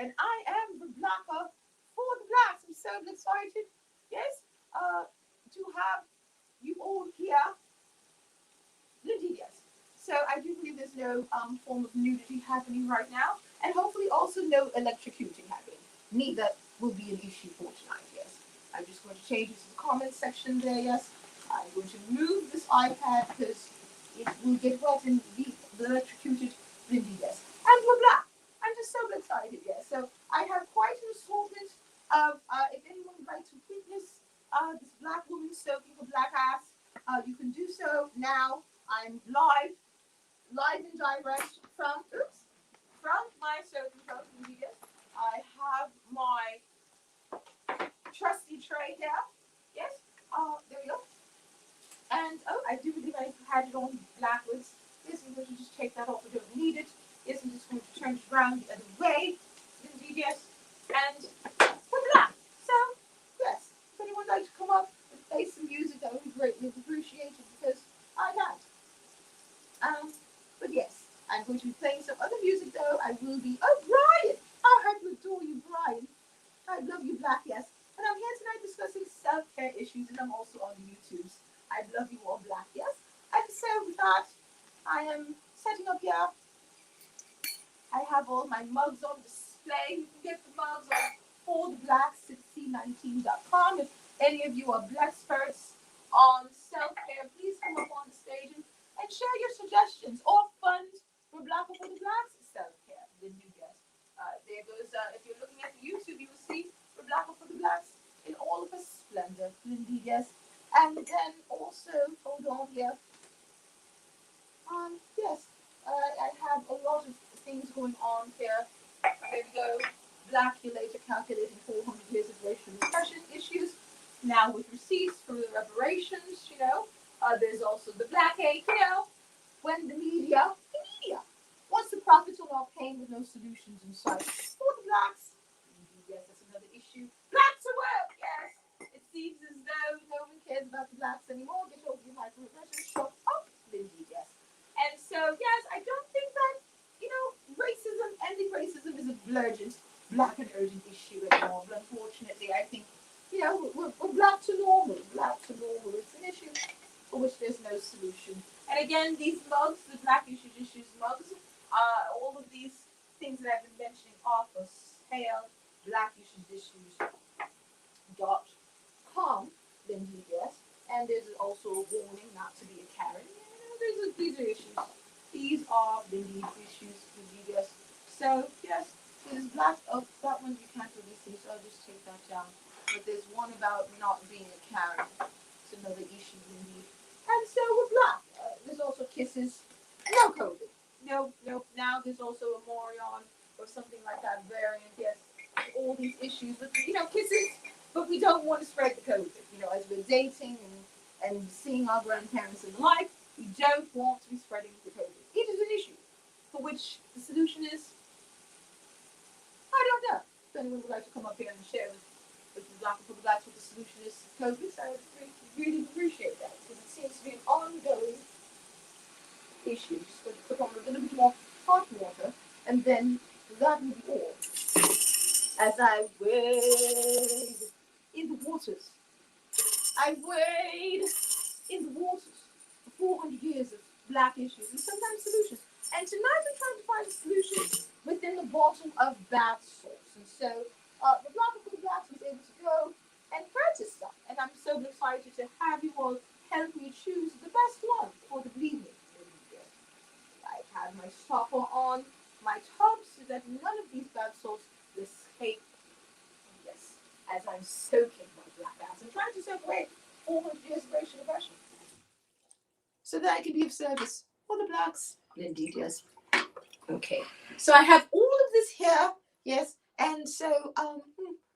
and I am the blacker for the blacks. I'm so excited, yes, to have you all here. Indeed, yes. So I do believe there's no form of nudity happening right now, and hopefully also no electrocuting happening. Neither will be an issue for tonight, yes. I'm just going to change it to the comments section there, yes. I'm going to move this iPad because it will get wet and be electrocuted. Indeed, yes. And we're black. I'm just so excited, yes. So I have quite an assortment of, if anyone would like to witness this black woman soaking her black ass, you can do so now. I'm live and direct from my soaking tub. Yes, I have my trusty tray here. Yes, there we go. And oh, I do believe I had it on backwards. Yes, I'm going to just take that off. I don't need it. Yes, I'm just going to turn it around the other way. Indeed, yes. And we're black. So yes, if anyone would like to come up and play some music, that would be greatly appreciated because I can't. But yes, I'm going to be playing some other music though. I will be. Oh, Brian! Oh, I adore you, Brian. I love you, Black, yes. And I'm here tonight discussing self-care issues, and I'm also on the YouTubes. I love you all, Black, yes. And so with that, I am setting up here. I have all my mugs on display. You can get the mugs on ForTheBLACKs19.com. If any of you are experts on self-care, please come up on the stage and share your suggestions or fund for Black or for the Blacks self-care. Then you guess. There goes, if you're looking at the YouTube, you will see for Black or for the Blacks in all of its splendor. Indeed, yes. And then also, hold on here. Yes, I have a lot of things going on here. There we go. Blackulator calculating 400 years of racial repression issues. Now with receipts for the reparations, you know. There's also the Blackache, you know. When the media wants to profit on our pain with no solutions in sight. For the Blacks, yes, that's another issue. Blacks are work, yes. It seems as though no one cares about the Blacks anymore. Get over your microaggressions, shut up, indeed, yes. And so, yes, I don't think that, you know, racism, ending racism is a blurgent, black and urgent issue anymore. But unfortunately, I think, you know, we're black to normal. Black to normal. It's an issue for which there's no solution. And again, these mugs, the Black Issues mugs, all of these things that I've been mentioning are for sale. BlackIssuesIssues.com, Lindsay, yes. And there's also a warning not to be a Karen. These are issues. These are indeed issues, Lindsay, yes. So, yes, there's black. Oh, that one you can't really see, so I'll just take that down. But there's one about not being a Karen. It's another issue, indeed. And so we're black. There's also kisses. No COVID. No. Now there's also a Morion or something like that variant. Yes, all these issues. But, you know, kisses. But we don't want to spread the COVID. You know, as we're dating and seeing our grandparents and the like, we don't want to be spreading the COVID. It is an issue for which the solution is, I don't know. If anyone would like to come up here and share with the Black for the Blacks what the solution is to COVID, I would really appreciate that because it seems to be an ongoing issue. Just going to put on a little bit more hot water, and then that will be all. As I wade in the waters, I wade in the waters for 400 years of black issues and sometimes solutions. And tonight we're trying to find a solution within the bottom of bath salts. And so the Black of the Blacks was able to go and purchase some. And I'm so excited to have you all help me choose the best one for the bleeding. I have my stopper on my tub so that none of these bath salts will escape. Yes, as I'm soaking my black ass. I'm trying to soak away 400 years of racial oppression so that I can be of service for the blacks. Indeed, yes. Okay, so I have all of this here, yes, and so,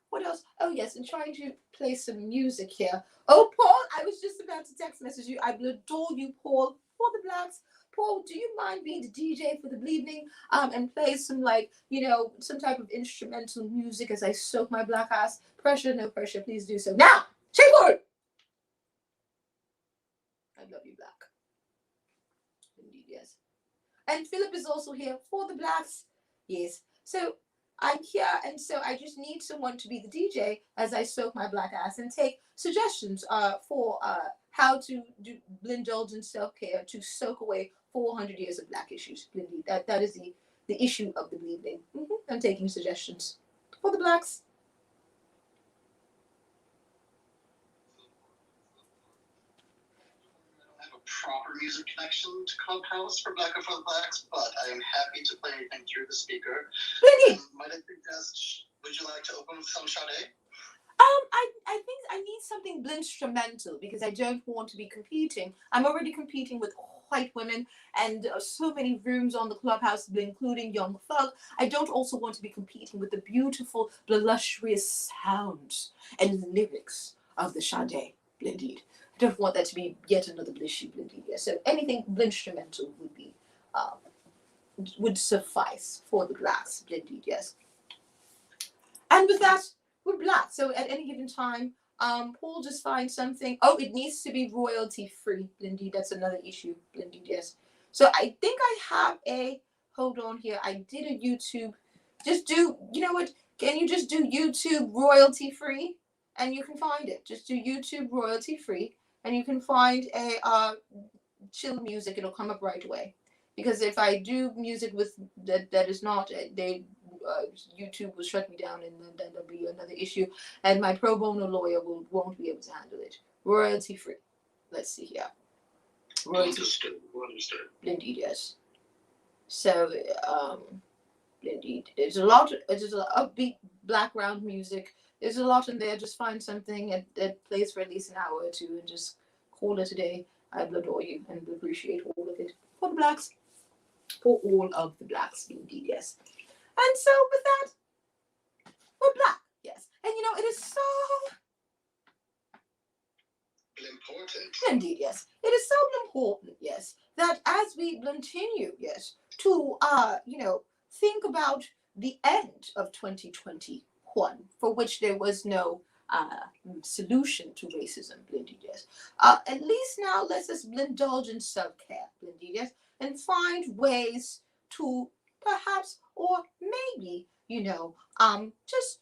what else? Oh, yes, and trying to play some music here. Oh, Paul, I was just about to text message you. I will adore you, Paul, for the blacks. Paul, do you mind being the DJ for the bleeding and play some, like, you know, some type of instrumental music as I soak my black ass? Pressure, no pressure, please do so. Now, Shakewood! I love you, Black. Indeed, yes. And Philip is also here for the blacks. Yes. So I'm here, and so I just need someone to be the DJ as I soak my black ass and take suggestions for how to do indulgent self-care to soak away 400 years of black issues. Indeed, that is the issue of the bleeding. I'm taking suggestions for the blacks. Proper music connection to Clubhouse for Black for the Blacks, but I am happy to play anything through the speaker. Might I suggest, would you like to open with some Sade? I think I need something instrumental because I don't want to be competing. I'm already competing with white women and so many rooms on the Clubhouse, including Young Thug. I don't also want to be competing with the beautiful, voluptuous sounds and lyrics of the Sade. Indeed. I don't want that to be yet another issue, indeed. Yes. So anything instrumental would be would suffice for the blacks, indeed. Yes. And with that, we're black. So at any given time, Paul just finds something. Oh, it needs to be royalty free. Indeed, that's another issue. Indeed, yes. So I think I have a. Hold on here. I did a YouTube. Just do. You know what? Can you just do YouTube royalty free, and you can find it. Just do YouTube royalty free, and you can find a chill music. It'll come up right away. Because if I do music with that is not they. YouTube will shut me down, and then there'll be another issue, and my pro bono lawyer won't be able to handle it. Royalty free. Let's see here. Royalty. Understood. Indeed, yes. So, indeed, there's a lot. There's a upbeat background music. There's a lot in there. Just find something that plays for at least an hour or two, and just call it a day. I adore you and appreciate all of it for the blacks, for all of the blacks. Indeed, yes. And so with that, we're black, yes. And you know, it is so important. Indeed, yes. It is so important, yes, that as we continue, yes, to think about the end of 2021, for which there was no solution to racism, indeed, yes. At least now let's just indulge in self-care, indeed, yes, and find ways to perhaps or maybe just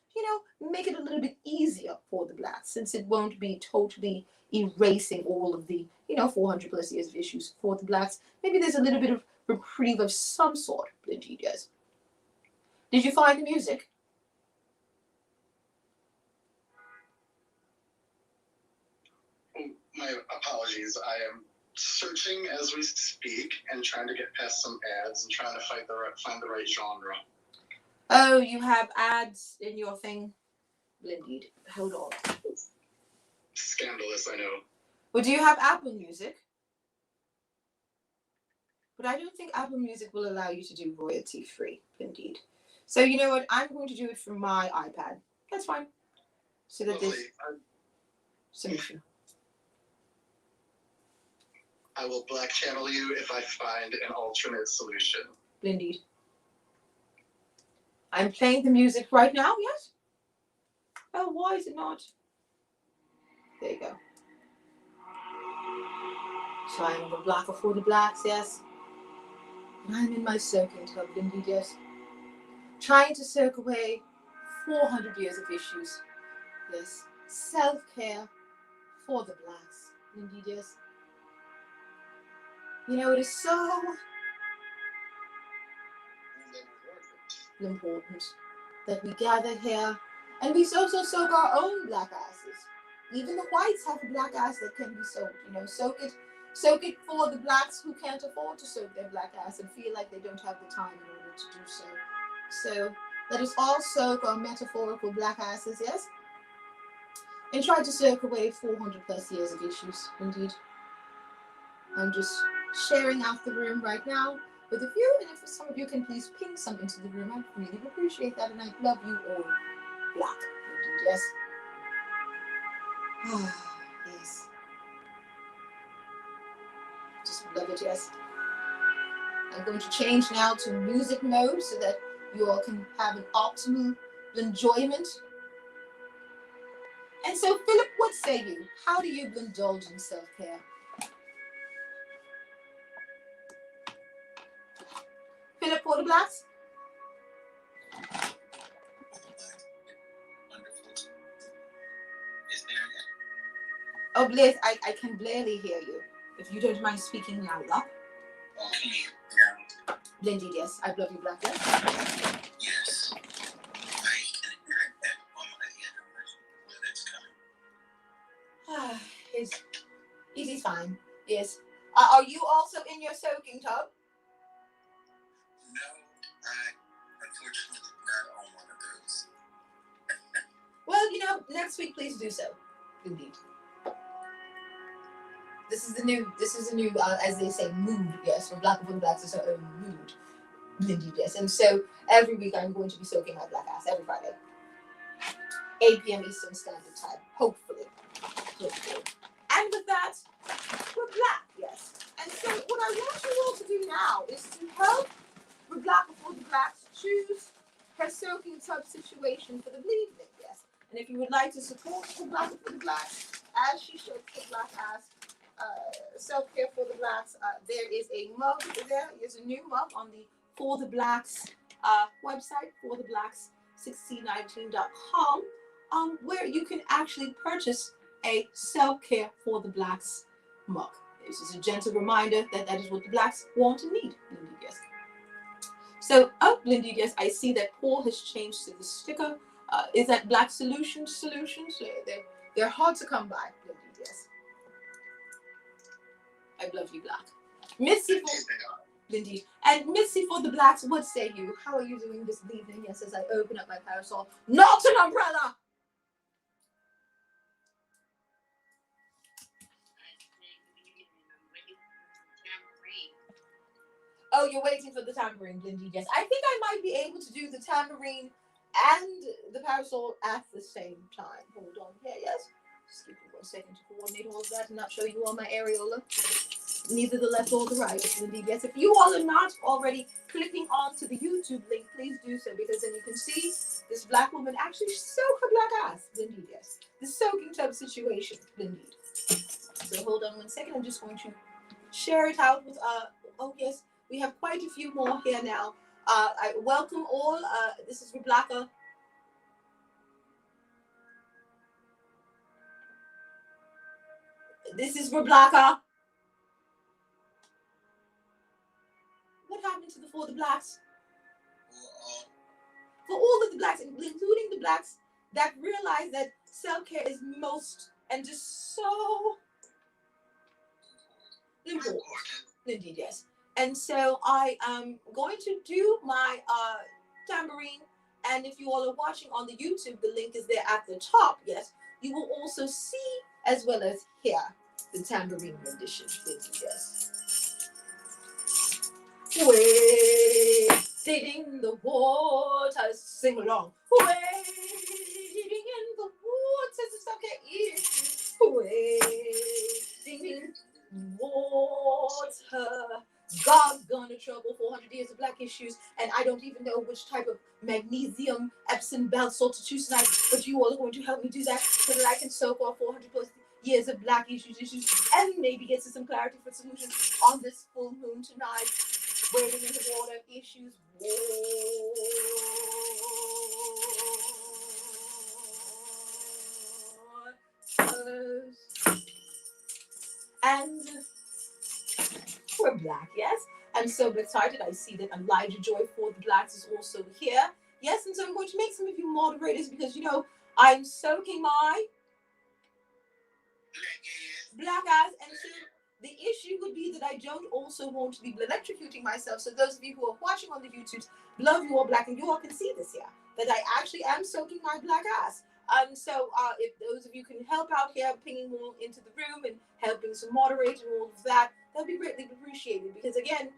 make it a little bit easier for the blacks, since it won't be totally erasing all of the 400 plus years of issues for the blacks. Maybe there's a little bit of reprieve of some sort. Indeed, yes. Did you find the music? My apologies. I am searching as we speak and trying to get past some ads and trying to find the right genre. Oh, you have ads in your thing? Indeed. Hold on. Scandalous, I know. Well, do you have Apple Music? But I don't think Apple Music will allow you to do royalty free. Indeed. So you know what? I'm going to do it from my iPad. That's fine. So that there's solution. I will black channel you if I find an alternate solution. Indeed. I'm playing the music right now, yes? Oh, why is it not? There you go. So I'm the Blacker for the Blacks, yes. And I'm in my soaking tub, indeed, yes. Trying to soak away 400 years of issues. Yes. Self-care for the blacks. Indeed, yes. You know, it is so important that we gather here and we also soak our own black asses. Even the whites have a black ass that can be soaked. Soak it for the blacks who can't afford to soak their black ass and feel like they don't have the time in order to do so. So let us all soak our metaphorical black asses, yes? And try to soak away 400 plus years of issues, indeed. I'm just sharing out the room right now with a few, and if some of you can please ping some into the room, I really appreciate that, and I love you all. Black, indeed, yes. Yes. Just love it, yes. I'm going to change now to music mode so that you all can have an optimal enjoyment. And so, Philip, what say you? How do you indulge in self-care? Philip for the blacks? Oh, Blaze, I can barely hear you. If you don't mind speaking louder. Okay. Yeah. Lindy, yes. I love you, Black. Yes. Yes. I can hear it on my end where that's coming. It is fine. Yes. Are you also in your soaking tub? No, I unfortunately not on one of those. Well, you know, next week, please do so. Indeed. This is the new, as they say, mood. Yes, for BLACKaForTheBLACKs is our own mood. Indeed, yes. And so every week I'm going to be soaking my black ass every Friday, 8 p.m. Eastern Standard Time. Hopefully. And with that, we're black. Yes. And so what I want you all to do now is to help ReBLACKaForTheBLACKs choose her soaking tub situation for the evening. Yes. And if you would like to support ReBLACKaForTheBLACKs as she shakes the black ass, self-care for the blacks, there is a mug there. There's a new mug on the For the Blacks website, ForTheBLACKs1619.com, where you can actually purchase a self-care for the blacks mug. This is a gentle reminder that that is what the blacks want and need. Indeed, yes. So, Lindy, yes, I see that Paul has changed to the sticker. Is that Black Solutions? They're hard to come by, Lindy, yes. I love you, Black. Missy for Lindy. And Missy for the blacks, what say you? How are you doing this evening? Yes, as I open up my parasol. Not an umbrella! Oh, you're waiting for the tambourine, Lindy. Yes. I think I might be able to do the tambourine and the parasol at the same time. Hold on here, yes. Just give me 1 second to coordinate all of that and not show you all my areola. Neither the left or the right, Lindy. Yes, if you all are not already clicking onto the YouTube link, please do so, because then you can see this black woman actually soak her black ass, Lindy. Yes, the soaking tub situation, Lindy. So hold on 1 second. I'm just going to share it out with oh yes, we have quite a few more here now. I welcome all. This is ReBLACka. This is ReBLACka. What happened to the For the Blacks? For all of the blacks, including the blacks that realize that self-care is most and just so important. Indeed, yes. And so I am going to do my tambourine, and if you all are watching on the YouTube, the link is there at the top. Yes, you will also see as well as hear the tambourine rendition. Indeed, yes. Wading in the water, sing along. Wading in the water, it's okay. Wading in water. God's gonna trouble 400 years of black issues, and I don't even know which type of magnesium, Epson, belt salted tonight, but you all are going to help me do that so that I can soak off 400 plus years of black issues, and maybe get to some clarity for solutions on this full moon tonight. Wading in the water, issues, waters. And we're black, yes? I'm so excited. I see that Elijah Joy for the Blacks is also here. Yes, and so I'm going to make some of you moderators because, you know, I'm soaking my black ass, and so the issue would be that I don't also want to be electrocuting myself. So those of you who are watching on the YouTubes, love you all black, and you all can see this here, that I actually am soaking my black ass. So if those of you can help out here, pinging more into the room and helping some moderate and all of that, that'd be greatly appreciated, because again,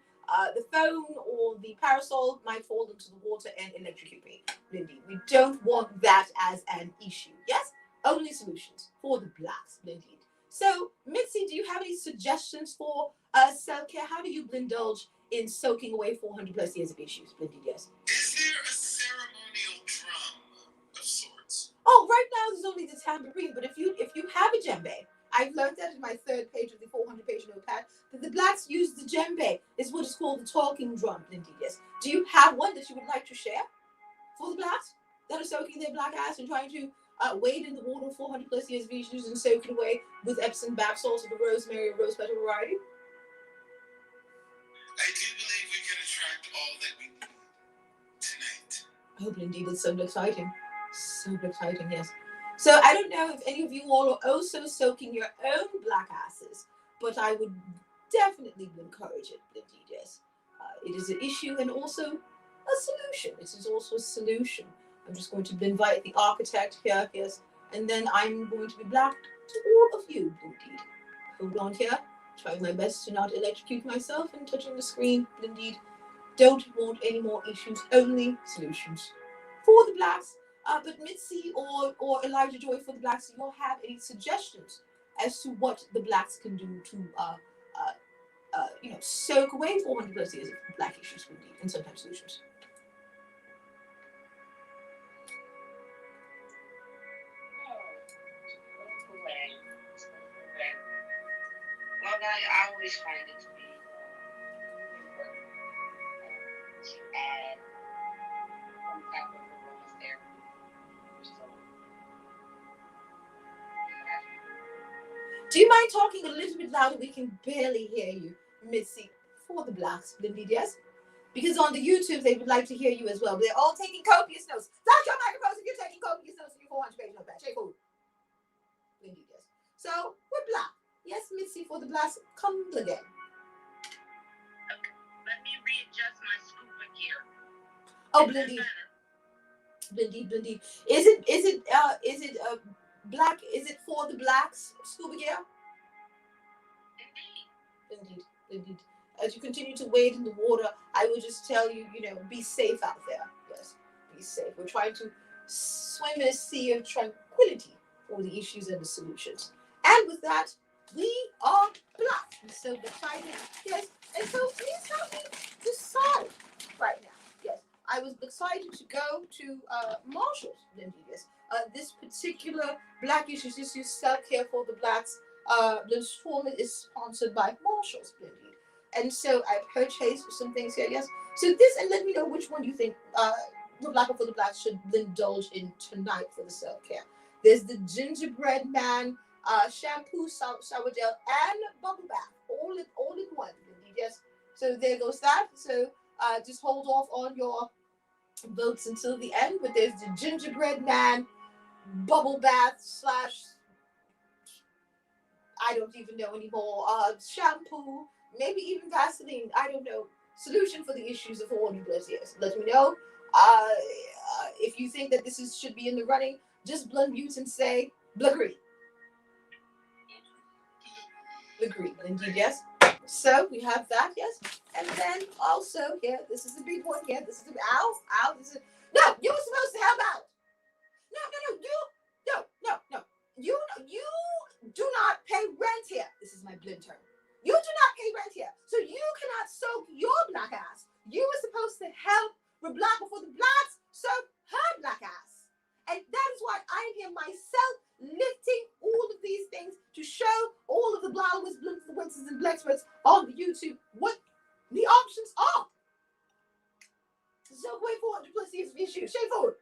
the phone or the parasol might fall into the water and electrocute me. Lindy, we don't want that as an issue. Yes, only solutions for the blacks, Lindy. So, Mitzi, do you have any suggestions for self-care? How do you indulge in soaking away 400 plus years of issues, Lindy? Yes. Is there a ceremonial drum of sorts? Oh, right now there's only the tambourine, but if you have a djembe, I've learned that in my 3rd page of the 400-page notepad, that the blacks use the djembe. It's what is called the talking drum, Lindy. Yes. Do you have one that you would like to share for the blacks that are soaking their black ass and trying to wade in the water 400 plus years of issues and soak it away with Epson bath salts of the rosemary or rose petal variety? I do believe we can attract all that we need tonight. Oh, indeed, it's so exciting. So exciting, yes. So I don't know if any of you all are also soaking your own black asses, but I would definitely encourage it, indeed, yes. It is an issue and also a solution. It is also a solution. I'm just going to invite the architect here, yes, and then I'm going to be black to all of you, indeed. Hold on here, trying my best to not electrocute myself and touching the screen, indeed. Don't want any more issues, only solutions. For the blacks, but Mitzi or Elijah Joy for the blacks, do you have any suggestions as to what the blacks can do to soak away 400 plus years of black issues, indeed, and sometimes solutions? Well, I always find it to be important to add some type of aromatherapy. So, Do you mind talking a little bit louder? We can barely hear you, Mitzi, for the blacks, indeed, yes? Because on the YouTube, they would like to hear you as well. They're all taking copious notes. Stop your microphones if you're taking copious notes in your 400-page notepad. Shake forward. Indeed, yes. So, we're black. Yes, Mitzi, for the blacks, come again. okay, let me readjust my scuba gear. Oh, Is that Blindy, better? Blindy. Is it black? Is it for the blacks scuba gear? Indeed. Indeed. As you continue to wade in the water, I will just tell you, be safe out there. Yes, be safe. We're trying to swim in a sea of tranquility for the issues and the solutions. And with that, we are black. And so excited. Yes. And so please help me decide right now. Yes. I was excited to go to Marshall's, indeed, yes. This particular Black Issues self-care for the blacks. This tournament is sponsored by Marshall's, indeed. And so I purchased some things here, yes. So this, and let me know which one you think the Black for the Blacks should indulge in tonight for the self-care. There's the Gingerbread Man shampoo, shower gel, and bubble bath, all in one, indeed, yes. So there goes that. So just hold off on your votes until the end. But there's the Gingerbread Man bubble bath / I don't even know anymore. Shampoo, maybe even Vaseline. I don't know. Solution for the issues of 400 plus years. Let me know. If you think that this should be in the running, just blend mute and say Blagree. Blagree, indeed, yes. So we have that, yes. And then also here, this is the big one here. This is the ow. This is no. You were supposed to help out. No. You do not pay rent here. This is my blend term. You do not pay rent here. So you cannot soak your black ass. You were supposed to help ReBLACKaForTheBLACKs soak her black ass. And that is why I am here myself lifting all of these things to show all of the blowers, blitzes, and blexperts on the YouTube what the options are. So wait 400 plus years of issues. Shade forward.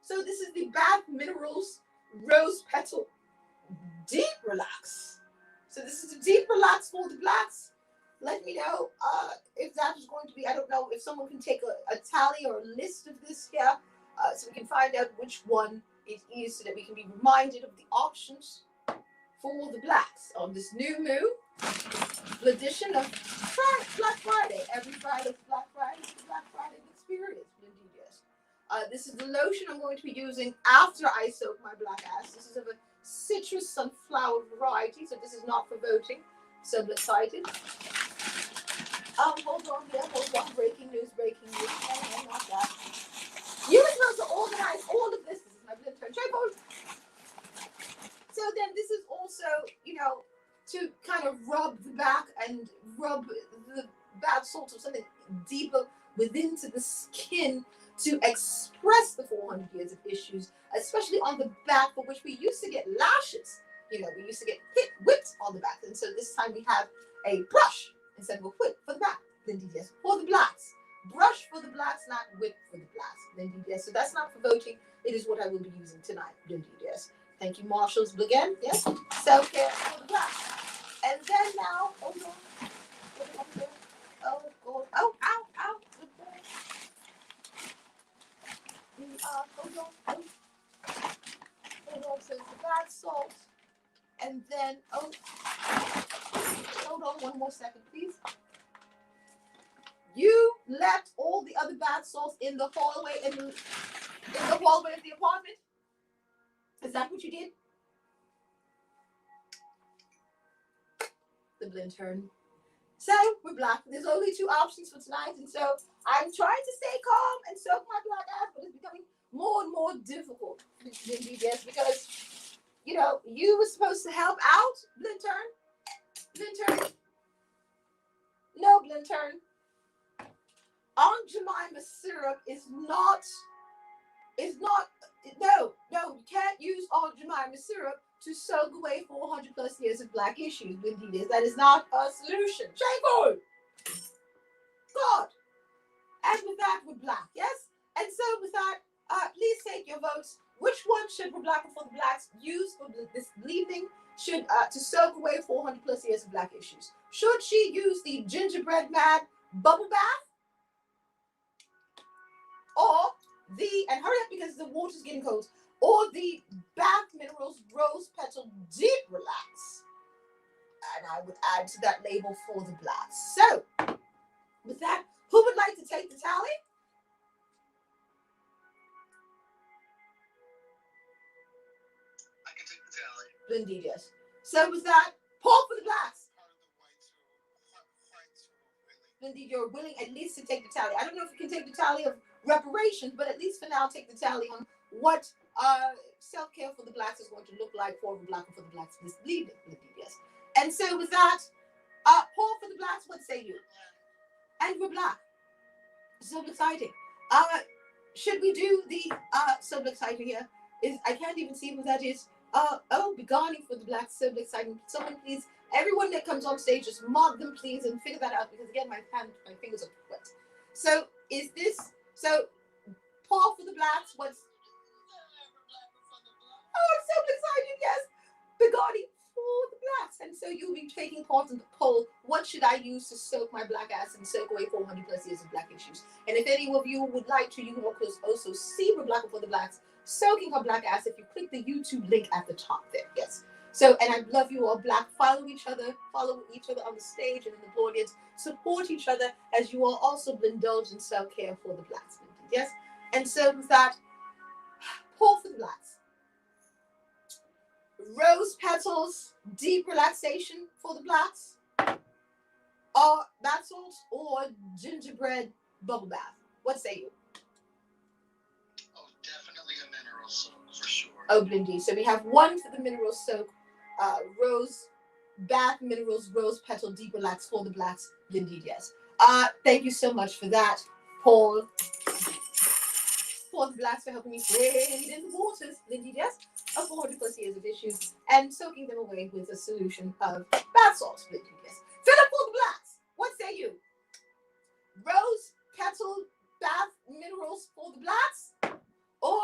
So this is the Bath Minerals Rose Petal Deep Relax. So this is a deep relax for the blacks. Let me know if that is going to be, I don't know if someone can take a tally or a list of this here so we can find out which one it is so that we can be reminded of the options for the blacks on this new moon edition of Black Friday. Every Friday is Black Friday, is the Black Friday experience. Indeed, yes. This is the lotion I'm going to be using after I soak my black ass. This is of a citrus sunflower variety, so this is not for voting. So I'm excited. Hold on here, hold on. Breaking news. No, not that. You were supposed to organize all of this. This is my blend turn. So then this is also, to kind of rub the back and rub the bath salts or something deeper within to the skin to express the 400 years of issues, especially on the back, for which we used to get lashes. We used to get whipped on the back. And so this time we have a brush instead of a whip for the back. Indeed, yes, for the blacks. Brush for the blacks, not whip for the blacks. Indeed, yes. So that's not for voting. It is what I will be using tonight. Indeed, yes. Thank you, Marshals. Again, yes. Self-care for the blacks. And then now, hold on. Oh, God. Oh, ow, ow. Good boy. Hold on. Hold on. So the bath salt. And then, oh, hold on one more second, please. You left all the other bath salts in the hallway in the hallway of the apartment? Is that what you did? The blend turn. So we're black. There's only 2 options for tonight, and so I'm trying to stay calm and soak my black ass, but it's becoming more and more difficult. Yes, because you know you were supposed to help out. Blend turn. No blend turn. Aunt Jemima syrup is not. No, you can't use Aunt Jemima syrup to soak away 400 plus years of black issues. Indeed, that is not a solution. Shameful! God! And with that, we're black, yes? And so with that, please take your votes. Which one should ReBLACkaForTheBLACKs use for this evening? Should to soak away 400 plus years of black issues? Should she use the gingerbread mad bubble bath? Or and hurry up because the water's getting cold, or the Bath Minerals Rose Petal Deep Relax. And I would add to that label for the blacks. So, with that, who would like to take the tally? I can take the tally. Indeed, yes. So, with that, Paul for the blacks. Indeed, you're willing at least to take the tally. I don't know if you can take the tally of reparations, but at least for now, take the tally on what self-care for the blacks is going to look like for ReBLACkaForTheBLACKs this evening. Yes. And so with that, Paul for the blacks, what say you? And we're black. So exciting. Should we do the so exciting here? I can't even see who that is. Begani for the blacks, so exciting. Someone please, everyone that comes on stage, just mark them please and figure that out, because again my fingers are wet. So is this Paul for the blacks? What's I'm so excited, yes. Begani for the blacks. And so you'll be taking part in the poll. What should I use to soak my black ass and soak away 400 plus years of black issues? And if any of you would like to, you can also see ReBLACkaForTheBLACKs soaking her black ass if you click the YouTube link at the top there. Yes. So, and I love you all black. Follow each other on the stage and in the audience. Support each other as you all also indulge in self-care for the blacks. Yes. And so with that, Paul for the blacks. Rose petals, deep relaxation for the blacks, or bath salts, or gingerbread bubble bath. What say you? Oh, definitely a mineral soak for sure. Oh, Blindy. So we have one for the mineral soak, rose bath minerals, rose petal, deep relax for the blacks. Blindy, yes. Thank you so much for that, Paul. For the blacks for helping me wade in the waters. Blindy, yes. Of 400 plus years of issues and soaking them away with a solution of bath salts. Yes. Philip for the blacks. What say you? Rose petal bath minerals for the blacks, or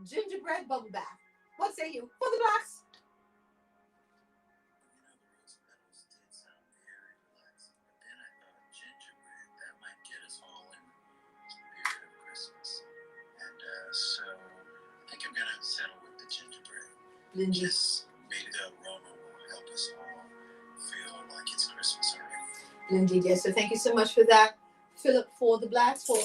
gingerbread bubble bath? What say you for the blacks? The rose petals did sound very relaxing, but then I thought gingerbread, that might get us all in the spirit of Christmas. And so I think I'm gonna settle with the gingerbread. Lindy. Just maybe the aroma will help us all feel like it's Christmas already. Lindy, yes. So thank you so much for that, Philip for the blacks, for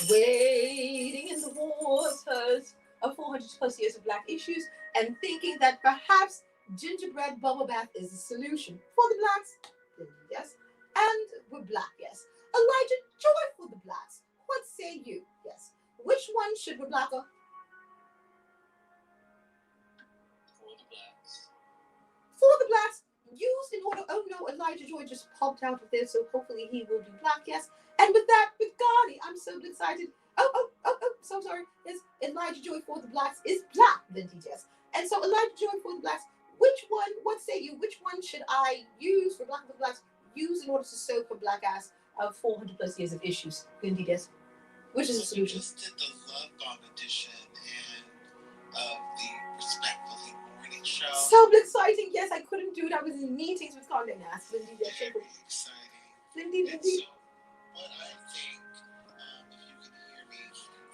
wading in the waters of 400 plus years of black issues and thinking that perhaps gingerbread bubble bath is the solution for the blacks. Lindy, yes. And we're black, yes. Elijah Joy for the blacks. What say you? Yes. Which one should ReBLACka? For the blacks, used in order. Oh no, Elijah Joy just popped out of there, so hopefully he will do black, yes. And with that, with Gardy, I'm so excited. So sorry. Yes, Elijah Joy for the blacks is black, Lindy, yes. And so Elijah Joy for the blacks, which one, what say you, which one should I use for ReBLACkaForTheBLACKs, use in order to soak her black ass of 400 plus years of issues. Indeed, yes. Which is a So we solution. just did the Love Bomb edition and of the Respectfully Morning Show. So exciting. Yes, I couldn't do it. I was in meetings with Condé Nast. Indeed, yes. Very exciting. Indeed, And indeed. so what I think, if you can hear me,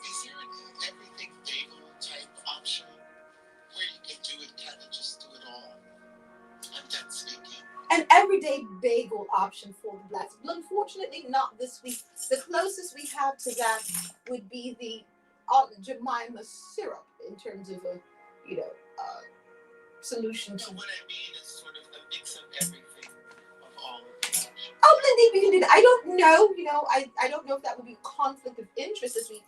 is there an everything bagel type option where you can do it, kind of just do it all? I'm done speaking. An everyday bagel option for the blacks. But unfortunately, not this week. The closest we have to that would be the Aunt Jemima syrup in terms of a, solution No, to. what I mean is sort of the mix of everything, of all of the options. Oh, indeed, we can do that. I don't know. I don't know if that would be conflict of interest as we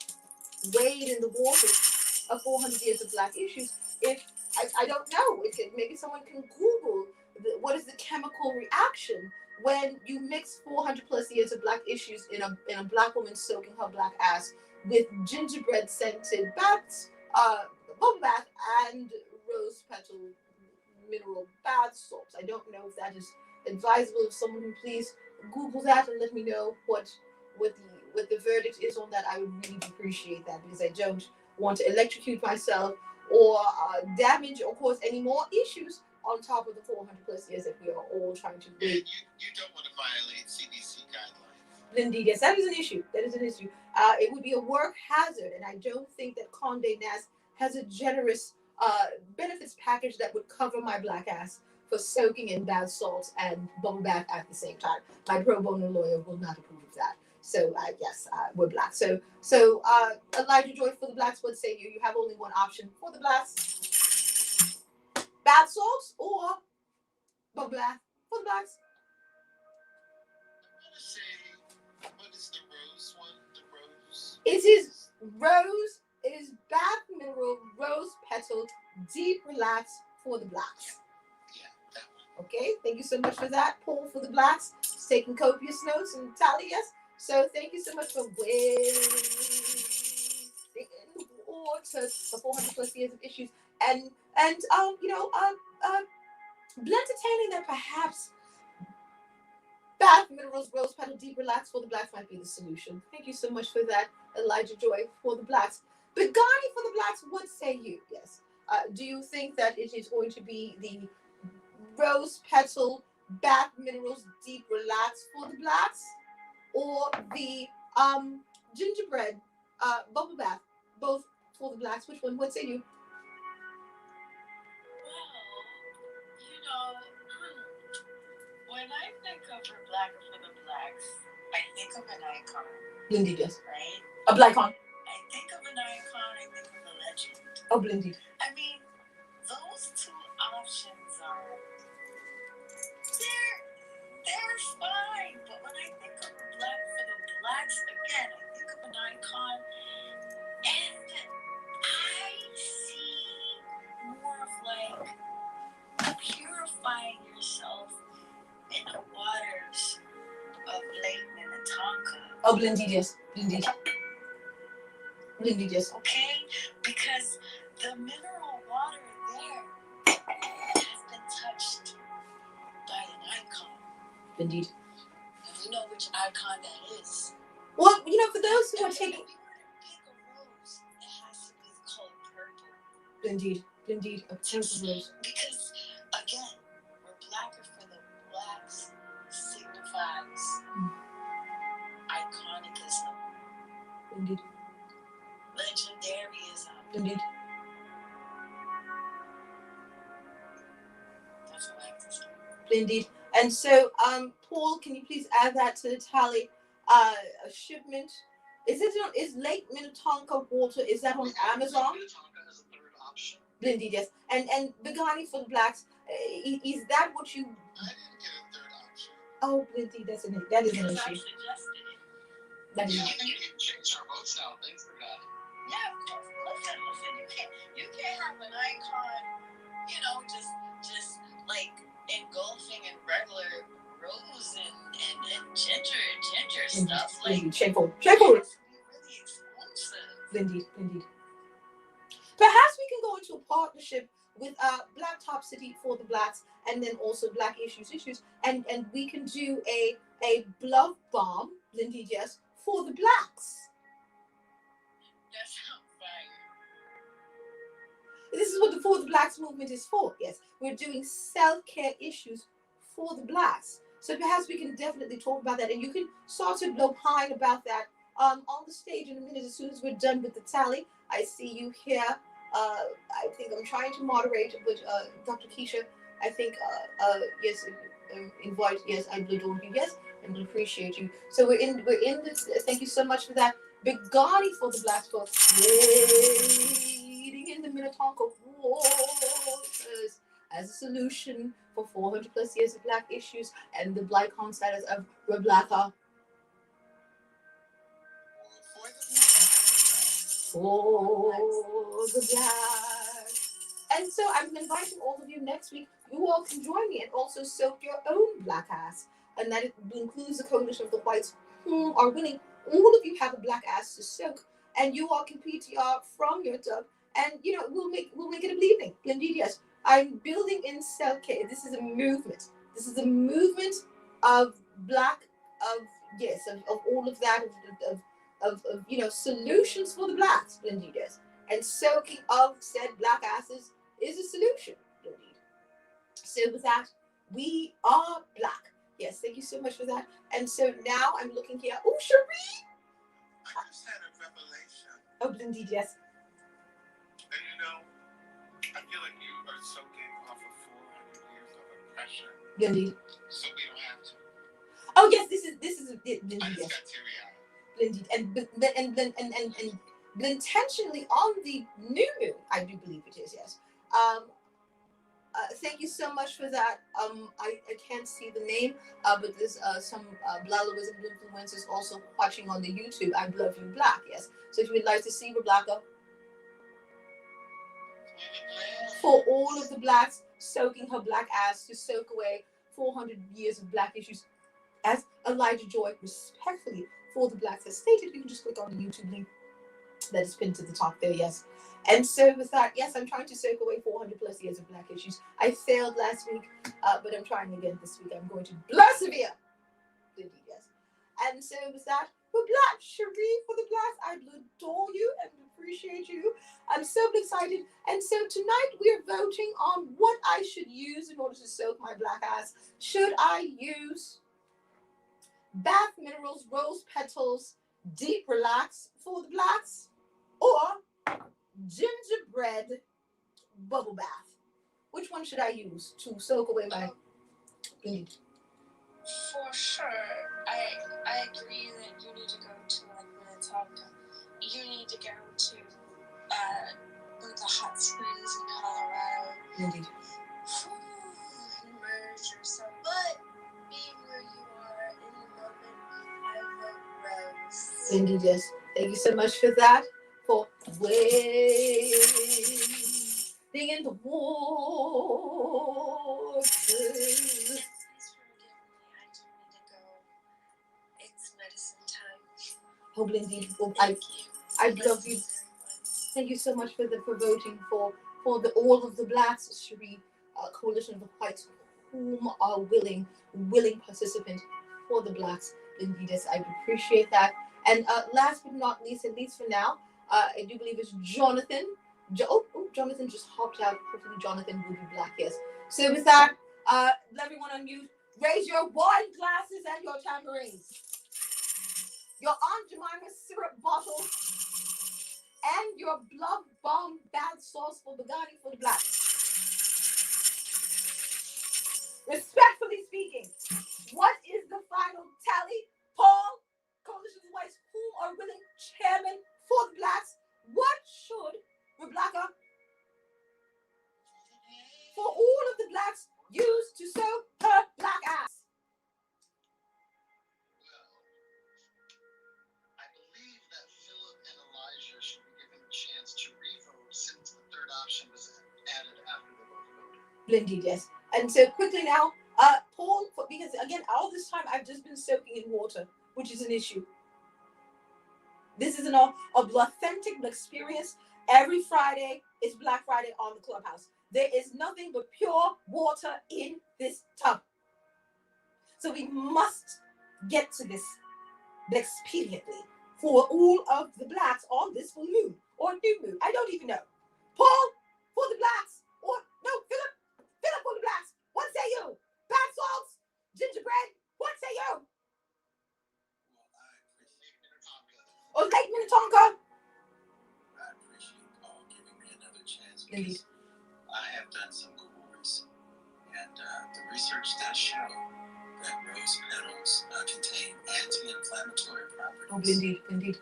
wade in the waters of 400 years of black issues. If I don't know, maybe someone can Google what is the chemical reaction when you mix 400 plus years of black issues in a black woman soaking her black ass with gingerbread scented baths, bubble bath, and rose petal mineral bath salts. I don't know if that is advisable. If someone can please Google that and let me know what the verdict is on that, I would really appreciate that, because I don't want to electrocute myself or damage or cause any more issues on top of the 400 plus years that we are all trying to Yeah, live. you don't want to violate CDC guidelines. Indeed, yes, that is an issue. That is an issue. It would be a work hazard, and I don't think that Condé Nast has a generous benefits package that would cover my black ass for soaking in bath salts and bubble bath at the same time. My pro bono lawyer will not approve of that. So yes, we're black. So Elijah Joy, for the blacks, what say you? You have only one option for the blacks: bath salts or bubble bath for the blacks. I'm going to say, what is the rose one? The rose? It is rose. It is bath mineral rose petal deep relax for the blacks. Yeah, that one. Okay, thank you so much for that, Paul, for the blacks. He's taking copious notes and tally, yes. So thank you so much for wading in the water for 400 plus years of issues and entertaining that perhaps bath minerals rose petal deep relax for the blacks might be the solution. Thank you so much for that, Elijah Joy, for the blacks. But Ghani, for the blacks, what say you? Yes. Do you think that it is going to be the rose petal bath minerals deep relax for the blacks, or the gingerbread bubble bath, both for the blacks? Which one? What say you? Well, when I think of BLEARN I think of an icon. Blindy, yes. Right? A black icon. I think of an icon, I think of a legend. Oh, Blindy. I mean, those two options are, they're fine, but when I think of BLEARN again, I think of an icon, and I see more of like purifying yourself in the waters of Lake Minnetonka. Oh, Blindy, yes. Blindy. Blindy, yes. Okay? Because the mineral water there has been touched by an icon. Indeed. And we know which icon that is. Well, for those who are taking. If you were to pick a rose, it has to be the color purple. Indeed. Indeed. A purple rose. Because, again, we're blacker for the blacks signifies iconicism, Indeed. legendaryism. Indeed. That's what I have to say. Indeed. And so, Paul, can you please add that to the tally? A shipment. Is Lake Minnetonka water? Is that on Amazon? Minnetonka is a third option. Indeed, yes. And Begani for the blacks. Is that what you? I didn't get a third option. Oh, indeed, that is an Because I issue. suggested it. That is. Yeah, I think we can change our votes now. Thanks for that. Yeah, of course. Listen. You can't have an icon, just like engulfing in regular rose and ginger stuff. Like, Shameful. it has to be really explosive. Indeed. Perhaps we can go into a partnership with Black Top City for the blacks, and then also Black Issues, and we can do a love bomb Indeed, yes, for the blacks. That sounds fire. This is what the For the Blacks movement is for. Yes, we're doing self-care issues for the blacks. So perhaps we can definitely talk about that, and you can start to opine about that on the stage in a minute as soon as we're done with the tally. I see you here. I think I'm trying to moderate, but Dr. Keisha, I think yes, invite. Yes, I adore you. Yes, and appreciate you. So we're in this. Thank you so much for that. Begani for the blacks, folks. Wading in the Minnetonka waters as a solution for 400 plus years of black issues and the black status of ReBLACKa. For the blacks. And so I'm inviting all of you next week. You all can join me and also soak your own black ass. And that includes the coalition of the whites who are winning. All of you have a black ass to soak. And you all can PTR from your tub. And you know, we'll make it a believing. Indeed, yes. I'm building in self-care. This is a movement. This is a movement of black, of yes, of all of that, of you know, solutions for the blacks, indeed, yes. And soaking of said black asses is a solution, indeed. So with that, we are black. Yes, thank you so much for that. And so now I'm looking here. Oh, Cherie! I just had a revelation. Oh, indeed, yes. And you know, I feel like you are soaking off of 400 years of oppression. Indeed. So we don't have to. Oh yes, this is indeed, I just yes. got teary-eyed. Indeed, and intentionally on the new moon, I do believe it is, yes. Thank you so much for that. I can't see the name, but there's some Blalawism influencers also watching on the YouTube. I love you, black, yes. So if you would like to see ReBLACKa, for all of the blacks soaking her black ass to soak away 400 years of black issues, as Elijah Joy respectfully for the blacks has stated, you can just click on the YouTube link that is pinned to the top there, yes. And so with that, yes, I'm trying to soak away 400 plus years of black issues. I failed last week, but I'm trying again this week. I'm going to persevere. Indeed, yes. And so with that, we're black. Cherie for the blacks, I adore you and appreciate you. I'm so excited. And so tonight we're voting on what I should use in order to soak my black ass. Should I use bath minerals, rose petals, deep relax for the blacks, or gingerbread bubble bath? Which one should I use to soak away my bleed? For sure, I agree that you need to go to like Minnetonka. You need to go to like the hot springs in Colorado. Indeed. Immerse yourself, but being where you are in the moment, I vote rose. Indeed, yes. Thank you so much for that. For wading in the waters. Please forgive me. I do need to go. It's medicine time. Oh, indeed. Oh, Thank you. I love you. Thank you so much for voting for the all of the blacks, Cherie, coalition of the whites, whom are willing participant for the blacks. Indeed, yes, I appreciate that. And last but not least, at least for now, I do believe it's Jonathan. Jonathan just hopped out. Hopefully, Jonathan will be black. Yes. So with that, everyone on mute, raise your wine glasses and your tambourines, your Aunt Jemima syrup bottle, and your blood bomb bad sauce for Bugatti for the blacks. Respectfully speaking, what is the final tally? Paul, Coalition of Whites, who are willing chairman for the blacks? What should ReBLACKa, for all of the blacks, use to soak her black ass? I believe that Philip and Elijah should be given a chance to revote since the third option was added after the vote voted. Indeed, yes. And so quickly now, Paul, because again, all this time I've just been soaking in water, which is an issue. This is an authentic experience. Every Friday is Black Friday on the Clubhouse. There is nothing but pure water in this tub. So we must get to this expediently for all of the blacks on this full moon or new moon. I don't even know. Paul, for the blacks, or no, Philip for the blacks. What say you? Bath salts, gingerbread. What say you? Well, I appreciate Or Lake Minnetonka. I appreciate Paul giving me another chance Indeed. because I have done some cool research, and the research does show that rose petals contain anti-inflammatory Oh, properties. indeed.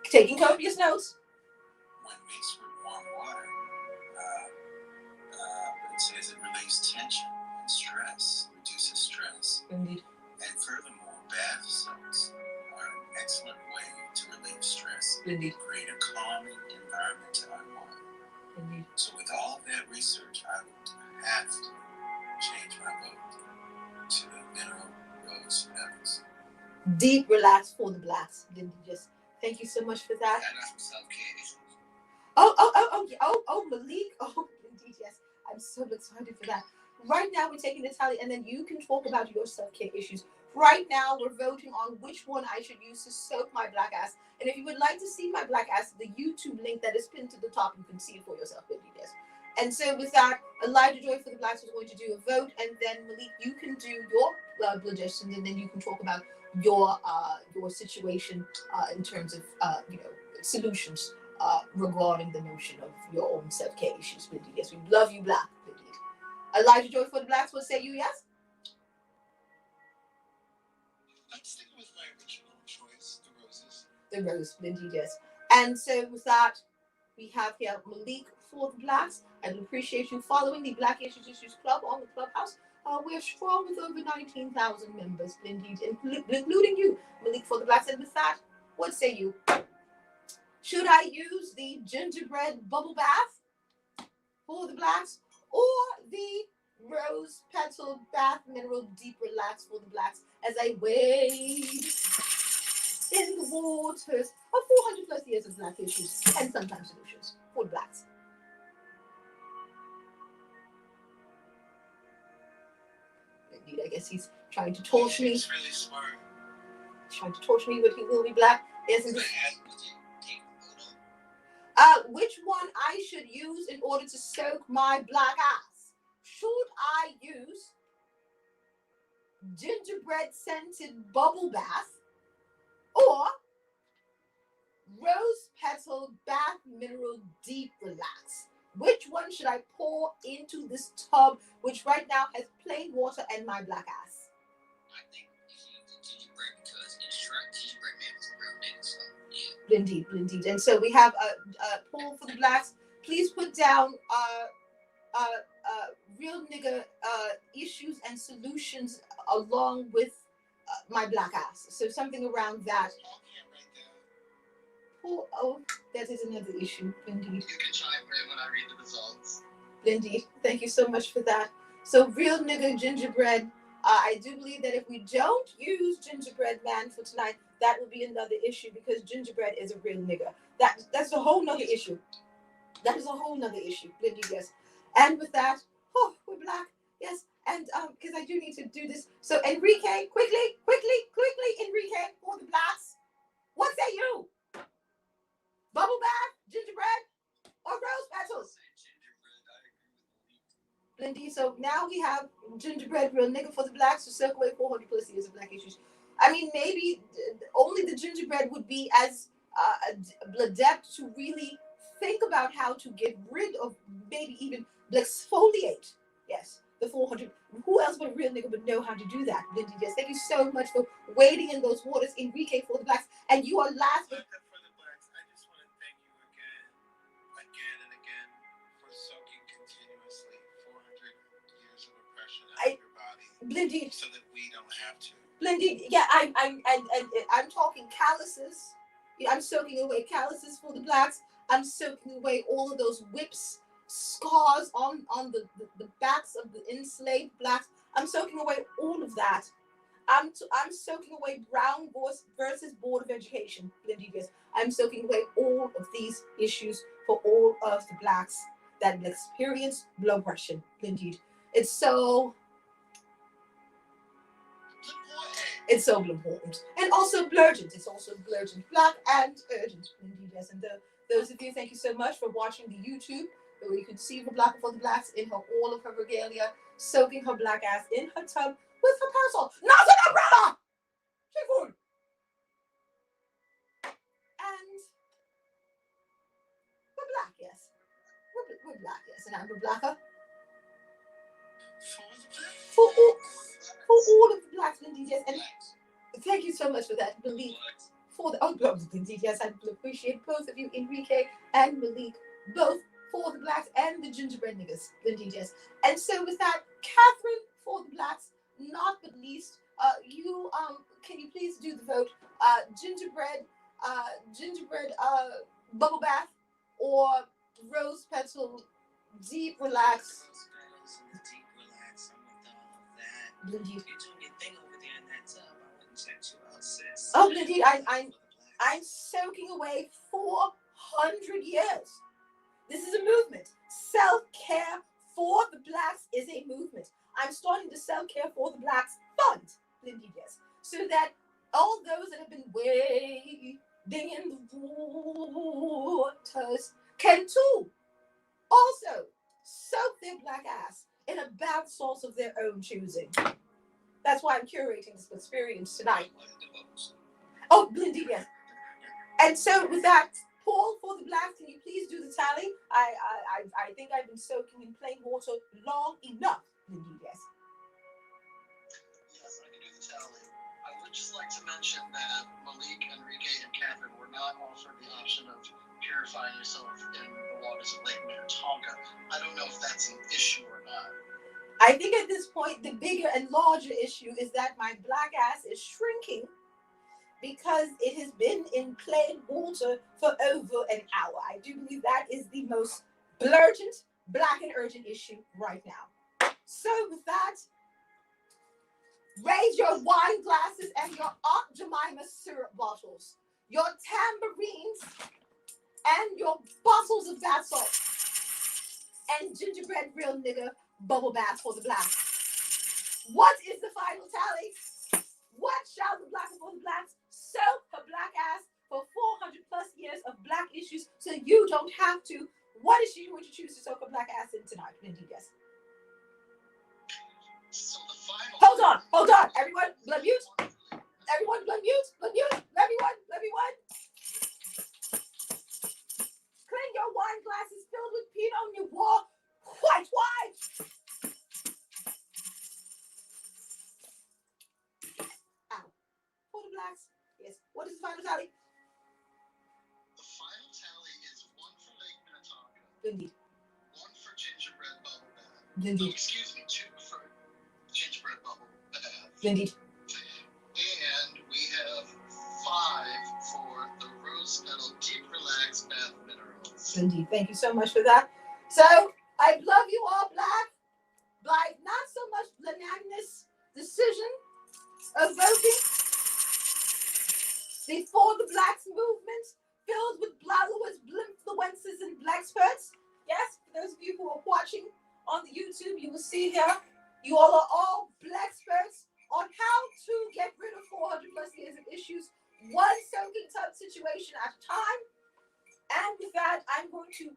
Taking copious notes. When mixed with warm water, it says it relieves tension and stress, reduces stress. Indeed. And furthermore, bath salts are an excellent way to relieve stress Indeed. and create a calming environment to unwind. Indeed. So with all of that research, I would have to change my vote to the mineral rose petals. Deep relax for the blacks. Lindy, just thank you so much for that. I got some self-care issues. Oh, Malik. Oh, indeed, yes. I'm so excited for that. Right now, we're taking the tally, and then you can talk about your self-care issues. Right now, we're voting on which one I should use to soak my black ass. And if you would like to see my black ass, the YouTube link that is pinned to the top, you can see it for yourself, indeed, yes. And so with that, Elijah Joy for the Blacks is going to do a vote, and then Malik, you can do your bludgeon, and then you can talk about your situation in terms of solutions regarding the notion of your own self-care issues. Indeed, yes, we love you, Black. Indeed. Elijah Joy for the Blacks will say you yes. I'm sticking with my original choice, the roses. The rose, indeed, yes. And so with that, we have here Malik for the Blacks. I do appreciate you following the Black Issues Club on the Clubhouse. We're strong with over 19,000 members, indeed, including you, Malik for the Blacks. And with that, what say you? Should I use the gingerbread bubble bath for the blacks or the rose petal bath mineral deep relax for the blacks as I wade in the waters of 400 plus years of black issues and sometimes solutions for the blacks? Indeed, I guess he's trying to torture me. He's really smart. Trying to torture me, but he will be black. Isn't it? Which one I should use in order to soak my black ass? Should I use gingerbread scented bubble bath or rose petal bath mineral deep relax? Which one should I pour into this tub, which right now has plain water and my black ass? I think gingerbread because gingerbread man was a real nigga, so yeah. Indeed. And so we have a poll for the blacks. Please put down real nigga issues and solutions along with my black ass. So something around that. Oh, that is another issue. Indeed. You can chime in when I read the results. Indeed. Thank you so much for that. So real nigga gingerbread. I do believe that if we don't use gingerbread man for tonight, that will be another issue because gingerbread is a real nigga. That's a whole nother issue. That is a whole nother issue. Indeed, yes. And with that, we're black. Yes. And because I do need to do this. So Enrique, quickly, Enrique, for the blacks. What say you? Bubble bath, gingerbread, or rose petals? Indeed. So now we have gingerbread real nigga for the blacks to soak away 400 plus years of black issues. I mean, maybe only the gingerbread would be as adept to really think about how to get rid of, maybe even exfoliate. Yes, the 400. Who else but a real nigga would know how to do that? Lindy, yes. Thank you so much for wading in those waters, Enrique for the blacks. And you are last. For the blacks, I just want to thank you again and again, for soaking continuously 400 years of oppression out of your body, Lindy, so that we don't have to. Lindy, yeah, I'm talking calluses. Yeah, I'm soaking away calluses for the blacks. I'm soaking away all of those whips, scars on the backs of the enslaved blacks. I'm soaking away all of that. I'm soaking away Brown versus Board of Education, Lindy. Yes, I'm soaking away all of these issues for all of the blacks that experience blood oppression, Lindy. It's so It's so important. And also BLURGENT. It's also BLURGENT Black and Urgent. Indeed, yes. And those of you, thank you so much for watching the YouTube, where you can see the Black for the Blacks in her all of her regalia, soaking her black ass in her tub with her parasol. Not an umbrella! She would. And we're black, yes. We're black, yes. And I'm a blacker. For all of the blacks, indeed, yes. And thank you so much for that, Malik. For the indeed, yes, I appreciate both of you, Enrique and Malik, both for the blacks and the gingerbread niggas, indeed, yes. And so with that, Catherine for the blacks, not but least, you can you please do the vote? Gingerbread bubble bath or rose petal deep relax. Indeed. You're doing your thing over there in that tub. I wouldn't check you out, sis. Oh, indeed, I'm soaking away 400 years. This is a movement. Self-care for the blacks is a movement. I'm starting the self-care for the blacks fund, indeed, yes, so that all those that have been wading in the waters can too also soak their black ass in a bath sauce of their own choosing. That's why I'm curating this experience tonight. Oh, indeed, yes. And so with that, Paul for the blacks, can you please do the tally? I think I've been soaking in plain water long enough. Indeed, yes. Yes, I can do the tally. I would just like to mention that Malik, Enrique, and Catherine were not offered the option of purifying yourself in the waters of Lake Minnetonka. I don't know if that's an issue or not. I think at this point, the bigger and larger issue is that my black ass is shrinking because it has been in plain water for over an hour. I do believe that is the most blurgent, black and urgent issue right now. So with that, raise your wine glasses and your Aunt Jemima syrup bottles, your tambourines and your bottles of bath salt, and gingerbread real nigga bubble bath for the blacks. What is the final tally? What shall the Black for the Blacks soak her black ass for 400 plus years of black issues so you don't have to? What is she going to choose to soak her black ass in tonight? Indeed, yes. So the final. Hold on. Everyone, blood mute. Everyone, blood mute. Everyone. Clean your wine glasses filled with Pinot Noir, white wine. For the blacks, yes. What is the final tally? The final tally is 1 for Lake Minnetonka. Indeed. 1 for gingerbread bubble bath. Indeed. Oh, excuse me, 2 for gingerbread bubble bath. Indeed. And we have 5 for the rose petal deep relax bath minerals. Indeed. Thank you so much for that. So I love you all, black. By not so much unanimous decision of voting. The For the Blacks movement filled with blowers, blimfluencers, and blackspurts. Yes, for those of you who are watching on the YouTube, you will see here, you all are all blackspurts on how to get rid of 400 plus years of issues, one soaking tub situation at a time. And with that, I'm going to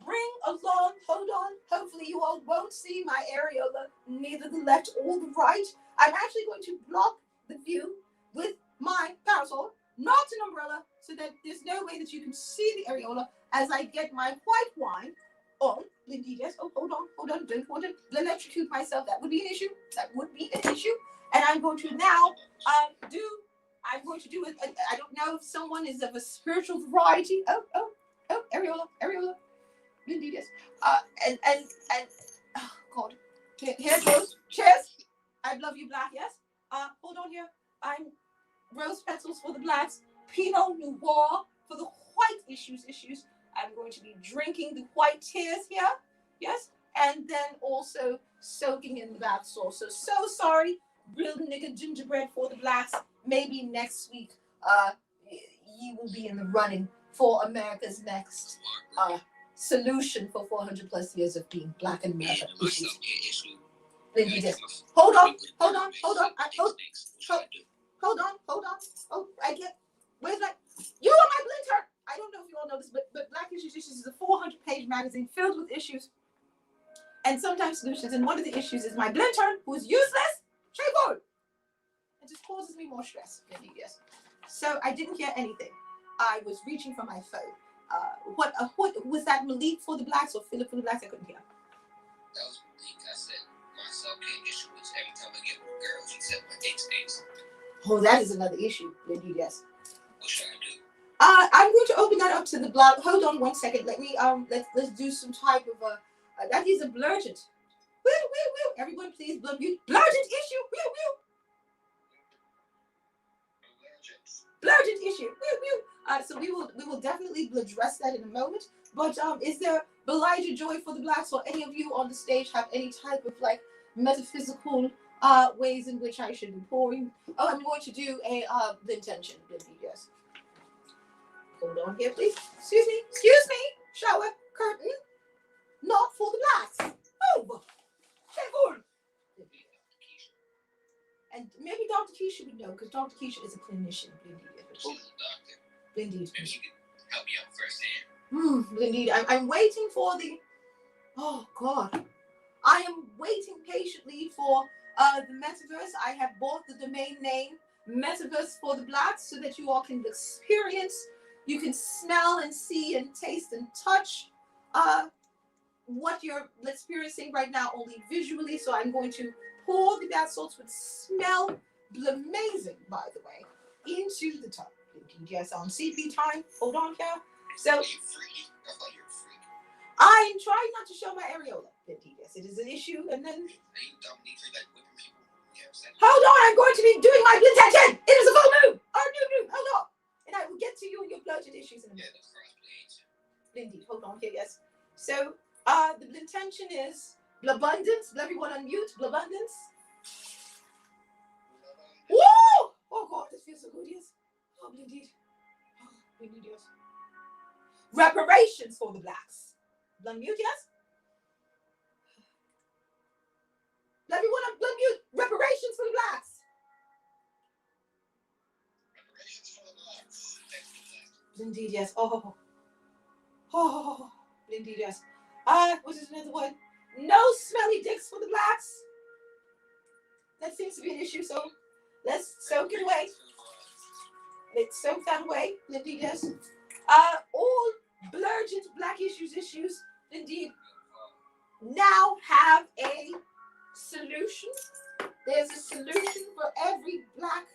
bring along, hold on, hopefully you all won't see my areola, neither the left or the right. I'm actually going to block the view with my parasol, not an umbrella, so that there's no way that you can see the areola as I get my white wine on. Indeed, yes. Oh, hold on. Don't want to electrocute myself. That would be an issue. And I'm going to now do it. I don't know if someone is of a spiritual variety. Oh, areola. Indeed, yes. And oh God. Here it goes. Cheers. I love you, black. Yes. Hold on here. I'm rose petals for the blacks, Pinot Noir for the white issues. I'm going to be drinking the white tears here, yes, and then also soaking in the bath sauce. So sorry, real nigga gingerbread for the blacks. Maybe next week, you will be in the running for America's next solution for 400 plus years of being black in America issues. Lindy, yes. Hold on. Hold on. Oh, I get. Where's that? You are my blinter. I don't know if you all know this, but Black Issues is a 400-page magazine filled with issues and sometimes solutions. And one of the issues is my blinter, who is useless, straightforward. It just causes me more stress. Lindy, yes. So I didn't hear anything. I was reaching for my phone. What was that? Malik for the Blacks or Philip for the Blacks? I couldn't hear. That was Malik. I said my self-care issue is every time I get with girls, she said my dates. Oh, that is another issue. Lindy, yes. What should I do? I'm going to open that up to the blog. Hold on one second. Let me let's do some type of that is a blurgent. Woo. Everyone please blurgent issue. Woo. Blurgent issue. Woo. So we will definitely address that in a moment. But is there Elijah Joy for the Blacks, or any of you on the stage have any type of like metaphysical ways in which I should be pouring? Oh, I'm going to do a the intention. Yes. Hold on here, please. Excuse me. Shower curtain. Not for the Blacks. Oh, straightforward. And maybe Dr. Keisha would know, because Dr. Keisha is a clinician. She's a doctor. Indeed. Maybe she can help me out firsthand. Indeed. I'm waiting for the. Oh God. I am waiting patiently for the metaverse. I have bought the domain name Metaverse for the Blacks so that you all can experience. You can smell and see and taste and touch what you're experiencing right now only visually. So I'm going to pour the bath salts, which smell amazing, by the way, into the tub. Yes, on CP time. Hold on here. So Are you freaky? I thought you were freaky. I'm trying not to show my areola. Yes, it is an issue. And then Are you Dominique like whipping people? Yeah, hold on, I'm going to be doing my intention. It is a full moon. Oh, no. Hold on. And I will get to you and your bloated issues in a minute. those crossblades. Indeed. Hold on here, yes. So the intention is blabundance. Everyone unmute. Blabundance. Woo! Oh God, this feels so good, yes. Oh, indeed. Oh, indeed, yes. Reparations for the Blacks. Unmute, yes. Everyone unmute. Reparations for the Blacks. Reparations for the Blacks. Indeed, yes. Oh, indeed, yes. What is another one? No smelly dicks for the Blacks. That seems to be an issue, so let's soak it away. Let's soak that away. Indeed, yes. All BLURGENT Black issues, indeed, now have a solution. There's a solution for every Black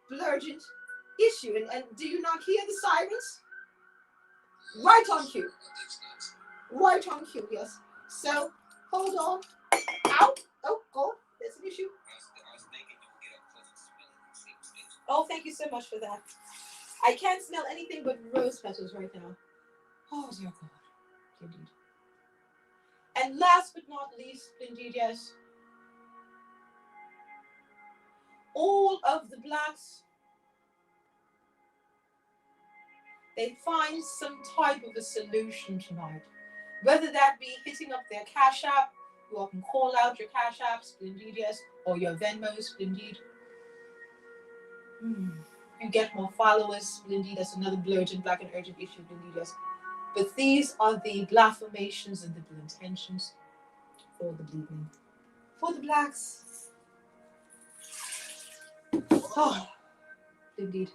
BLURGENT issue. And do you not hear the sirens? Right on cue. Right on cue, yes. So, hold on. Ow. Oh, God. There's an issue. I was thinking you would get up close and smell it and see what's there. Oh, thank you so much for that. I can't smell anything but rose petals right now. Oh, dear God. Indeed. And last but not least, indeed, yes, all of the Blacks, they find some type of a solution tonight. Whether that be hitting up their Cash App, you all can call out your Cash Apps, indeed, yes, or your Venmos, indeed. You get more followers, indeed, that's another blurgent Black and urgent issue, indeed, yes. But these are the blasphemations and the intentions for the bleeding. For the Blacks. Oh, indeed.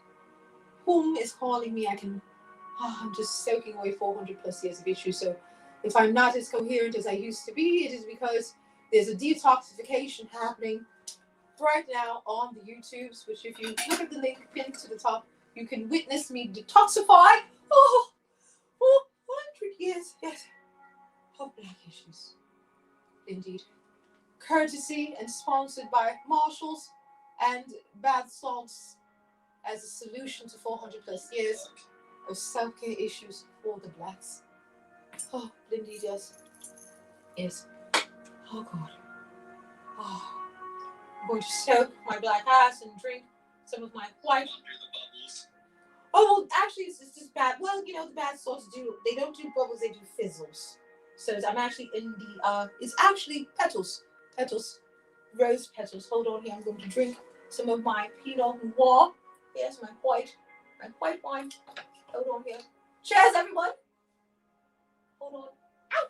Whom is calling me? I'm just soaking away 400 plus years of issues. So if I'm not as coherent as I used to be, it is because there's a detoxification happening right now on the YouTubes, which if you look at the link pinned to the top, you can witness me detoxify. 100 years, yes, of Black issues. Indeed. Courtesy and sponsored by Marshalls and bath salts as a solution to 400 plus years of self-care issues for the Blacks. Oh, indeed, yes. Yes. Oh, God. Oh. I'm going to soak my black ass and drink some of my white. Under the bubbles. Oh, well, actually, it's just bad. Well, you know, the bath salts they don't do bubbles, they do fizzles. So I'm actually in the, it's actually petals. rose petals. Hold on here. I'm going to drink some of my Pinot Noir. Here's my white wine. Hold on here. Cheers, everyone. Hold on. Ow!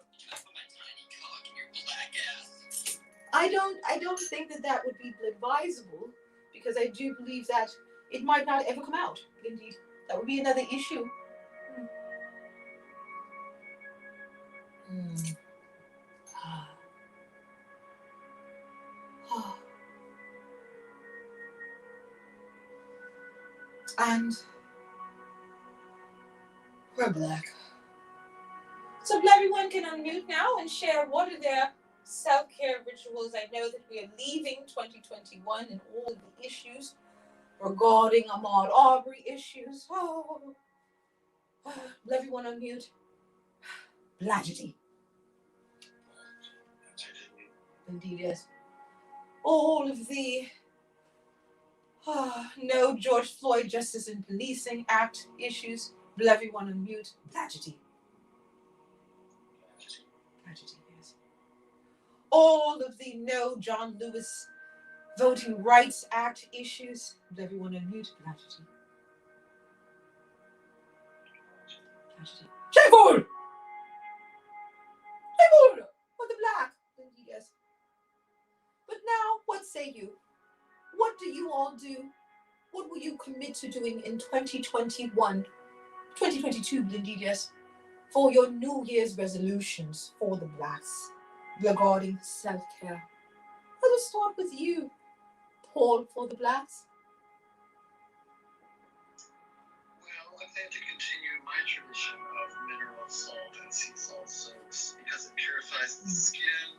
I don't think that would be advisable, because I do believe that it might not ever come out. Indeed, that would be another issue. And we're black. So everyone can unmute now and share what are their self-care rituals. I know that we are leaving 2021 and all the issues regarding Ahmaud Arbery issues. Oh, everyone unmute. Blagity. Indeed, yes. All of the no George Floyd Justice and Policing Act issues. Will everyone unmute? Blagity. Blagity, yes. All of the no John Lewis Voting Rights Act issues. Will everyone unmute? Blagity. Blagity. Shameful! Shameful! For the black. Indeed, yes. But now, what say you? What do you all do? What will you commit to doing in 2021, 2022, indeed, yes, for your New Year's resolutions for the blacks regarding self-care? Let us start with you, Paul, for the blacks. Well, I plan to continue my tradition of mineral salt and sea salt soaks because it purifies the skin.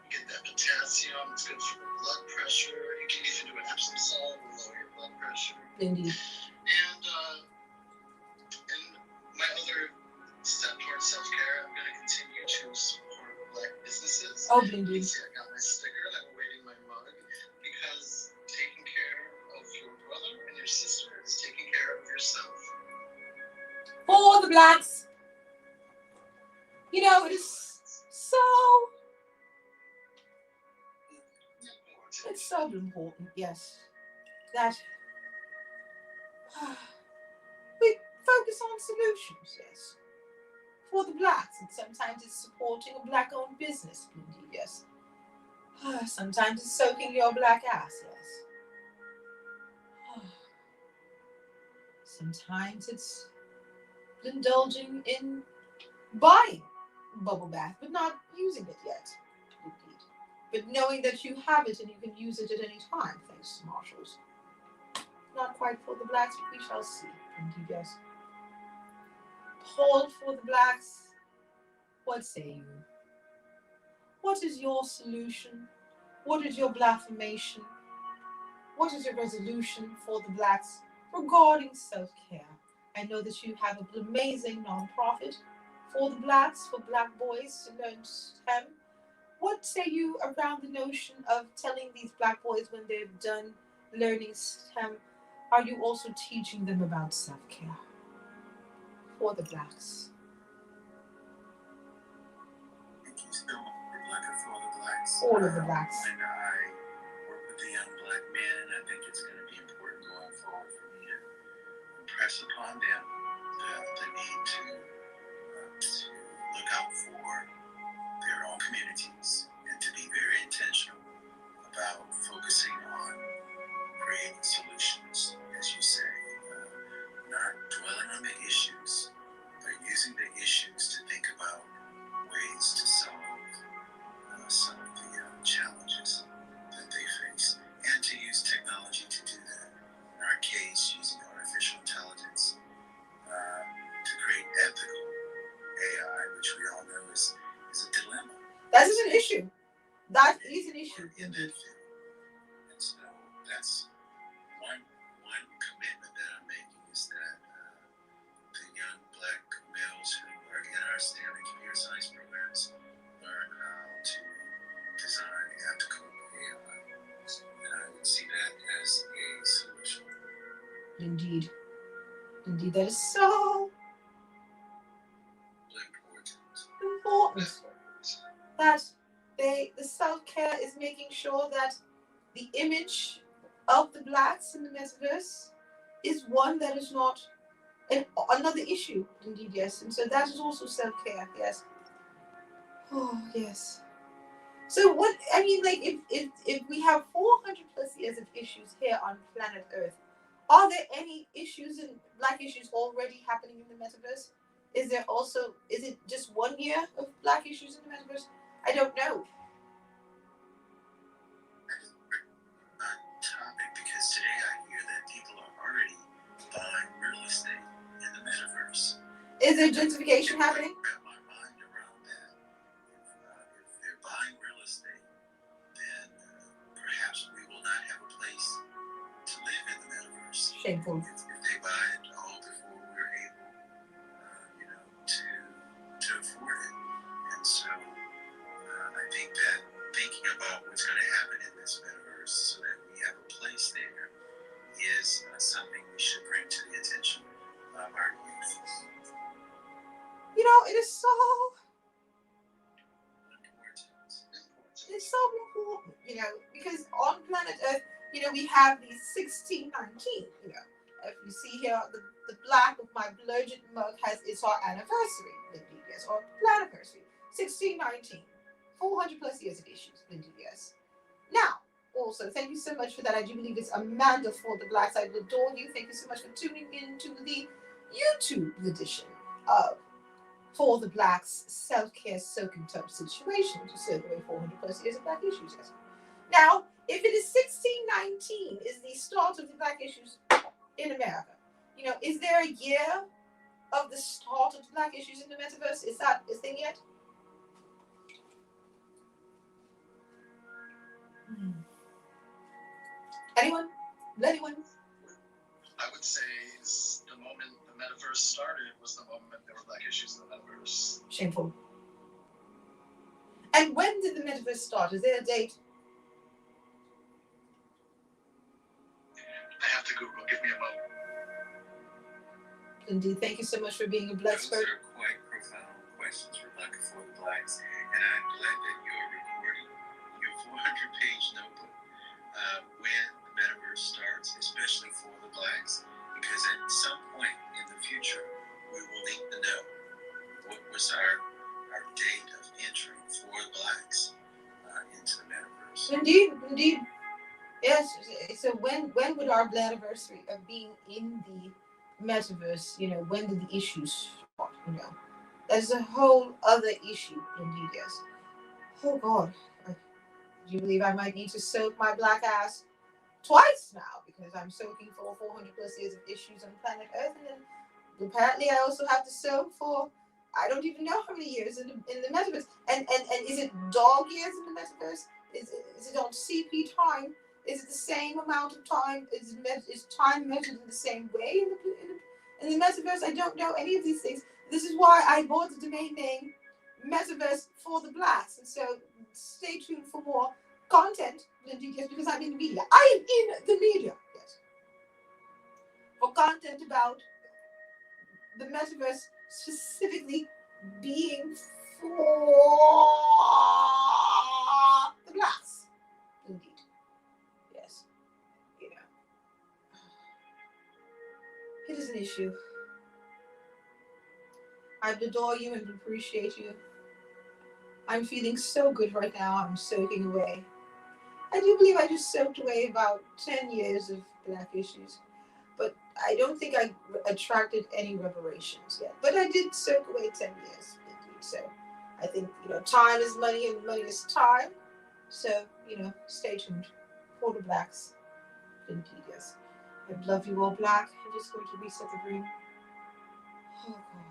You get that potassium, it's good for the blood pressure. You can even do an Epsom salt to lower your blood pressure. Indeed. And my other step towards self-care, I'm going to continue to support black businesses. Oh, You indeed. can see I got my sticker that I'm waiting my mug, because taking care of your brother and your sister is taking care of yourself. For the blacks. You know, it is so... It's so important, yes, that we focus on solutions, yes, for the blacks. And sometimes it's supporting a black-owned business, indeed, yes. Sometimes it's soaking your black ass, yes. Sometimes it's indulging in buying bubble bath, but not using it yet, indeed. But knowing that you have it and you can use it at any time, thanks to Marshalls. Not quite for the blacks, but we shall see. Indeed, yes. Paul, for the blacks, what say you? What is your solution? What is your blasphemation? What is your resolution for the blacks regarding self-care? I know that you have an amazing non-profit for the blacks, for black boys to learn STEM. What say you around the notion of telling these black boys when they've done learning STEM, are you also teaching them about self-care for the blacks? Thank you so much, ReBLACKaForTheBLACKs. All of the blacks. When I work with the young black men, I think it's going to be important going forward for me to impress upon them the need to look out for their own communities and to be very intentional about focusing on creating solutions, as you say, not dwelling on the issues, but using the issues to think about ways to solve some of the challenges that they face, and to use technology to do that. In our case, using artificial intelligence to create ethical AI, which we all know is a dilemma. That is an issue. That is an issue. In that field. And so that's one commitment that I'm making, is that the young black males who are in our Stanley Computer Science programs learn how to design ethical AI. And I would see that as a solution. Indeed. Indeed, that is so important. That the self-care is making sure that the image of the blacks in the metaverse is one that is not another issue, indeed, yes. And so that is also self-care, yes. Oh, yes. So what, I mean, like, if we have 400 plus years of issues here on planet Earth, are there any issues in black issues already happening in the metaverse? Is it just 1 year of black issues in the metaverse? I don't know. Topic, because today I hear that people are already buying real estate in the metaverse. Is there gentrification happening? Wrap my mind around that. If they're buying real estate, then perhaps we will not have a place to live in the metaverse. Shameful. If they buy it all before we're able, to afford it. And so I think that thinking about what's going to happen in this metaverse so that we have a place there is something we should bring to the attention of our youth. You know, it is so Important. it's so important, you know, because on planet Earth, you know, we have these 1619, you know. If you see here, the black of my BLURGENT mug it's our anniversary, indeed, yes, or planiversary, 1619, 400 plus years of issues, indeed, yes. Now, also, thank you so much for that. I do believe it's Amanda for the Blacks. I adore you. Thank you so much for tuning in to the YouTube edition of For the Blacks self-care SOAKINGTUB situation to serve away 400 plus years of black issues. Yes. Now, if it is 1619 is the start of the black issues in America, you know, is there a year of the start of the black issues in the metaverse? Is there yet? Anyone? I would say the moment the metaverse started was the moment there were black issues in the metaverse. Shameful. And when did the metaverse start? Is there a date? I have to Google. Give me a moment. Indeed. Thank you so much for being a blessed Those person. are quite profound questions for BLEARN, and I'm glad that you're recording your 400-page notebook when the metaverse starts, especially for the blacks, because at some point in the future, we will need to know what was our date of entry for blacks into the metaverse. Indeed. Yes. So when would our anniversary of being in the metaverse, you know, when did the issues start, you know? That's a whole other issue, indeed, yes. Oh God. Do you believe I might need to soak my black ass twice now because I'm soaking for 400 plus years of issues on planet Earth, and then apparently I also have to soak for I don't even know how many years in the metaverse. And is it dog years in the metaverse? Is it on CP time? Is it the same amount of time? Is time measured in the same way in the metaverse? I don't know any of these things. This is why I bought the domain name Metaverse for the Blacks. And so stay tuned for more content, yes, because I'm in the media. I am in the media, yes. For content about the metaverse specifically being for the blacks. Indeed. Yes. You know. It is an issue. I adore you and appreciate you. I'm feeling so good right now. I'm soaking away. I do believe I just soaked away about 10 years of black issues. But I don't think I attracted any reparations yet. But I did soak away 10 years, indeed. So I think, you know, time is money and money is time. So, you know, stay tuned for the blacks. Indeed, yes. I love you all, black. I'm just going to reset the room. Oh, God.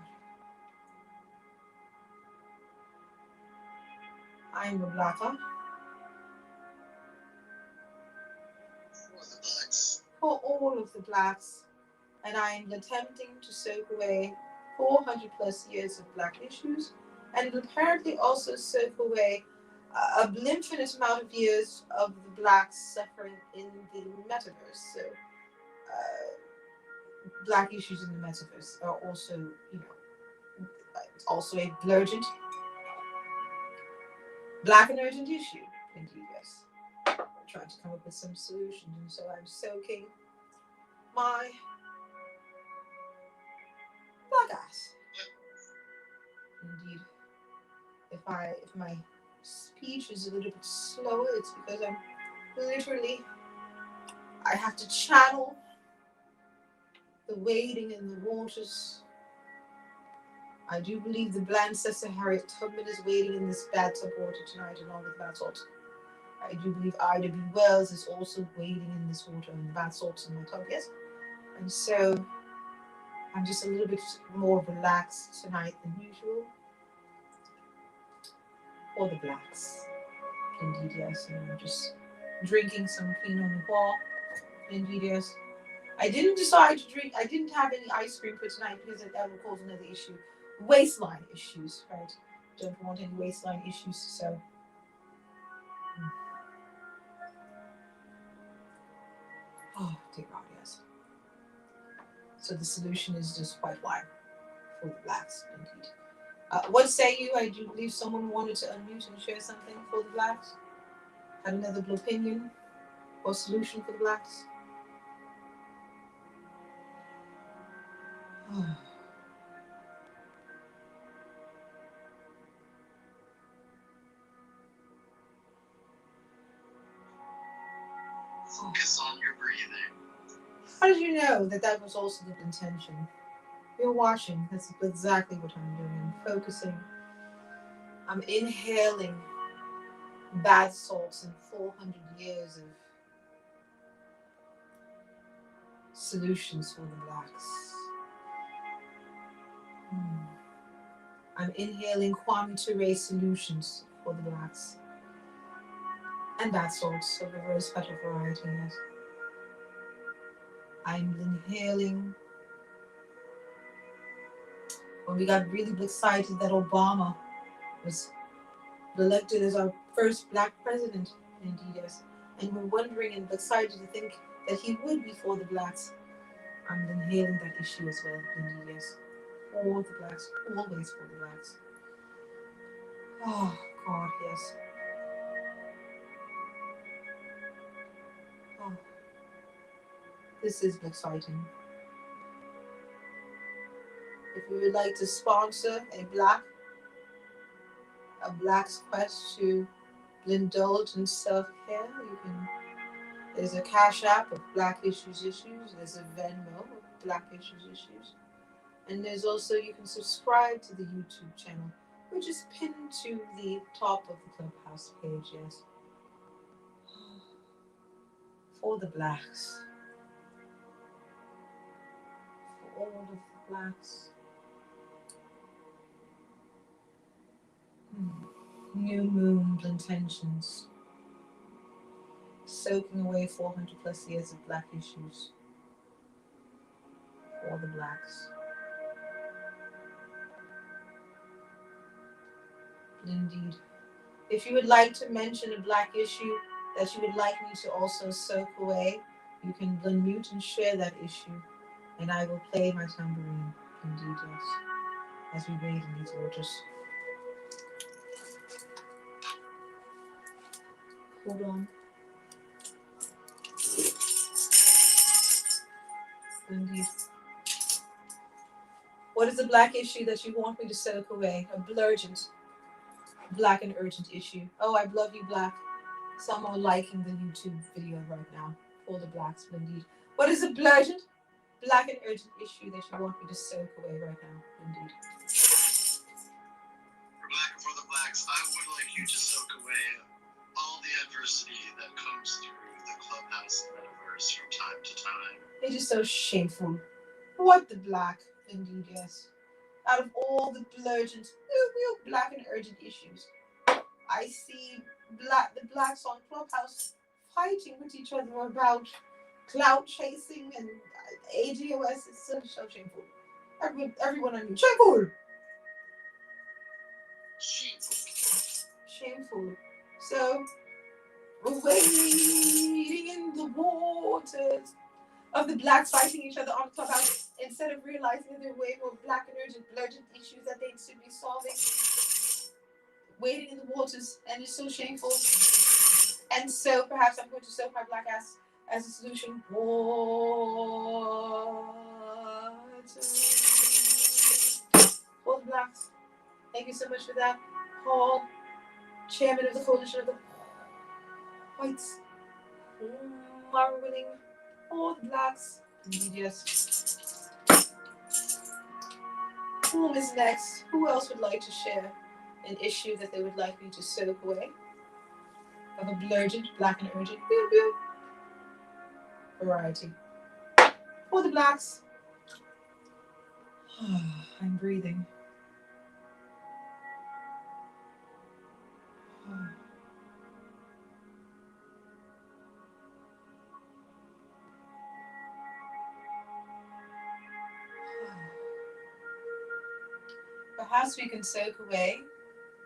I am a blacker. For the blacks. For all of the blacks. And I am attempting to soak away 400 plus years of black issues, and apparently also soak away a infinite amount of years of the blacks suffering in the metaverse. So, black issues in the metaverse are also, you know, also a BLURGENT. Black and urgent issue. Indeed, yes. I'm trying to come up with some solutions, and so I'm soaking my black ass. Indeed. If my speech is a little bit slower, it's because I'm literally I have to channel the wading in the waters. I do believe the bland Sister Harriet Tubman is wading in this bathtub water tonight along with bath salts. I do believe Ida B. Wells is also wading in this water and bath salts in my tub, yes? And so I'm just a little bit more relaxed tonight than usual. For the blacks. Indeed, yes. And I'm just drinking some Pinot Noir. Indeed, yes. I didn't decide to drink, I didn't have any ice cream for tonight because that will cause another issue. Waistline issues, right? Don't want any waistline issues, so. Oh, dear God, yes. So the solution is just white wine for the blacks, indeed. What say you? I do believe someone wanted to unmute and share something for the blacks. Had another opinion or solution for the blacks. Oh. Focus on your breathing. How did you know that was also the intention? You're watching. That's exactly what I'm doing. Focusing. I'm inhaling bath salts and 400 years of solutions for the blacks. I'm inhaling Kwame Ture solutions for the blacks. And bath salts of a very special variety, yes. I'm inhaling. When we got really excited that Obama was elected as our first black president, indeed, yes. And we're wondering and excited to think that he would be for the blacks. I'm inhaling that issue as well, indeed, yes. For the blacks, always for the blacks. Oh, God, yes. Oh, this is exciting. If you would like to sponsor a black's quest to indulge in self-care, you can. There's a Cash App of Black Issues Issues. There's a Venmo of Black Issues Issues. And there's also, you can subscribe to the YouTube channel, which is pinned to the top of the Clubhouse page, yes. For the blacks. For all of the blacks. New moon intentions. Soaking away 400 plus years of black issues. For the blacks. Indeed. If you would like to mention a black issue that you would like me to also soak away, you can unmute and share that issue, and I will play my tambourine. Indeed, yes. As we wade in these waters. Hold on. Indeed. What is the black issue that you want me to soak away? A BLURGENT. Black and urgent issue. Oh, I love you, black. Someone liking the YouTube video right now. For the blacks, indeed. What is a BLURGENT? Black and urgent issue that you want me to soak away right now, indeed. For Black and for the Blacks, I would like you to soak away all the adversity that comes through the Clubhouse metaverse from time to time. It is so shameful. What the black, indeed, yes. Out of all the BLURGENT, real black and urgent issues, I see the blacks on Clubhouse fighting with each other about cloud chasing and ADOS. It's so shameful. Everyone on you, shameful. Shameful. So we're wading in the waters of the blacks fighting each other on Clubhouse instead of realizing that there are way more black and urgent BLURGENT issues that they should be solving. wading in the waters, and it's so shameful. And so perhaps I'm going to soak my black ass as a solution. Water. For the blacks. Thank you so much for that. Paul, chairman of the coalition of the whites, are winning for the blacks. Yes. Who is next? Who else would like to share an issue that they would like me to soak away? Of a blurgent, black and urgent, variety. For the blacks. I'm breathing. Perhaps we can soak away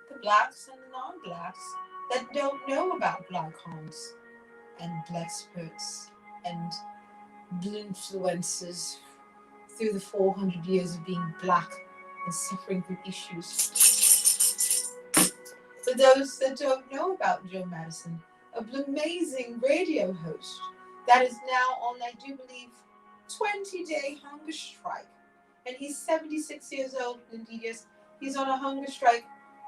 the blacks and the non-blacks that don't know about glaucons and blexperts and blinfluencers through the 400 years of being black and suffering from issues. For those that don't know about Joe Madison, an amazing radio host that is now on, I do believe, 20-day hunger strike. And he's 76 years old, indeed, yes. He's on a hunger strike,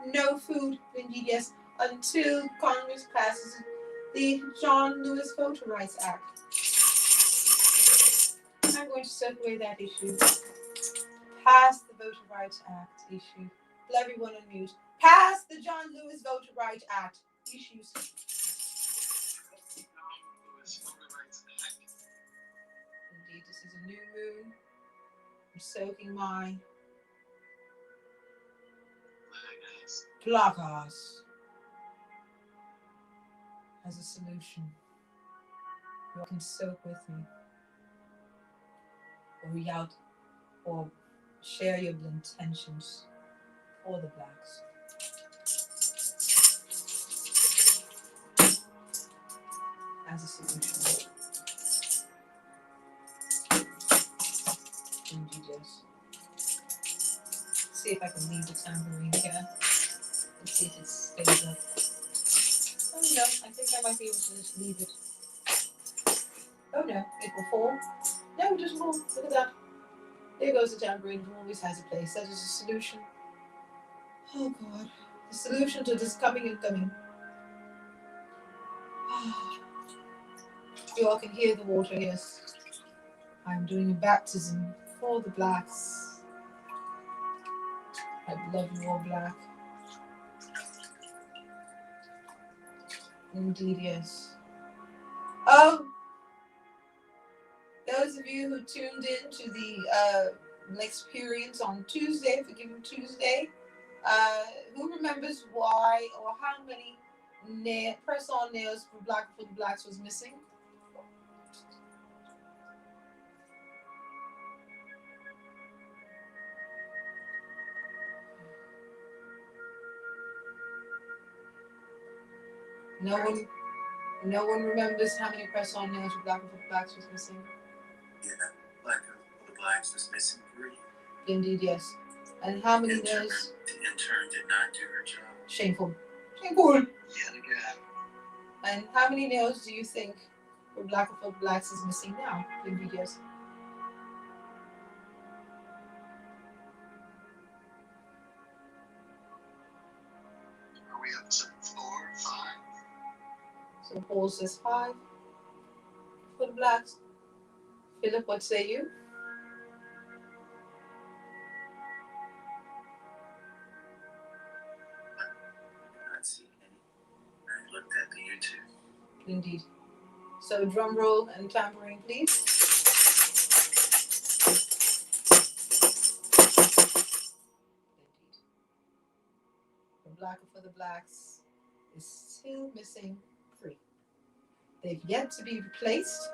no food, indeed, yes, until Congress passes the John Lewis Voter Rights Act. I'm going to soak away that issue. Pass the Voter Rights Act issue. Let everyone unmute. Pass the John Lewis Voter Rights Act issues. Indeed, this is a new moon. I'm soaking my black ass as a solution. You can soak with me, or reach out, or share your intentions for the blacks. As a solution. Indeed, yes. See if I can leave the tambourine here. Let's see if it stays up. Oh no, I think I might be able to just leave it. Oh no, it will fall. No, it doesn't fall. Look at that. There goes the tambourine. It always has a place. That is a solution. Oh God. The solution to this coming and coming. You all can hear the water, yes. I'm doing a baptism for the blacks. I love you all, black. Indeed, yes. Oh, those of you who tuned in to the experience on Tuesday, Forgiving Tuesday, who remembers why or how many press-on nails for the blacks was missing? No one remembers how many press-on nails for the blacks was missing. Yeah, BLEARN was missing 3. Indeed, yes. And how many nails? The intern did not do her job. Shameful. Shameful. Yet again. And how many nails do you think for BlackIssuesISSUES is missing now? Indeed, yes. Are we up to 4, 5? So Paul says 5 for the blacks. Philip, what say you? I not see any. I looked at the YouTube. Indeed. So drum roll and tambourine, please. Indeed. The BLEARN is still missing 3. They've yet to be replaced.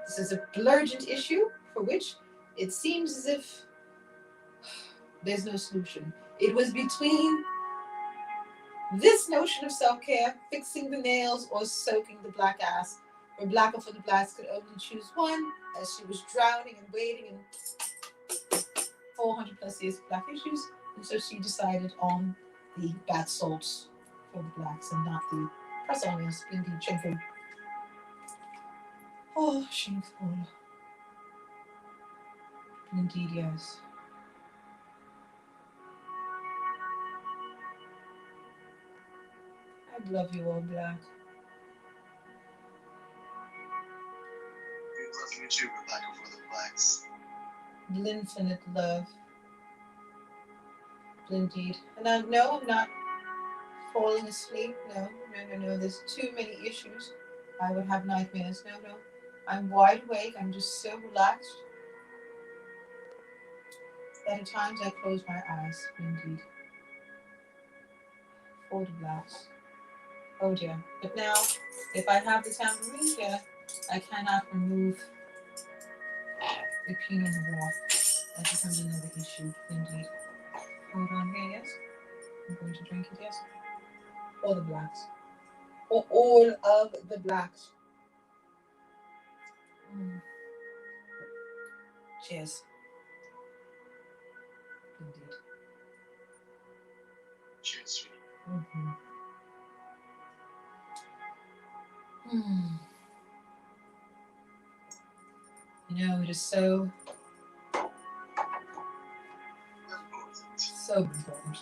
This is a blurgent issue for which it seems as if there's no solution. It was between this notion of self-care, fixing the nails, or soaking the black ass, where BLEARN could only choose one, as she was drowning and wading in 400 plus years of black issues, and so she decided on the bath salts for the blacks and not the press-on, yes, indeed, shameful. Oh, shameful. Indeed, yes. I love you all, Black. We love you too, Rebecca for the Blacks. Infinite love. Indeed. And I know I'm not falling asleep. No. There's too many issues. I would have nightmares. No. I'm wide awake. I'm just so relaxed that at times I close my eyes. Indeed. For the blacks. Oh dear. But now, if I have the tambourine here, I cannot remove the Pinot Noir. That becomes another issue. Indeed. Hold on here, yes? I'm going to drink it, yes? For the blacks. For all of the blacks. Cheers. Indeed. Cheers, sweetie. You know, it is so important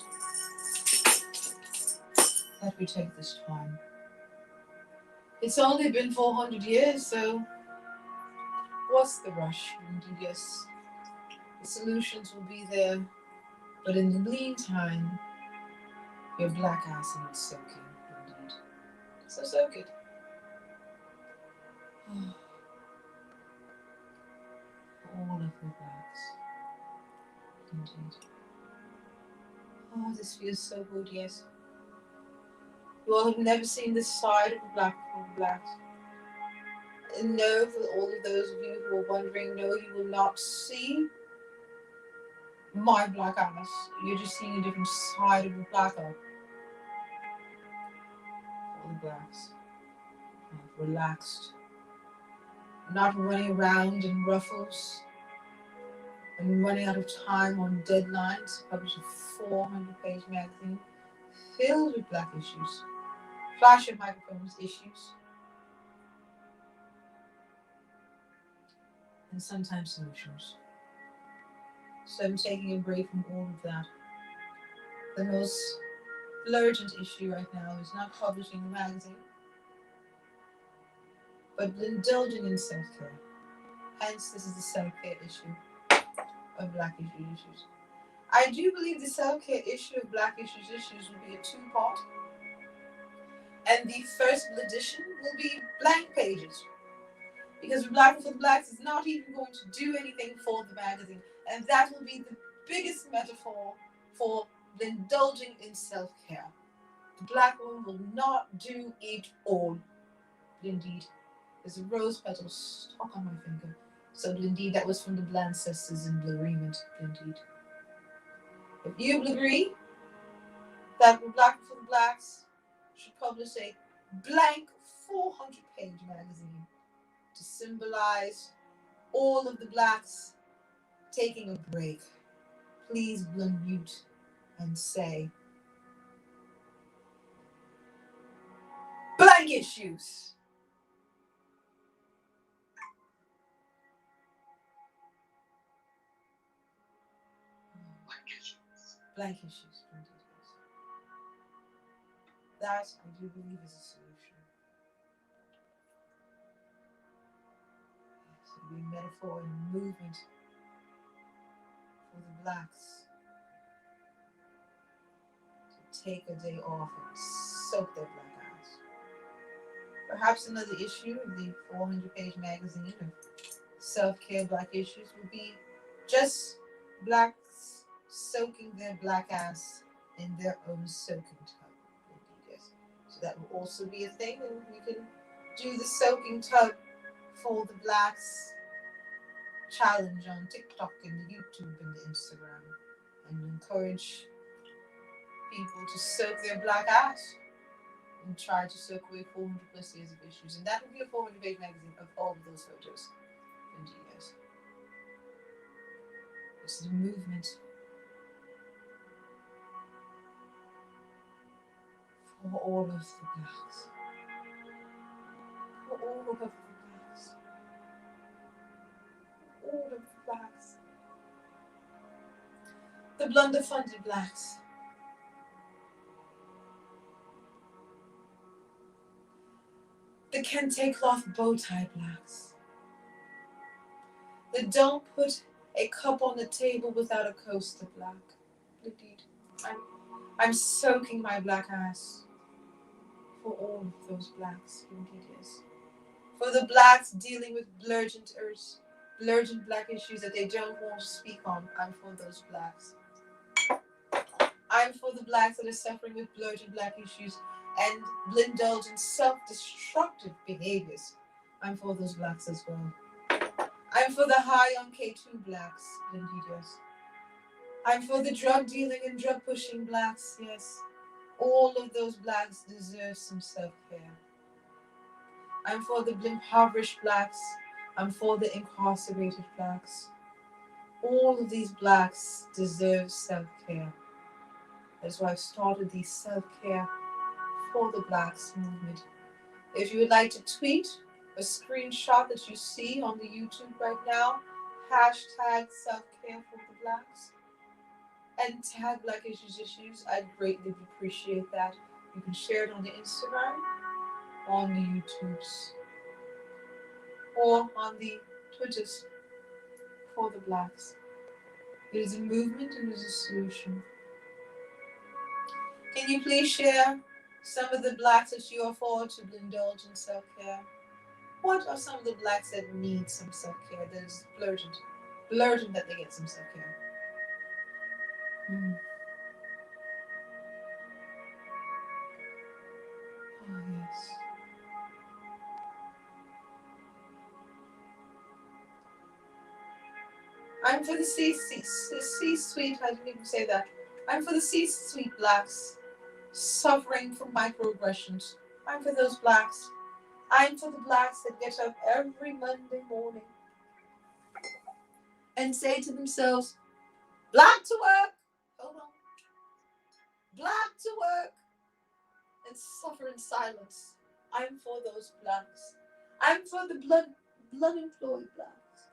that we take this time. It's only been 400 years, so what's the rush? Indeed, yes, the solutions will be there, but in the meantime, your black ass needs soaking. Indeed, so soak it. All of the blacks. Indeed. Oh, this feels so good, yes. You all have never seen this side of the blacks. And no, for all of those of you who are wondering, no, you will not see my black ass. You're just seeing a different side of the black eye. All the blacks. Relaxed. Not running around in ruffles. And running out of time on deadlines. Publish a 400-page magazine filled with black issues. Flash of microphones issues. And sometimes solutions. So I'm taking a break from all of that. The most urgent issue right now is not publishing a magazine, but indulging in self-care. Hence, this is the self-care issue of Black Issues. I do believe the self-care issue of Black Issues will be a two-part, and the first edition will be blank pages. Because Black for the Blacks is not even going to do anything for the magazine, and that will be the biggest metaphor for indulging in self-care. The black woman will not do it all. Indeed, there's a rose petal stuck on my finger. So indeed, that was from the Bland Sisters in BLURGENT. Indeed, if you will agree that Black for the Blacks should publish a blank 400-page magazine to symbolize all of the blacks taking a break, please unmute and say blank issues. Blank issues. That, I do believe, is a solution. So it will be a metaphor and movement for the blacks to take a day off and soak their black eyes. Perhaps another issue of the 400-page magazine of self-care black issues will be just blacks soaking their black ass in their own soaking tub. Yes. So that will also be a thing, and we can do the soaking tub for the blacks challenge on TikTok and YouTube and Instagram, and encourage people to soak their black ass and try to soak away 400 plus years of issues. And that will be a 400-page magazine of all of those photos. Indeed, yes. This is a movement. For all of the blacks. For all of the blacks. All of the blacks. The blunder-funded blacks. The kente cloth bow tie blacks. The don't put a cup on the table without a coaster black. Indeed. I'm soaking my black ass for all of those blacks. Indeed, yes. For the blacks dealing with blurgent black issues that they don't want to speak on. I'm for those blacks. I'm for the blacks that are suffering with blurgent black issues and indulgent self-destructive behaviors. I'm for those blacks as well. I'm for the high on K2 blacks, indeed, yes. I'm for the drug dealing and drug pushing blacks, yes. All of those blacks deserve some self-care. I'm for the impoverished blacks. I'm for the incarcerated blacks. All of these blacks deserve self-care. That's why I've started the self-care for the blacks movement. If you would like to tweet a screenshot that you see on the YouTube right now, hashtag self-care for the blacks, and tag Black Issues Issues, I'd greatly appreciate that. You can share it on the Instagram, on the YouTubes, or on the Twitters for the blacks. It is a movement and it is a solution. Can you please share some of the blacks that you afford to indulge in self-care? What are some of the blacks that need some self-care? That is blurgent that they get some self-care. Oh, yes. I'm for the C-suite, I didn't even say that. I'm for the C-suite blacks suffering from microaggressions. I'm for those blacks. I'm for the blacks that get up every Monday morning and say to themselves, black to work, hold on, black to work, and suffer in silence. I'm for those blacks. I'm for the blood employed blacks.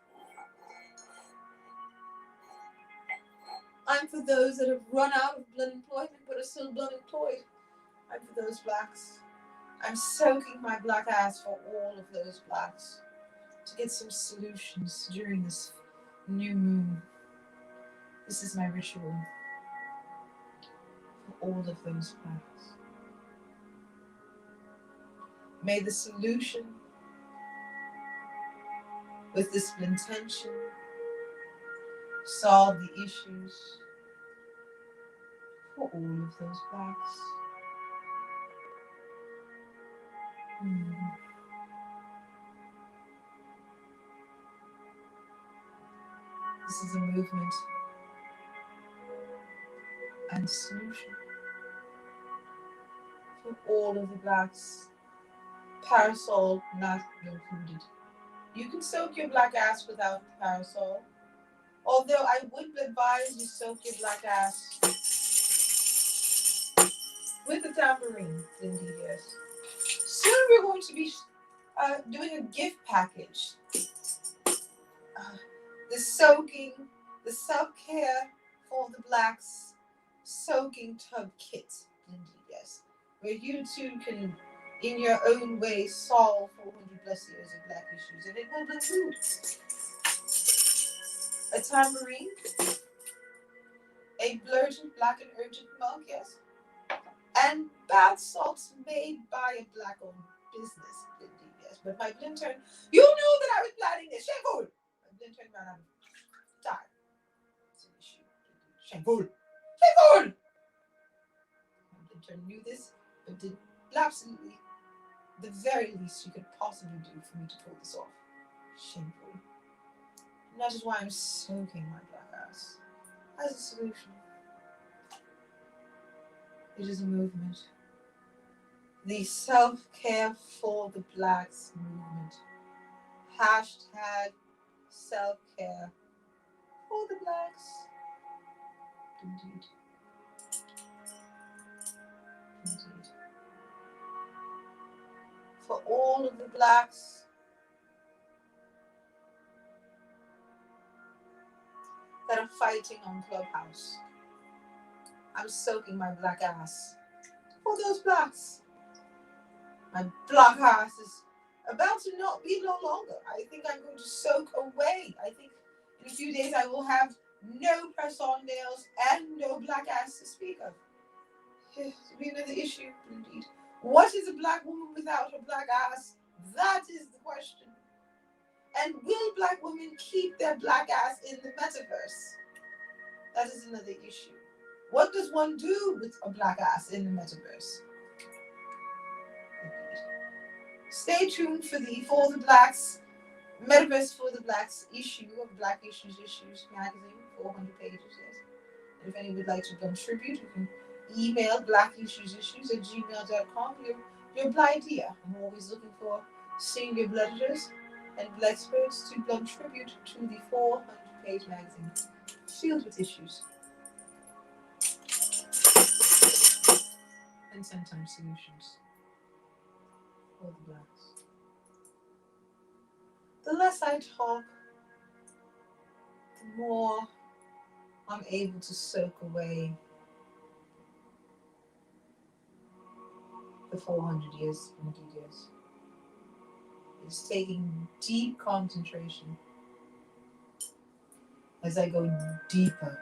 I'm for those that have run out of blood employment but are still blood employed. I'm for those blacks. I'm soaking my black ass for all of those blacks to get some solutions during this new moon. This is my ritual for all of those blacks. May the solution with this intention solve the issues for all of those blacks. This is a movement and solution for all of the blacks. Parasol not included. You can soak your black ass without parasol. Although I would advise you soak your black ass with a tambourine, indeed, yes. Soon we're going to be doing a gift package. The self-care for the blacks soaking tub kit, indeed, yes. Where you too can, in your own way, solve 400 plus years of black issues. And it will include a tambourine, a blurgent black and urgent mug, yes, and bath salts made by a black-owned business, indeed, yes. But my intern, you knew that I was planning this. Shameful! My intern ran out of time. It's an issue. Shameful! Shameful! My intern knew this, but did absolutely the very least you could possibly do for me to pull this off. Shameful. And that is why I'm soaking my black ass as a solution. It is a movement. The self-care for the blacks movement. Hashtag self-care for the blacks. Indeed. Indeed. For all of the blacks that are fighting on Clubhouse, I'm soaking my black ass. For those blacks, my black ass is about to not be no longer. I think I'm going to soak away. I think in a few days I will have no press-on nails and no black ass to speak of. It'll be another issue, indeed. What is a black woman without a black ass? That is the question. And will black women keep their black ass in the metaverse? That is another issue. What does one do with a black ass in the metaverse? Stay tuned for the For the Blacks, Metaverse for the Blacks issue of BlackIssuesISSUES Magazine, 400 pages, yes. And if anyone would like to contribute, you can email blackissuesissues@gmail.com your idea. I'm always looking for senior blooders and blood experts to contribute to the 400-page magazine filled with issues and sometimes solutions for the blacks. The less I talk, the more I'm able to soak away the 400 years, 100 years. It's taking deep concentration as I go deeper,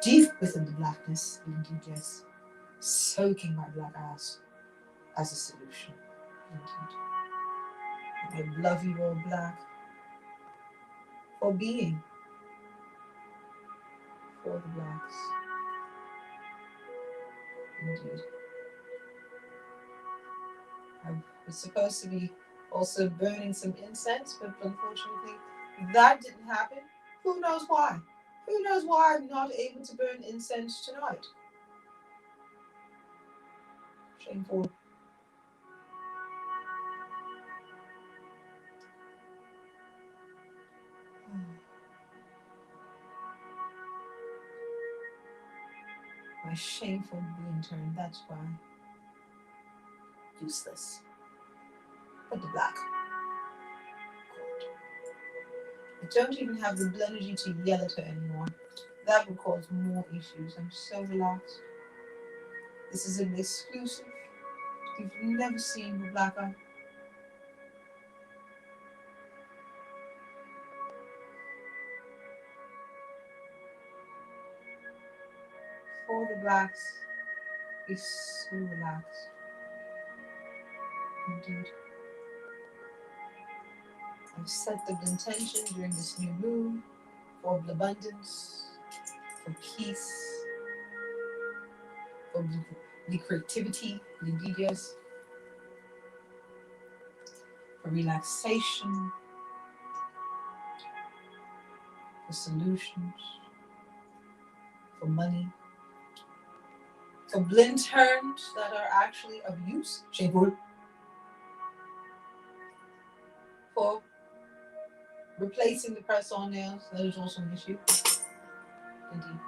deep within the blackness, indeed, yes. Soaking my black ass as a solution, indeed. And I love you all black for being for the blacks, indeed. I was supposed to be also burning some incense, but unfortunately that didn't happen. Who knows why? Who knows why I'm not able to burn incense tonight? Shameful. My shameful winter, and that's why. Useless. But the black. I don't even have the energy to yell at her anymore. That would cause more issues. I'm so relaxed. This is an exclusive. You've never seen the black eye. For the blacks, be so relaxed. Indeed. I've set the intention during this new moon for abundance, for peace, for the creativity, the ideas, for relaxation, for solutions, for money, for blind terms that are actually of use, shameful, for replacing the press-on nails, that is also an issue. Indeed.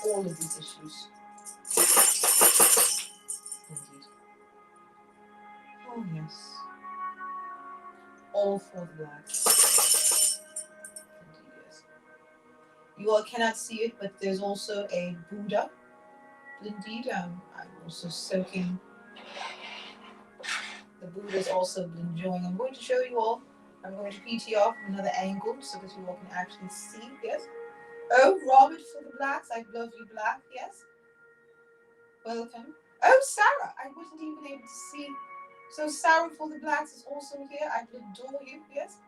All of these issues. Indeed. Oh yes. All for the blacks. Indeed, yes. You all cannot see it, but there's also a Buddha. Indeed, I'm also soaking. The Buddha's also been enjoying. I'm going to show you all. I'm going to PTR from another angle so that you all can actually see. Yes. Oh, Robert for the blacks. I love you, black. Yes. Welcome. Oh, Sarah. I wasn't even able to see. So Sarah for the blacks is also here. I adore you. Yes.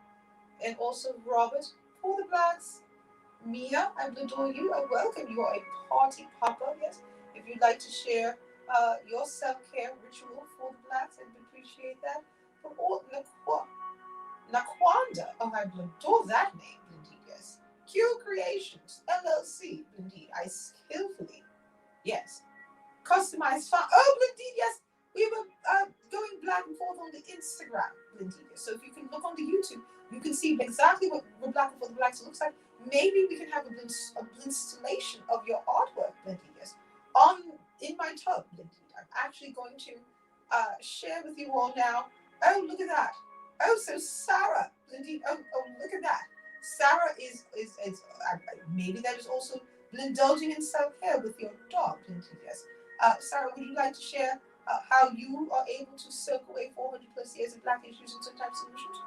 And also Robert for the blacks. Mia, I adore you. I welcome you. Are a party popper. Yes. If you'd like to share your self-care ritual for the blacks, I'd appreciate that. But all Naquanda, oh, I adore that name, indeed, yes. Q Creations, LLC, indeed, I skillfully, yes. Customized font, oh, indeed, yes. We were going back and forth on the Instagram, indeed, yes. So if you can look on the YouTube, you can see exactly what Black for the Blacks looks like. Maybe we can have an installation of your artwork, indeed, yes, in my tub, indeed. I'm actually going to share with you all now. Oh, look at that. Oh, so Sarah, indeed. Oh, look at that. Sarah is maybe that is also indulging in self-care with your dog, indeed, yes. Sarah, would you like to share how you are able to soak away 400 plus years of black issues in sometimes solutions?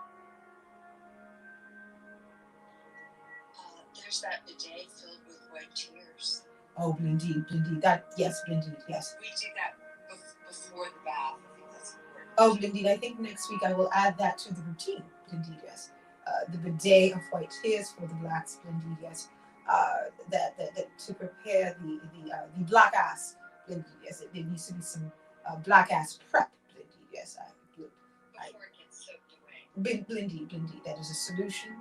There's that bidet filled with white tears. Oh, indeed. That, yes, indeed, yes. We do that before the bath. I think that's important. Oh, indeed. I think next week I will add that to the routine. Indeed, yes. The bidet of white tears for the blacks. Indeed, yes. That to prepare the black ass. Indeed, yes. There needs to be some black ass prep. Indeed, yes. Before it gets soaked away. Indeed. That is a solution.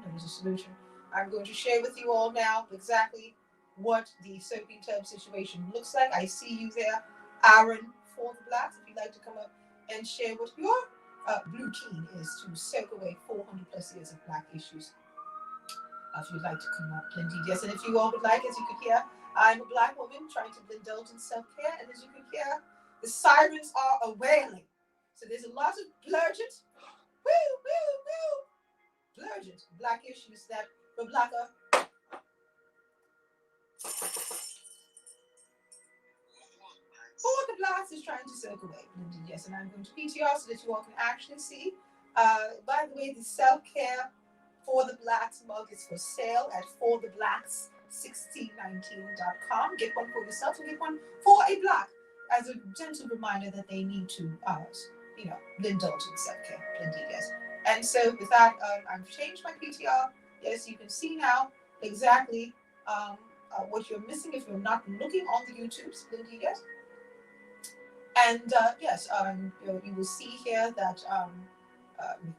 I'm going to share with you all now exactly what the soaking tub situation looks like. I see you there, Aaron for the blacks. If you'd like to come up and share what your routine is to soak away 400 plus years of black issues. If you'd like to come up, indeed, yes. And if you all would like, as you could hear, I'm a black woman trying to indulge in self-care. And as you can hear, the sirens are a wailing. So there's a lot of blurgent, blurgent black issues that the blacker ForTheBLACKs is trying to soak away. Indeed, yes. And I'm going to PTR so that you all can actually see. By the way, the self-care for the blacks mug is for sale at ForTheBLACKs1619.com. Get one for yourself and get one for a black as a gentle reminder that they need to, indulge in self-care. Indeed, yes. And so with that, I've changed my PTR. Yes, you can see now exactly what you're missing if you're not looking on the YouTubes. Indeed, yes. And yes, you will see here that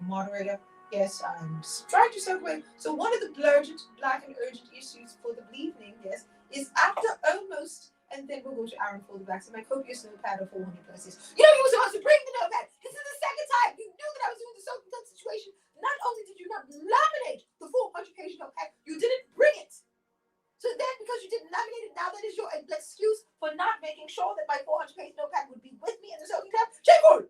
moderator, yes, I'm trying to segue. So one of the blurgent, black and urgent issues for the evening, yes, is after almost, and then we'll go to Aaron for the blacks. And my copious notepad of 400 plus is, you were supposed to bring the notepad. This is the second time you knew that I was doing the soaking tub situation. Not only did you not laminate the 400-page notepad, you didn't bring it. So then, because you didn't laminate it, now that is your excuse for not making sure that my 400-page notepad would be with me in the soaking tub. Shame on!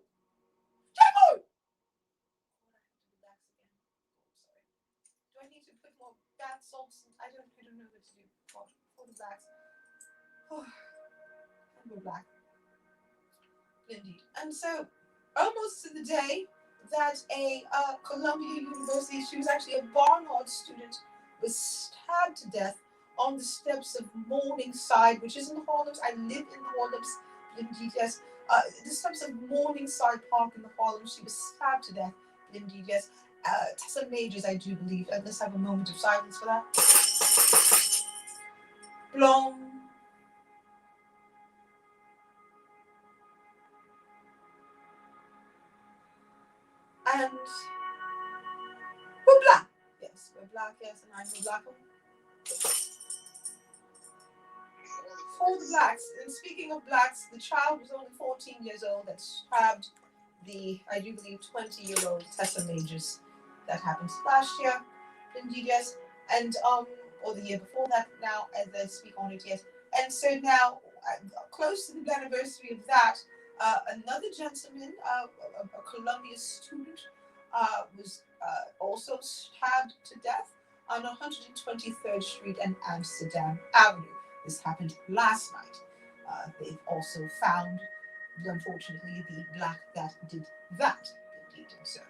Do I need to put more bath salts? I don't know what to do for the blacks. Oh, and we're black. Indeed. And so, almost to the day that a Columbia University, she was actually a Barnard student, was stabbed to death on the steps of Morningside, which is in the Harlem. I live in the Harlem. Indeed, yes. The steps of Morningside Park in the Harlem. She was stabbed to death. Indeed, yes. Tessa Majors, I do believe. Let's have a moment of silence for that. Blown. And we're black. Yes, we're black, yes, and I'm a black woman. For the blacks, and speaking of blacks, the child was only 14 years old that stabbed the, I do believe, 20-year-old Tessa Majors. That happened last year, indeed, yes, and or the year before that now, as I speak on it, yes. And so now, close to the anniversary of that, another gentleman, a Columbia student, was also stabbed to death on 123rd Street and Amsterdam Avenue. This happened last night. They've also found, unfortunately, the black that did that. Indeed, and so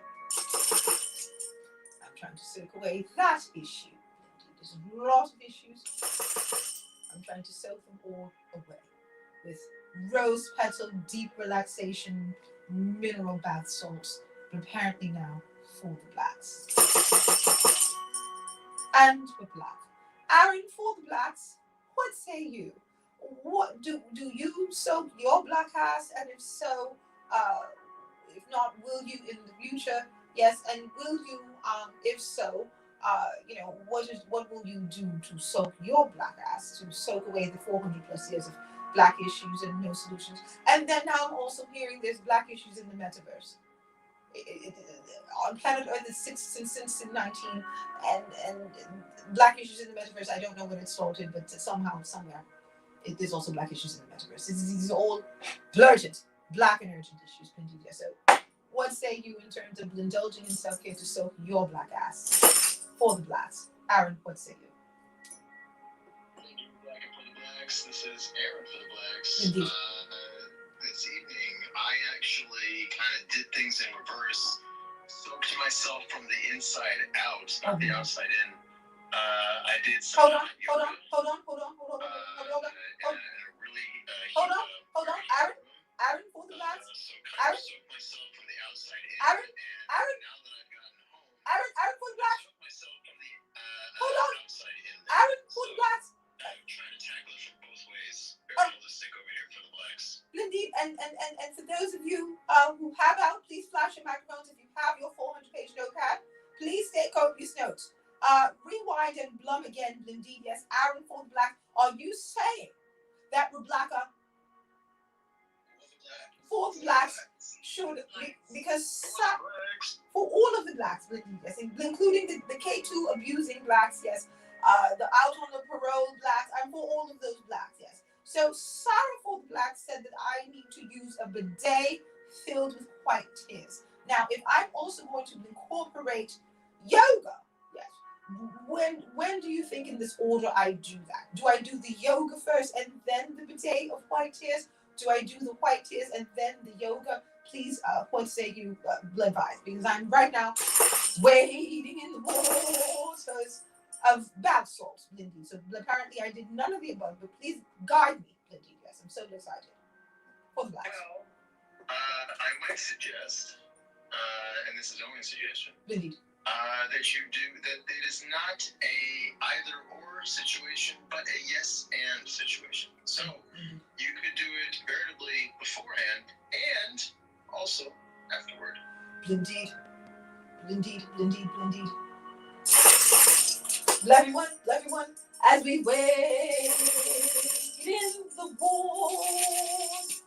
I'm trying to soak away that issue. Indeed, there's a lot of issues. I'm trying to soak them all away with rose petal, deep relaxation, mineral bath salts, but apparently now for the blacks. And we're black. Aaron, for the blacks, what say you? What do you soak your black ass? And if so, if not, will you in the future? Yes, and will you? If so, what will you do to soak your black ass, to soak away the 400 plus years of black issues and no solutions? And then now I'm also hearing there's black issues in the metaverse. On planet Earth is 6 since 19, and black issues in the metaverse. I don't know when it's sorted, but somehow, somewhere, there's also black issues in the metaverse. These are all blurgent black and urgent issues, indeed. Yes. So, what say you in terms of indulging in self-care to soak your black ass for the blacks? Aaron, what say you? Thank you, Black for the Blacks. This is Aaron for the Blacks. Indeed. This evening, I actually kind of did things in reverse. Soaked myself from the inside out, not the outside in. I did some Hold on. Aaron, for the blacks. Aaron, soaked myself from the outside in. Aaron, and now that I've gotten home, Aaron, for the blacks. soaked myself from the outside in. Aaron, for the blacks. I'm trying to tackle it from both ways. Very realistic over here for the blacks. Indeed, and for those of you who have out, please flash your microphones. If you have your 400-page notepad, please take copious notes. Rewind and blum again, indeed. Yes, Aaron for the black. Are you saying that ReBLACka for the blacks should, because for all of the blacks, yes, including the K2 abusing blacks, yes, the out on the parole blacks, and for all of those blacks, yes. So Sarah for the blacks said that I need to use a bidet filled with white tears. Now, if I'm also going to incorporate yoga, yes, when do you think in this order I do that? Do I do the yoga first and then the bidet of white tears? Do I do the white tears and then the yoga? Please, what say you, advise? Because I'm right now wading in the waters of bath salts, Lindy. So apparently I did none of the above, but please guide me, Lindy. Yes, I'm so excited for the blacks. Well, I might suggest, and this is only a suggestion, Lindy. that you do that. It is not a either or situation, but a yes and situation. So you could do it veritably beforehand and also afterward. Indeed. Love everyone, as we wade in the waters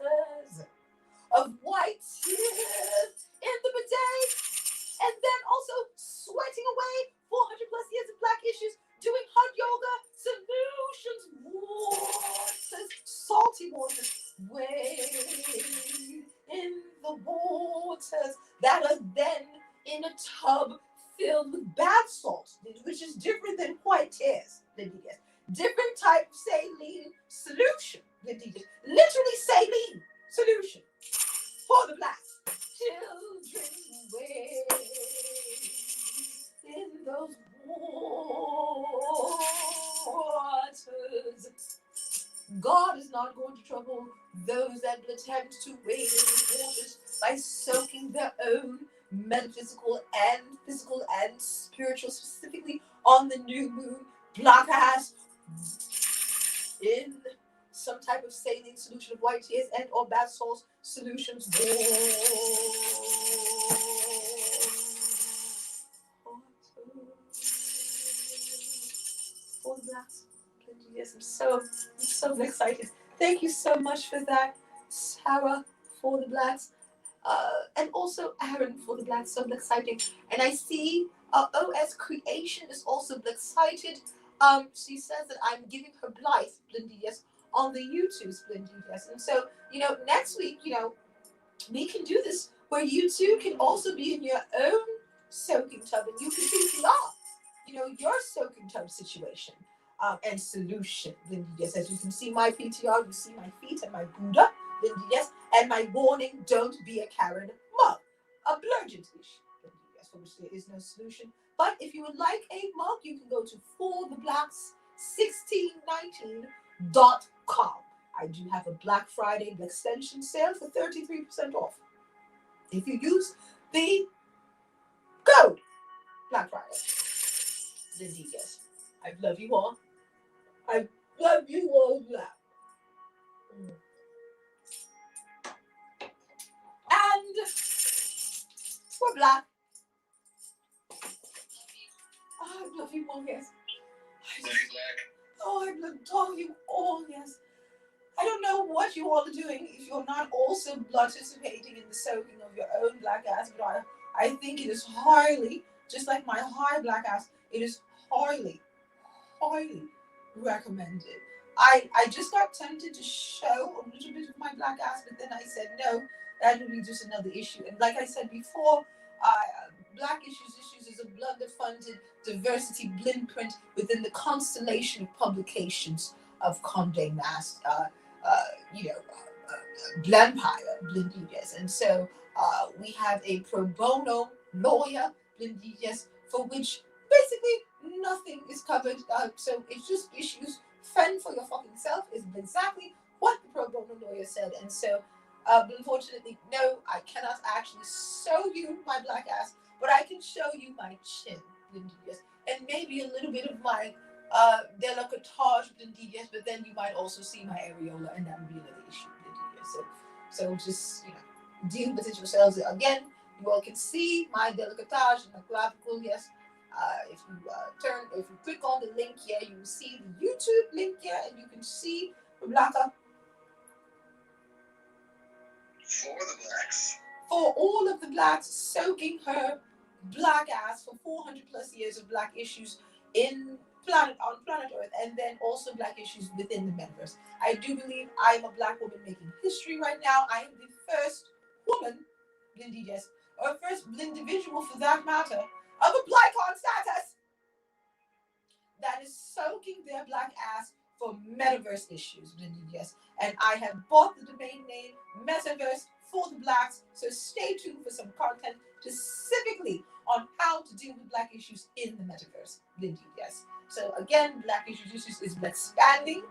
of white tears in the bidet, and then also sweating away 400 plus years of black issues, doing hot yoga, solutions, waters, salty waters, wade in the waters that are then in a tub filled with bath salts, which is different than white tears. Different type of saline solution. Literally saline solution for the blacks. Children wade in those waters. God is not going to trouble those that attempt to wade in waters by soaking their own metaphysical and physical and spiritual, specifically on the new moon, black ass in some type of saline solution of white tears and or bath salts solutions. For the blacks. Yes, I'm so excited. Thank you so much for that, Sarah for the blacks. And also Aaron for the blacks, so exciting. And I see OS Creation is also excited. She says that I'm giving her Blythe, Blindy, yes, on the YouTube, Blindy, yes. And so, next week, we can do this where you too can also be in your own soaking tub and you can PCR, your soaking tub situation and solution, Blindy, yes. As you can see my PTR, you see my feet and my Buddha, Blindy, yes. And my warning, don't be a Karen mug. A BLURGENT issue, yes, for which there is no solution. But if you would like a mug, you can go to ForTheBLACKs1619.com. I do have a Black Friday extension sale for 33% off. If you use the code Black Friday. Indeed, yes. I love you all. I love you all now. And we're black. Oh, I love you all, yes. Love you, Black. Oh, I love you all, yes. I don't know what you all are doing if you're not also participating in the soaking of your own black ass, but I think it is highly, just like my high black ass, it is highly recommended I just got tempted to show a little bit of my black ass, but then I said no, that would be just another issue. And like I said before, Black Issues is a blunder-funded diversity blueprint within the constellation of publications of Condé Nast, Blampire, Blindiges. And so we have a pro bono lawyer, Blindiges, for which basically nothing is covered. So it's just issues. Fend for your fucking self is exactly what the pro bono lawyer said. And so, unfortunately, no, I cannot actually show you my black ass, but I can show you my chin, Blindiges, and maybe a little bit of my decolletage, Blindiges, but then you might also see my areola, and that would be another issue, Blindiges. So just, deal with it yourselves. Again, you all can see my decolletage and my clavicle, yes. If you click on the link here, you will see the YouTube link here, and you can see Rebecca for the blacks. For all of the blacks soaking her black ass for 400 plus years of black issues on planet Earth, and then also black issues within the metaverse. I do believe I'm a black woman making history right now. I am the first woman, Blindiges, or first individual for that matter, of a BlackIssuesISSUES status that is soaking their black ass for metaverse issues, Blindiges. And I have bought the domain name Metaverse for the Blacks, so stay tuned for some content specifically on how to deal with black issues in the metaverse, Blindiges. So again, Black Issues is expanding.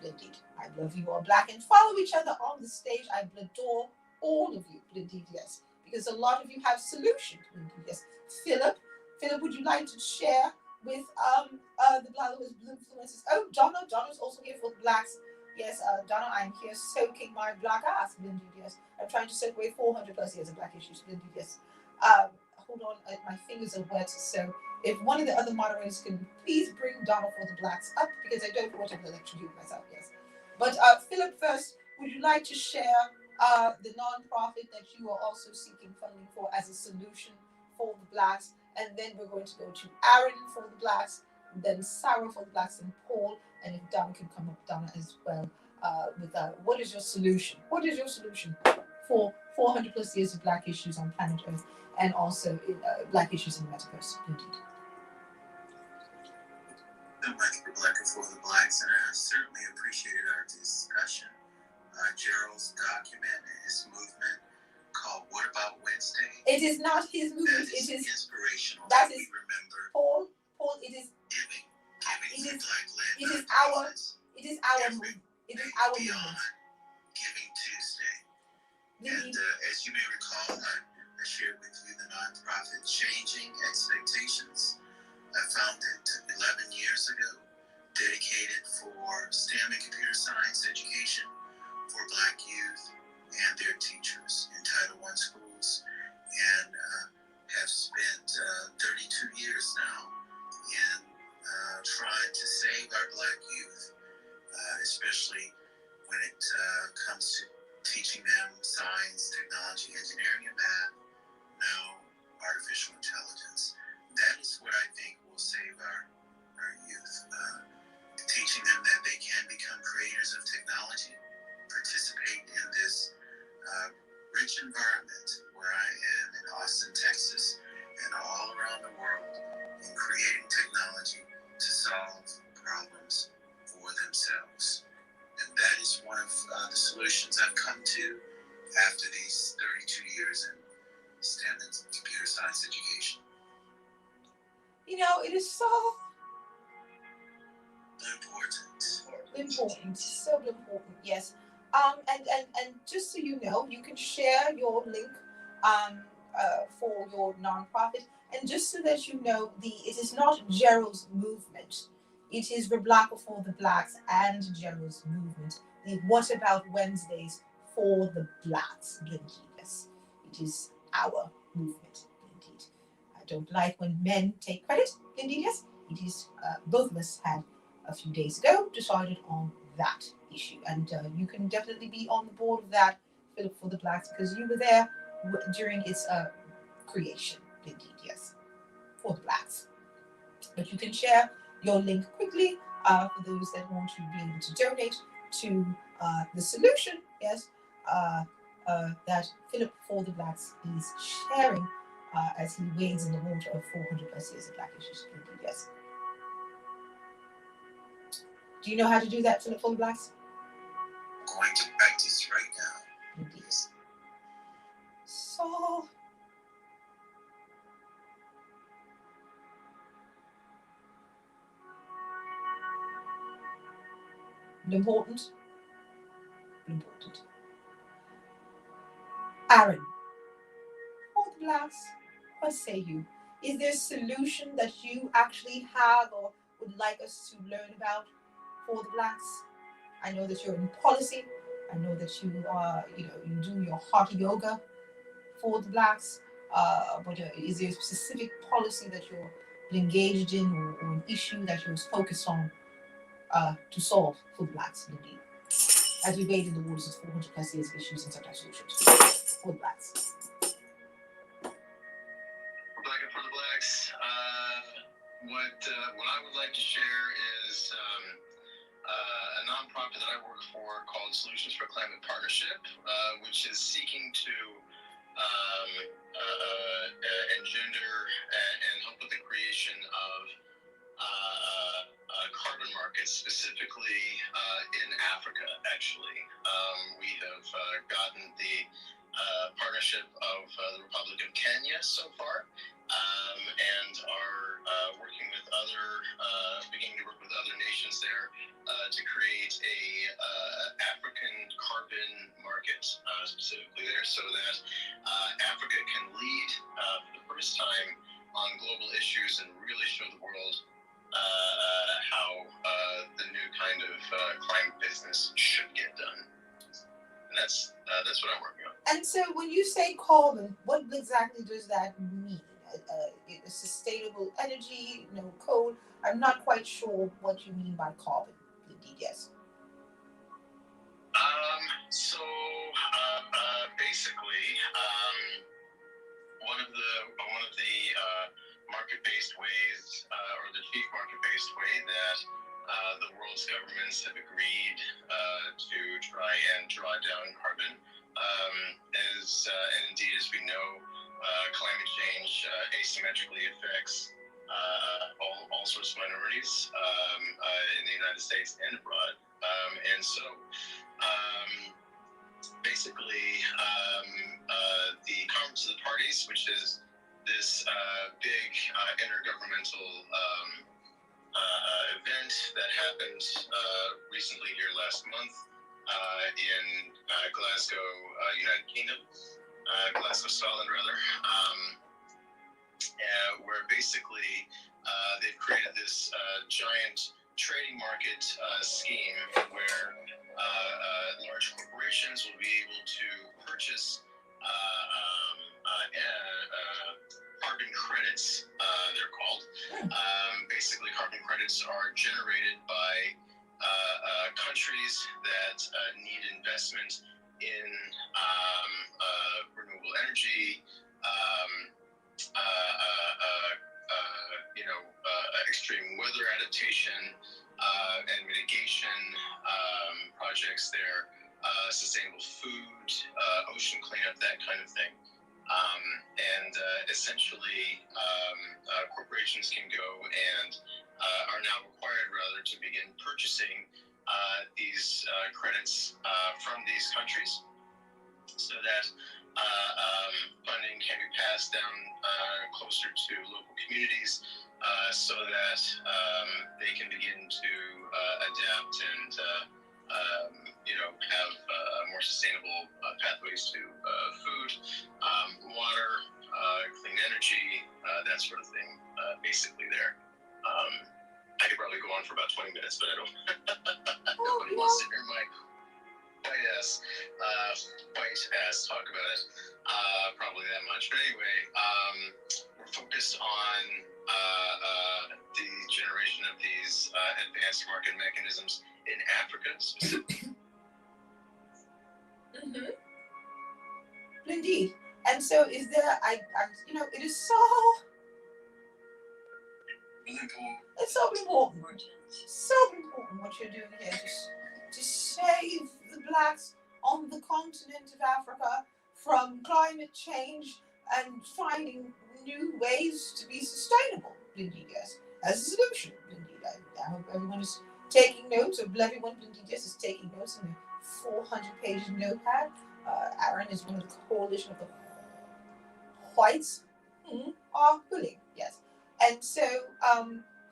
Blinded. I love you all black, and follow each other on the stage. I adore all of you, Blinded, yes, because a lot of you have solutions, Blinded, yes. Philip, would you like to share with the Black influences? Oh, Donna's also here for the blacks. Yes, Donna, I'm here soaking my black ass, Blinded, yes. I'm trying to soak away 400 plus years of black issues, Blinded, yes. Hold on, my fingers are wet, so if one of the other moderators can please bring Donna for the blacks up, because I don't want to electrocute myself, yes. But Philip, first, would you like to share the nonprofit that you are also seeking funding for as a solution for the blacks? And then we're going to go to Aaron for the blacks, then Sarah for the blacks, and Paul. And if Donna can come up, Donna as well, with what is your solution? What is your solution for 400 plus years of black issues on planet Earth, and also black issues in the metaverse? Indeed. I'm BlackIssuesISSUES, and I certainly appreciated our discussion. Gerald's document and his movement called "What About Wednesday?" It is not his movement. That is it is inspirational. That is remember. Paul. It is giving it is black-led. It is our movement. It is our movement. Giving Tuesday. And as you may recall, I shared with you the nonprofit Changing Expectations. I founded 11 years ago, dedicated for STEM and computer science education for black youth and their teachers in Title I schools, and have spent 32 years now in trying to save our black youth, especially when it comes to teaching them science, technology, engineering, and math, now artificial intelligence. That is what I think will save our youth. Teaching them that they can become creators of technology, participate in this rich environment where I am in Austin, Texas, and all around the world in creating technology to solve problems for themselves. And that is one of the solutions I've come to after these 32 years in STEM and computer science education. It is so important, so important, yes. And just so you know, you can share your link for your nonprofit, and just so that you know, it is not Gerald's movement. It is ReBLACkaForTheBLACKs and Gerald's movement. The What About Wednesdays for the Blacks, Yes, it is our movement, indeed. I don't like when men take credit, indeed, yes. It is both of us had a few days ago decided on that issue, and you can definitely be on the board of that, Philip, for the blacks, because you were there during its creation, indeed, yes, for the blacks. But you can share your link quickly for those that want to be able to donate to the solution, yes, that Philip for the Blacks is sharing as he wades in the water of 400 plus years of Black issues. Yes. Do you know how to do that, Philip for the Blacks? I'm going to practice right now. Indeed. So, important. Aaron, for the Blacks, what say you? Is there a solution that you actually have or would like us to learn about for the Blacks? I know that you're in policy. I know that you are, you do your hot yoga for the Blacks. But is there a specific policy that you're engaged in, or an issue that you're focused on to solve for the Blacks, indeed? As we wade in the waters of 400 plus years of issues and sometimes solutions for the Blacks. Black and for the Blacks. What I would like to share is a nonprofit that I work for called Solutions for Climate Partnership, which is seeking to engender and help with the creation of carbon markets, specifically in Africa, actually. We have gotten the partnership of the Republic of Kenya so far, and are beginning to work with other nations there to create a African carbon market, specifically there, so that Africa can lead for the first time on global issues and really show the world how the new kind of climate business should get done. And that's what I'm working on. And so when you say carbon, what exactly does that mean? A sustainable energy, no coal? I'm not quite sure what you mean by carbon, indeed, yes. Basically, one of the market-based ways, or the chief market-based way that the world's governments have agreed to try and draw down carbon is, and indeed, as we know, climate change asymmetrically affects all sorts of minorities in the United States and abroad. And so, basically, the Conference of the Parties, which is this big intergovernmental event that happened recently here last month in Glasgow, United Kingdom, Glasgow, Scotland, rather, where basically they've created this giant trading market scheme where large corporations will be able to purchase carbon credits, they're called. Basically, carbon credits are generated by countries that need investment in renewable energy, extreme weather adaptation and mitigation projects there, sustainable food, ocean cleanup, that kind of thing. And essentially, corporations can go and are now required, rather, to begin purchasing these credits from these countries, so that funding can be passed down closer to local communities, so that they can begin to adapt and have more sustainable pathways to food, water, clean energy, that sort of thing, basically there. I could probably go on for about 20 minutes, but I don't. Nobody wants to hear my white ass talk about it. Probably that much. But anyway, we're focused on the generation of these advanced market mechanisms in Africa specifically. Mm-hmm. Indeed. And so is there, it is so, it's so important. So important what you're doing here to save the blacks on the continent of Africa from climate change and finding new ways to be sustainable, indeed, yes, as a solution, indeed. I hope everyone is taking notes, or everyone, indeed, yes, is taking notes in a 400-page notepad. Aaron is one of the coalition of the whites are willing, yes. And so,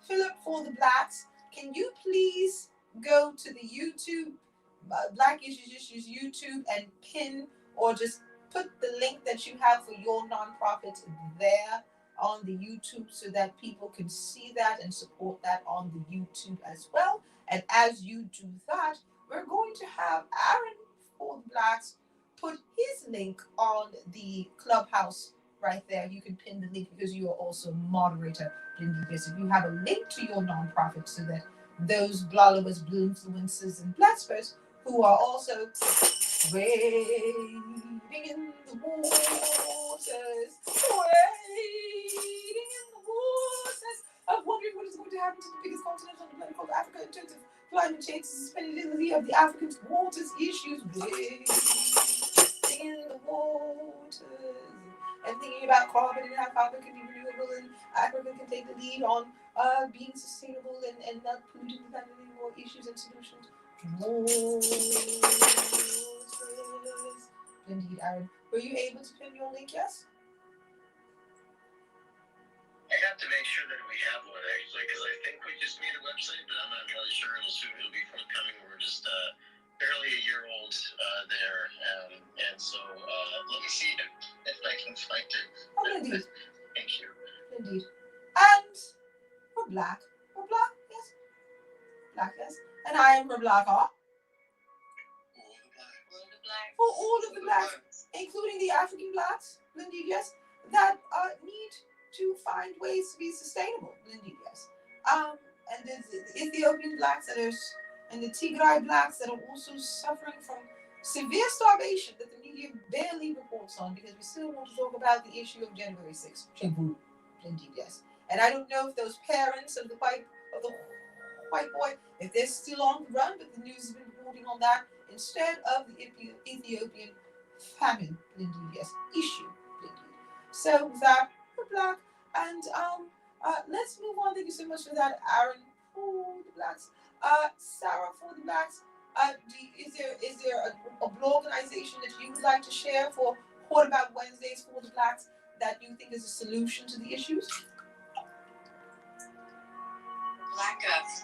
Philip for the Blacks, can you please go to the YouTube, Black Issues YouTube, and pin or just put the link that you have for your nonprofit there on the YouTube so that people can see that and support that on the YouTube as well. And as you do that, we're going to have Aaron for the Blacks put his link on the Clubhouse right there. You can pin the link because you are also moderator. Because if you have a link to your nonprofit so that those bloggers, blue influencers, and blackspers who are also wading in the waters, of wondering what is going to happen to the biggest continent on the planet called Africa in terms of climate change, sustainability of the African waters issues, wading in the waters, and thinking about carbon and how carbon can be renewable and Africa can take the lead on being sustainable and not polluting the planet anymore, issues and solutions. Waters. Indeed, Aaron. Were you able to pin your link, yes? I have to make sure that we have one, actually, because I think we just made a website, but I'm not really sure it'll be forthcoming. We're just barely a year old there, and so let me see if I can find it. Oh, indeed. Thank you. Indeed. And we're black. We're black, yes. Black, yes. And I am ReBLACKa. For all of the blacks, including the African blacks, indeed, yes, that need to find ways to be sustainable, indeed, yes. And there's the Ethiopian blacks and the Tigray blacks that are also suffering from severe starvation that the media barely reports on because we still want to talk about the issue of January 6th. Indeed, yes. And I don't know if those parents of the white boy, if they're still on the run, but the news has been reporting on that instead of the Ethiopian famine, indeed, yes, issue, indeed. So with that, we're black, and let's move on. Thank you so much for that, Aaron for the blacks, Sarah for the blacks. Is there a blog organization that you would like to share for What About Wednesdays for the Blacks that you think is a solution to the issues? For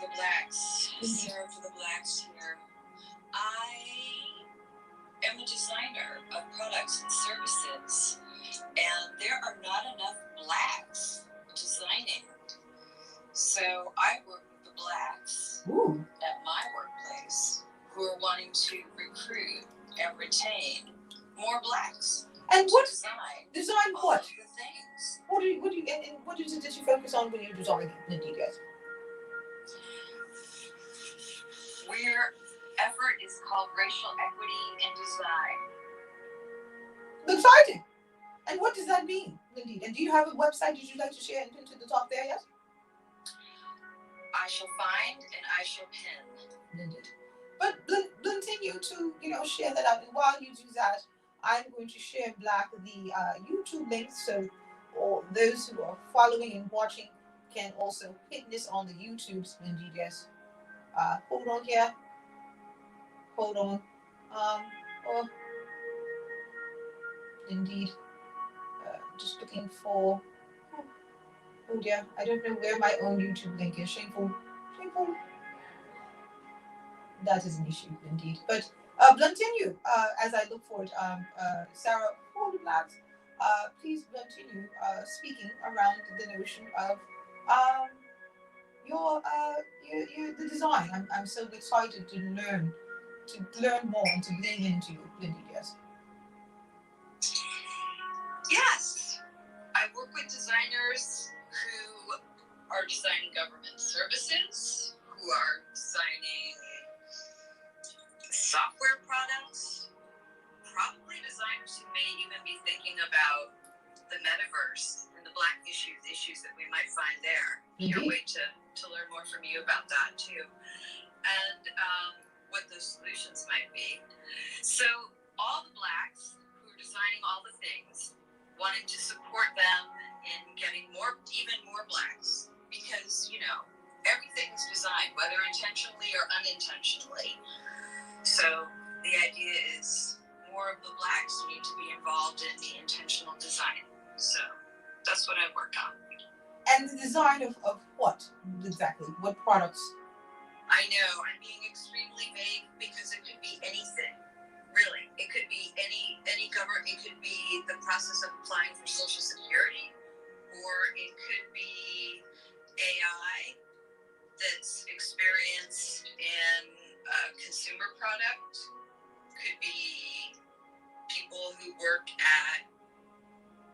the Blacks, Sarah for the Blacks here. I am a designer of products and services, and there are not enough blacks designing. So I work with the blacks at my workplace who are wanting to recruit and retain more blacks. And what design what? The things. What is it that you focus on when you're designing, indeed, yes? Our effort is called Racial Equity in Design. Exciting. And what does that mean, indeed? And do you have a website that you'd like to share and pin to the top there, yes? I shall find and I shall pin. Indeed. But continue to share that out. And while you do that, I'm going to share the YouTube link so or those who are following and watching can also hit this on the YouTubes, indeed, yes. Hold on here. Hold on. Oh, indeed. Just looking for. Oh dear, I don't know where my own YouTube link is. Shameful. That is an issue, indeed. But continue as I look for it. Sarah, for the blacks, please continue speaking around the notion of the design. I'm so excited to learn more and to dig into indeed, yes. Yes, I work with designers who are designing government services, who are designing software products, probably designers who may even be thinking about the metaverse and the Black issues issues that we might find there. Can't wait to learn more from you about that too, and what those solutions might be. So all the blacks who are designing all the things, wanting to support them in getting even more blacks, because everything is designed, whether intentionally or unintentionally. So the idea is more of the blacks need to be involved in the intentional design. So that's what I work on. And the design of what exactly? What products? I know I'm being extremely vague because it could be anything. Really, it could be any government. It could be the process of applying for Social Security, or it could be AI that's experienced in a consumer product. Could be people who work at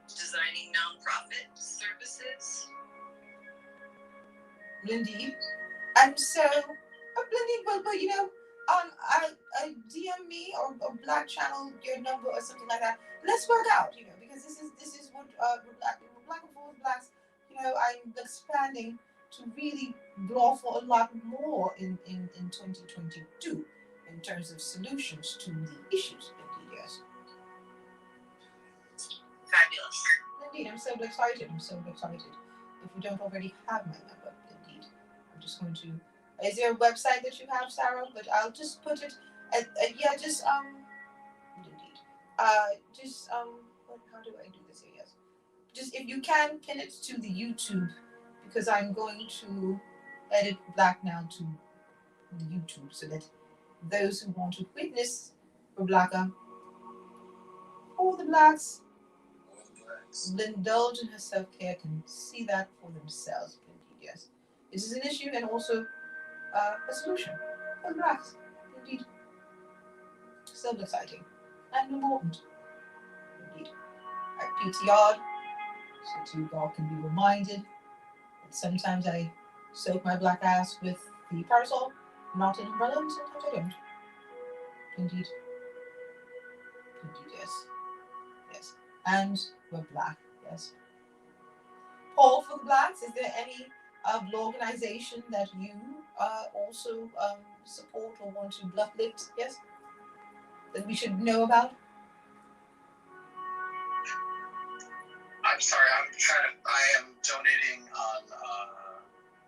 designing nonprofit services. Indeed. And so, Lindy, well, I DM me or Black channel your number or something like that. Let's work out, because this is what Black and Forth Blacks, I'm expanding to really blow for a lot more in 2022 in terms of solutions to the issues. Indeed, yes. Fabulous. Indeed, I'm so excited. If you don't already have my number, indeed, I'm just going to. Is there a website that you have, Sarah? But I'll just put it. Indeed. How do I do this here? Yes. Just if you can pin it to the YouTube, because I'm going to edit Black now to the YouTube so that those who want to witness ReBLACka for the Blacks, indulge in her self-care, can see that for themselves. Indeed, yes. This is an issue and also a solution for the Blacks. Indeed. So exciting and important. Indeed. I PTR'd so you all can be reminded that sometimes I soak my black ass with the parasol, not an umbrella, and sometimes I don't. Indeed. Indeed, yes. Yes. And we're black, yes. Paul, for the Blacks, is there any organization that you also support or want to uplift, yes, that we should know about? I'm sorry, I am donating on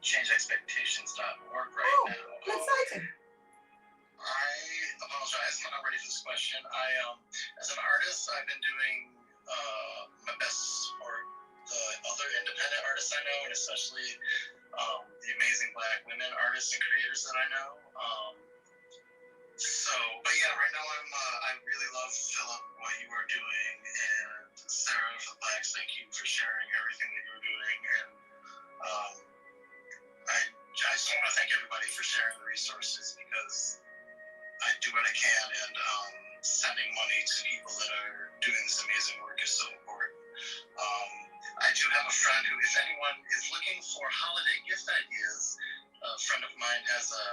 changeexpectations.org right now. Exciting. I apologize, I'm not ready for this question. As an artist, I've been doing my best to support the other independent artists I know, and especially the amazing Black women artists and creators that I know. But yeah, right now I really love, Philip, what you are doing, and Sarah for the Blacks, thank you for sharing everything that you're doing, and I just want to thank everybody for sharing the resources, because I do what I can, and sending money to people that are doing this amazing work is so important. I do have a friend who, if anyone is looking for holiday gift ideas, a friend of mine has a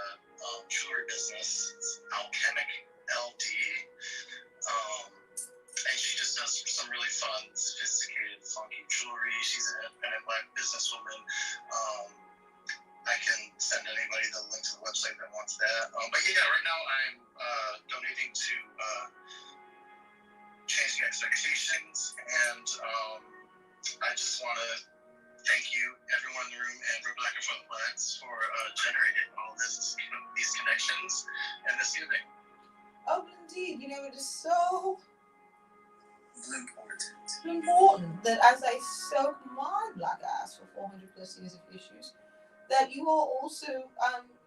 jewelry business. It's Alchemic LD. And she just does some really fun, sophisticated, funky jewelry. She's an independent Black businesswoman. I can send anybody the link to the website that wants that. But yeah, right now I'm donating to Changing Expectations, and I just want to thank you, everyone in the room, and ReBLACkaForTheBLACKs for generating all these connections and this giving. Oh, indeed. It is so important that as I soak my black ass for 400 plus years of issues, that you all also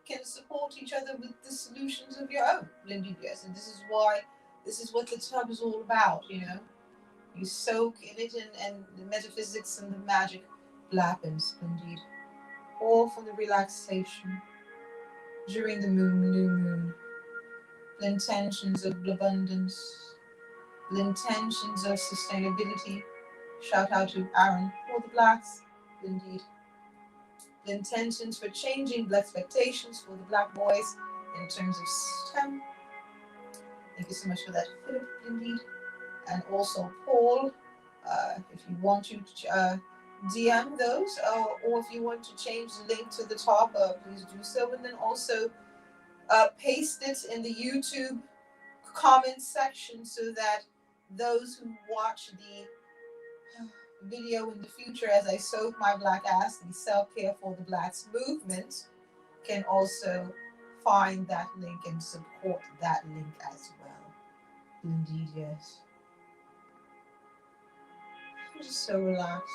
can support each other with the solutions of your own. Indeed, yes. And this is what the tub is all about, You soak in it, and the metaphysics and the magic happens, indeed. All for the relaxation during the new moon, the intentions of abundance, the intentions of sustainability. Shout out to Aaron for the Blacks, indeed. The intentions for changing Black expectations for the Black boys in terms of STEM. Thank you so much for that, Philip, indeed. And also Paul, if you want to DM those, or if you want to change the link to the top, please do so, and then also paste it in the YouTube comment section so that those who watch the video in the future as I soak my black ass, the self-care for the blacks movement, can also find that link and support that link as well. Indeed, yes. I'm just so relaxed.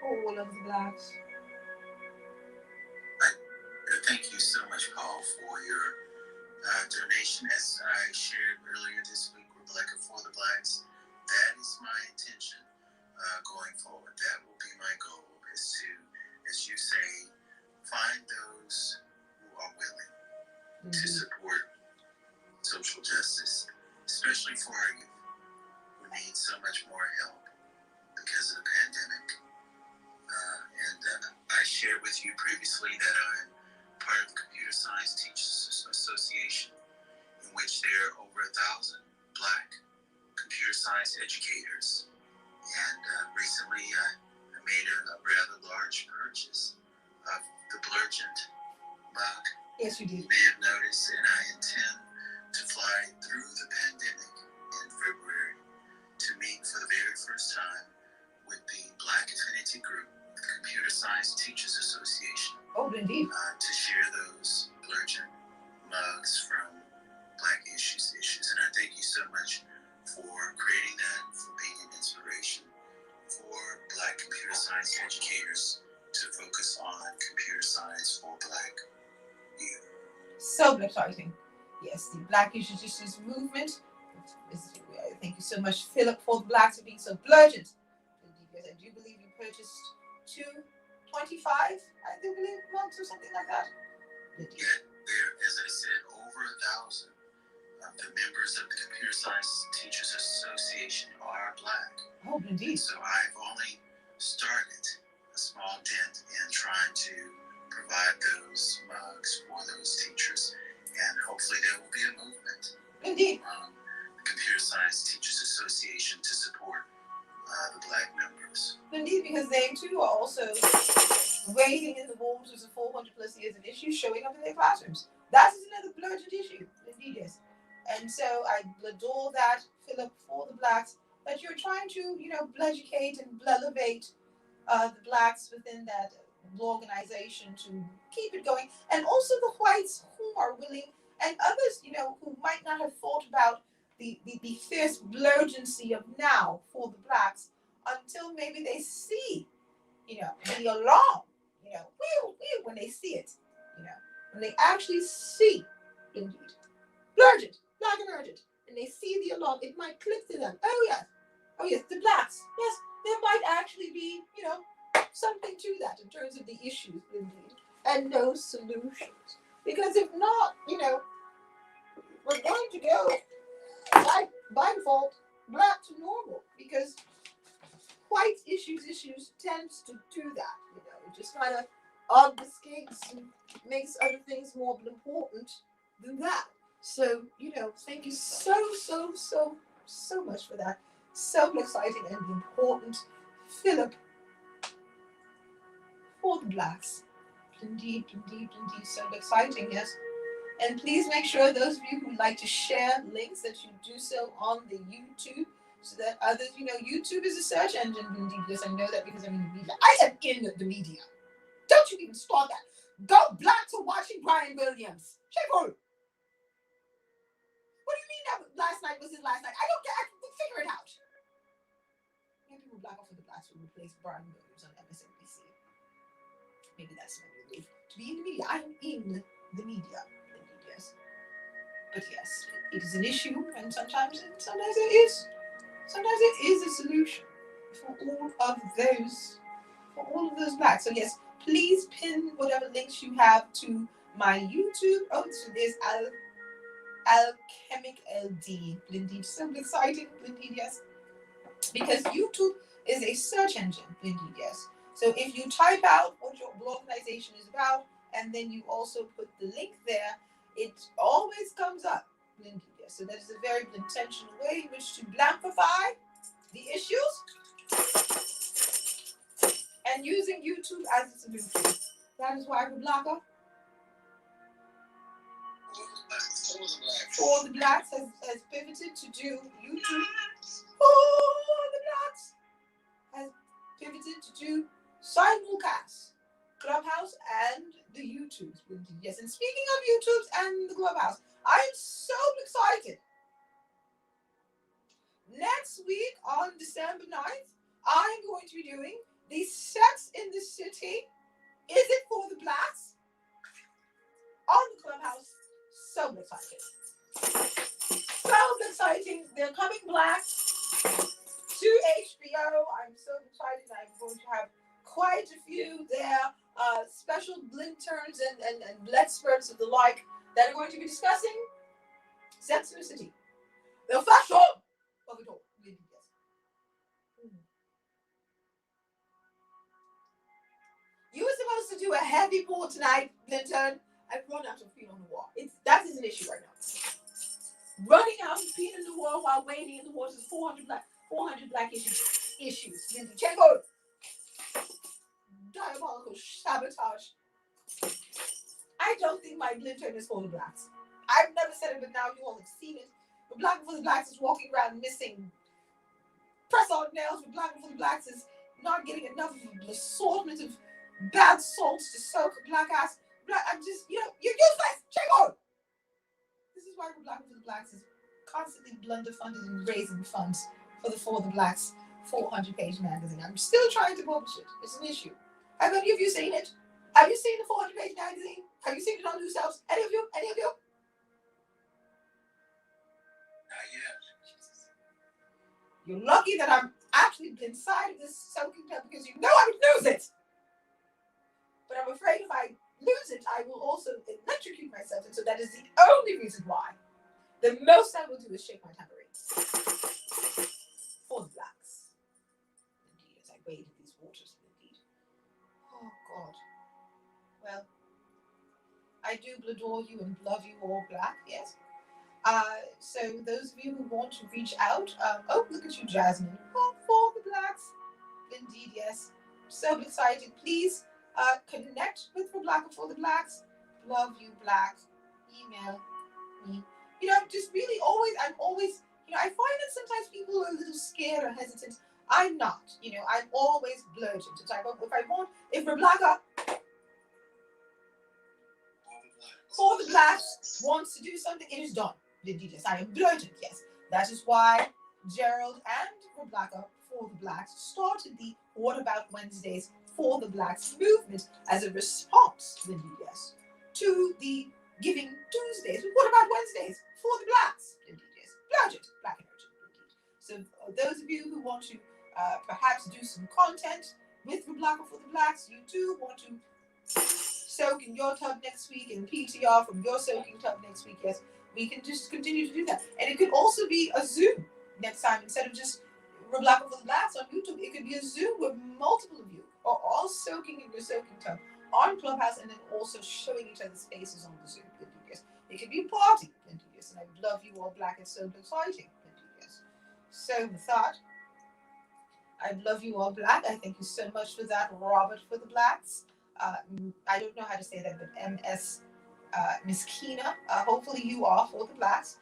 For all of the blacks. Thank you so much, Paul, for your donation. As I shared earlier this week with BLEARN that is my intention going forward. That will be my goal, is to, as you say, find those who are willing to support social justice, especially for our youth who need so much more help because of the pandemic. I shared with you previously that I'm part of the Computer Science Teachers Association, in which there are over 1,000 Black computer science educators. And recently I made a rather large purchase of the BLURGENT mug. Yes, you did. You may have noticed, and I intend to fly through the pandemic in February to meet for the very first time with the Black Affinity Group, the Computer Science Teachers Association. Oh, indeed. To share those BLURGENT mugs from BlackIssuesISSUES. And I thank you so much for creating that, for being an inspiration for Black computer science educators to focus on computer science for Black youth. So exciting. Yes, the BlackIssuesISSUES movement. Thank you so much, Philip, for the blacks, for being so blurgent. Because I do believe you purchased 225, I do believe, months or something like that. Yeah, there, as I said, over 1,000 of the members of the Computer Science Teachers Association are Black. Oh, indeed. So I've only started a small dent in trying to provide those mugs for those teachers, and hopefully there will be a movement. Indeed. The Computer Science Teachers Association to support the Black members. Indeed, because they too are also wading in the waters of 400 plus years of issues showing up in their classrooms. That is another blurgent issue. Indeed, yes. And so I adore that, Philip, for the blacks, that you're trying to, bludgeonate and elevate the blacks within that organization to keep it going. And also the whites who are willing, and others, who might not have thought about the fierce blurgency of now for the blacks until maybe they see, the alarm, when they see it, when they actually see, indeed, blurgent, black and urgent, and they see the alarm, it might click to them. Oh yes, the blacks, yes, there might actually be, something to that in terms of the issues, indeed, and no solutions. Because if not, we're going to go by default black to normal, because white issues tends to do that, it just kind of obfuscates and makes other things more important than that. So, thank you so much for that. So exciting and important, Philip, for the blacks. Indeed, so exciting, yes. And please make sure those of you who like to share links that you do so on the YouTube, so that others, YouTube is a search engine, indeed, yes, I know that because I'm in the media. I am in the media. Don't you even start that. Go black to watching Brian Williams. Shameful. What do you mean that last night was his last night? I don't get, I can figure it out. Maybe people black off for the blacks will replace Brian Williams on MSNBC. Maybe that's my new move. To be in the media. I am in the media. Yes. But yes, it is an issue, and sometimes it is. Sometimes it is a solution for all of those blacks. So yes, please pin whatever links you have to my YouTube. Oh, so there's Alchemic LD. Indeed, so exciting, indeed, yes. Because YouTube is a search engine, indeed, yes. So if you type out what your organization is about, and then you also put the link there, it always comes up, indeed, yes. So that is a very intentional way in which to blackify the issues and using YouTube as a solution. That is why ReBLACka For the Blacks has pivoted to do YouTube. For the Blacks has pivoted to do simulcast, Clubhouse and the YouTubes. Yes, and speaking of YouTubes and the Clubhouse, I'm so excited. Next week on December 9th, I'm going to be doing the Sex in the City. Is it for the Blacks? On the Clubhouse. So exciting. So exciting. They're coming back to HBO. I'm so excited. I'm going to have quite a few there, special blink turns and experts of the like that are going to be discussing Sex in the City. The fashion of it all. You were supposed to do a heavy pour tonight, Linton. I've run out of Pinot Noir. That is an issue right now. Running out of Pinot Noir while waiting in the waters. 400 black issues. Linton, check out. Diabolical sabotage. I don't think my Linton is for the Blacks. I've never said it, but now you all have seen it. The Black for the Blacks is walking around missing press-on nails. The Black for the Blacks is not getting enough of an assortment of bad salts to soak a black ass. I'm just, you're useless. Check on. This is why the Black for the Blacks is constantly blunder-funded and raising funds for the Blacks 400-page magazine. I'm still trying to publish it. It's an issue. Have any of you seen it? Have you seen the 400-page magazine? Have you seen it on yourselves? Any of you? Any of you? Not yet. You're lucky that I'm actually inside of this soaking tub because you know I would lose it. But I'm afraid if I lose it, I will also electrocute myself. And so that is the only reason why. The most I will do is shake my tambourine. For the Blacks. Indeed, as I wade in these waters, indeed. Oh, God. Well, I do adore you and love you all black, yes. So those of you who want to reach out, oh, look at you, Jasmine. Oh, for the Blacks. Indeed, yes. So excited. Please connect with BlackIssuesISSUES. Love you, Black. Email me. Just really I'm always, I find that sometimes people are a little scared or hesitant. I'm not, I'm always blurred to type up. If ReBLACka For the Blacks wants to do something, it is done. Indeed, yes, I am blurted, yes. That is why Gerald and ReBLACka For the Blacks started the What About Wednesdays For the Blacks movement as a response, indeed, yes, to the Giving Tuesdays. What About Wednesdays For the Blacks, indeed, yes. Blurget, Black and urgent, indeed. So those of you who want to perhaps do some content with ReBLACka For the Blacks, you too want to soak in your tub next week and PTR from your soaking tub next week, yes, we can just continue to do that. And it could also be a Zoom next time. Instead of just ReBLACka For the Blacks on YouTube, it could be a Zoom with multiple of you are all soaking in your soaking tub on Clubhouse and then also showing each other's faces on the Zoom. Yes. It could be a party. Yes. And I love you all black. It's so exciting. Yes. So with that, I love you all black. I thank you so much for that, Robert for the Blacks. I don't know how to say that, but MS Miss Kina. Hopefully you are for the Blacks.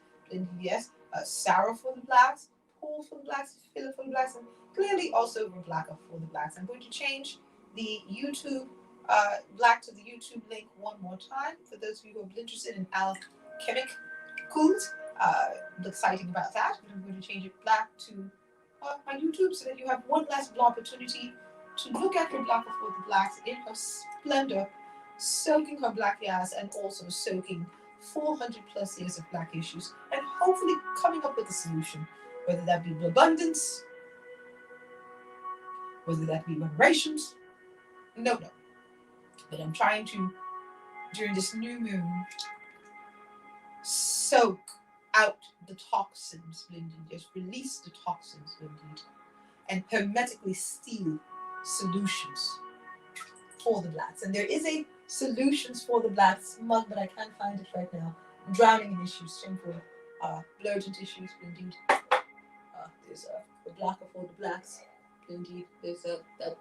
Yes. Sarah for the Blacks. Paul for the Blacks. Philip for the Blacks. And clearly also ReBLACka For the Blacks. I'm going to change the YouTube black to the YouTube link one more time for those of you who are interested in alchemic cools. Exciting about that. I'm going to change it black to my YouTube so that you have one last opportunity to look at ReBLACka For the Blacks in her splendor, soaking her black ass and also soaking 400 plus years of black issues and hopefully coming up with a solution, whether that be abundance, whether that be reparations. No. But I'm trying to, during this new moon, soak out the toxins, indeed, just release the toxins, indeed, and hermetically seal solutions for the Blacks. And there is a Solutions for the Blacks mug, but I can't find it right now. I'm drowning in issues, shameful, blurgent issues, indeed. There's the Blacker for the Blacks. Indeed, there's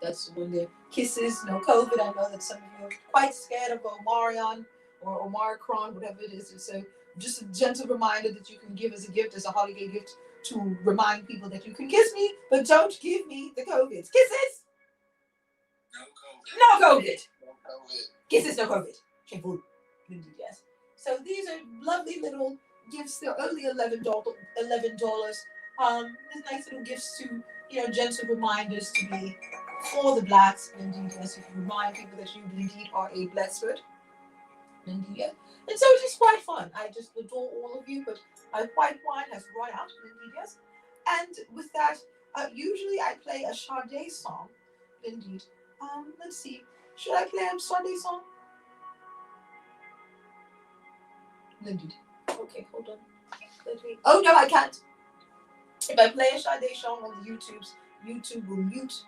that's when the kisses, no COVID. I know that some of you are quite scared of Omarion or Omicron, whatever it is. So just a gentle reminder that you can give as a gift, as a holiday gift, to remind people that you can kiss me, but don't give me the COVID. Kisses! No COVID. No COVID! No COVID. Kisses, no COVID. Shameful. Indeed, yes. So these are lovely little gifts. They're only $11. There's nice little gifts to, gentle reminders to be for the blacks. Indeed, yes. You can remind people that you indeed are a blessed. Indeed, yes. And so it's just quite fun. I just adore all of you, but my white wine has run out. Indeed, yes. And with that, usually I play a Sade song. Indeed. Let's see. Should I play a Sade song? Indeed. Okay, hold on. Oh no, I can't. If I play a Sade song on the YouTube will mute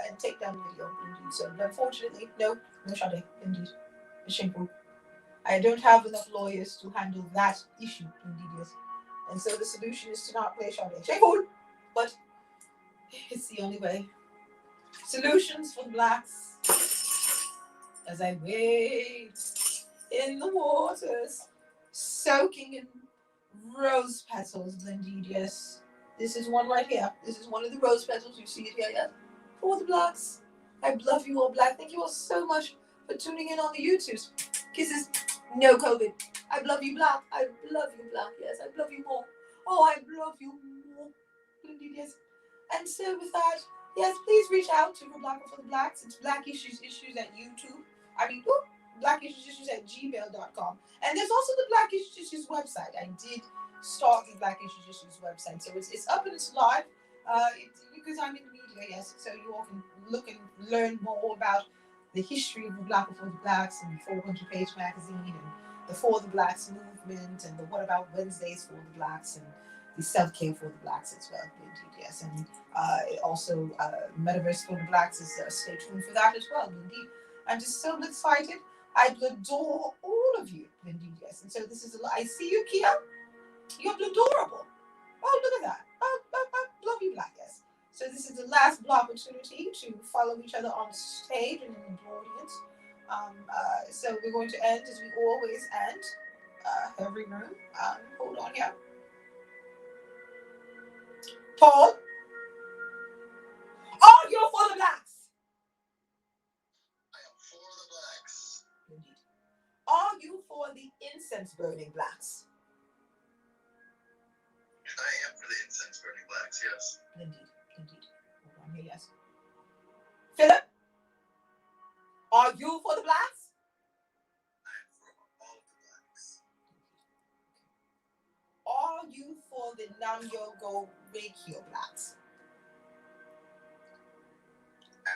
and take down the video. Indeed. So unfortunately, no Sade. Indeed. It's shameful. I don't have enough lawyers to handle that issue. Indeed, yes. And so the solution is to not play Sade. Shameful, but it's the only way. Solutions for the blacks. As I wait in the waters, soaking in rose petals. Indeed, yes. This is one right here. This is one of the rose petals. You see it here, yes? For the blacks. I love you all, black. Thank you all so much for tuning in on the YouTubes. Kisses. No COVID. I love you, black. I love you, black. Yes, I love you more. Oh, I love you more. Indeed, yes. And so with that, yes, please reach out to ReBLACkaForTheBLACKs. It's BlackIssuesISSUES at YouTube. BlackIssuesISSUES@gmail.com. And there's also the Black Issues Issues website. I did start the Black Issues Issues website. So it's up and it's live. Because I'm in media, yes. So you all can look and learn more about the history of the Black Before the Blacks and the 400-page magazine and the For the Blacks movement and the What About Wednesdays for the Blacks and the self-care for the blacks as well. Indeed, yes. And also Metaverse for the Blacks is stay tuned for that as well. Indeed. I'm just so excited. I adore all of you. Indeed, yes. And so this is I see you, Kia. You're adorable. Oh, look at that. Love you, black, yes. So this is the last opportunity to follow each other on stage and in the audience. So we're going to end as we always end. Every room. Hold on here. Paul, are you for the blacks? I am for the blacks. Indeed. Are you for the incense burning blacks? I am for the incense burning blacks, yes. Indeed. Hold on here, yes. Philip, are you for the blacks? I am for all of the blacks. Are you for the Nam-Yogo Reikio blacks? I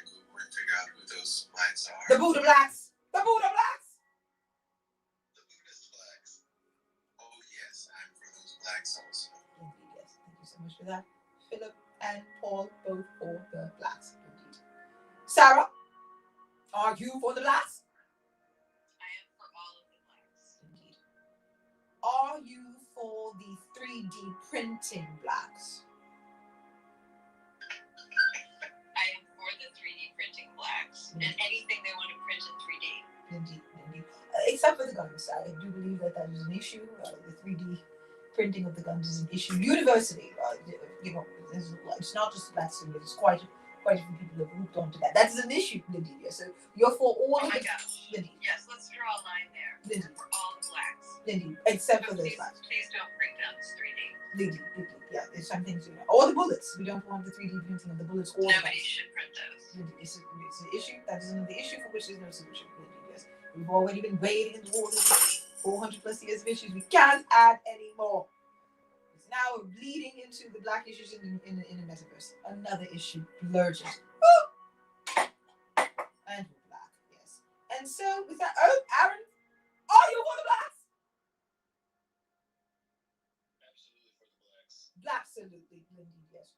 Google and figure out who those blacks are. The Buddha blacks! The Buddha blacks! The Buddhist blacks. Oh yes, I'm for those blacks also. Indeed, yes. Thank you so much for that. Philip and Paul, both for the blacks. Indeed. Sarah, are you for the blacks? I am for all of the blacks. Indeed. Are you for the 3D printing blacks? I am for the 3D printing blacks. And anything they want to print in 3D. Indeed. Except for the guns. I do believe that is an issue. The 3D printing of the guns is an issue. Universally, it's not just blacks, it's quite a few people have moved on to that. That is an issue, Lydia. So you're for all Oh of my the gosh. Lydia. Yes, let's draw a line there. Lydia. For all the blacks. Lydia. Except for But those please, blacks. please don't bring down this 3D. Lydia. Yeah, there's some things, or the bullets. We don't want the 3D printing of the bullets or the Nobody guns. should print those. Lydia, it's an issue. That is another issue for which there's no solution. Lydia, yes. We've already been wading in the water 400 plus years of issues. We can't add any more. It's now we're bleeding into the black issues in the metaverse. Another issue. BLURGENT. And we're black, yes. And so with that, oh, Aaron, are you for the blacks? Absolutely for the blacks. Absolutely, Lindy, yes.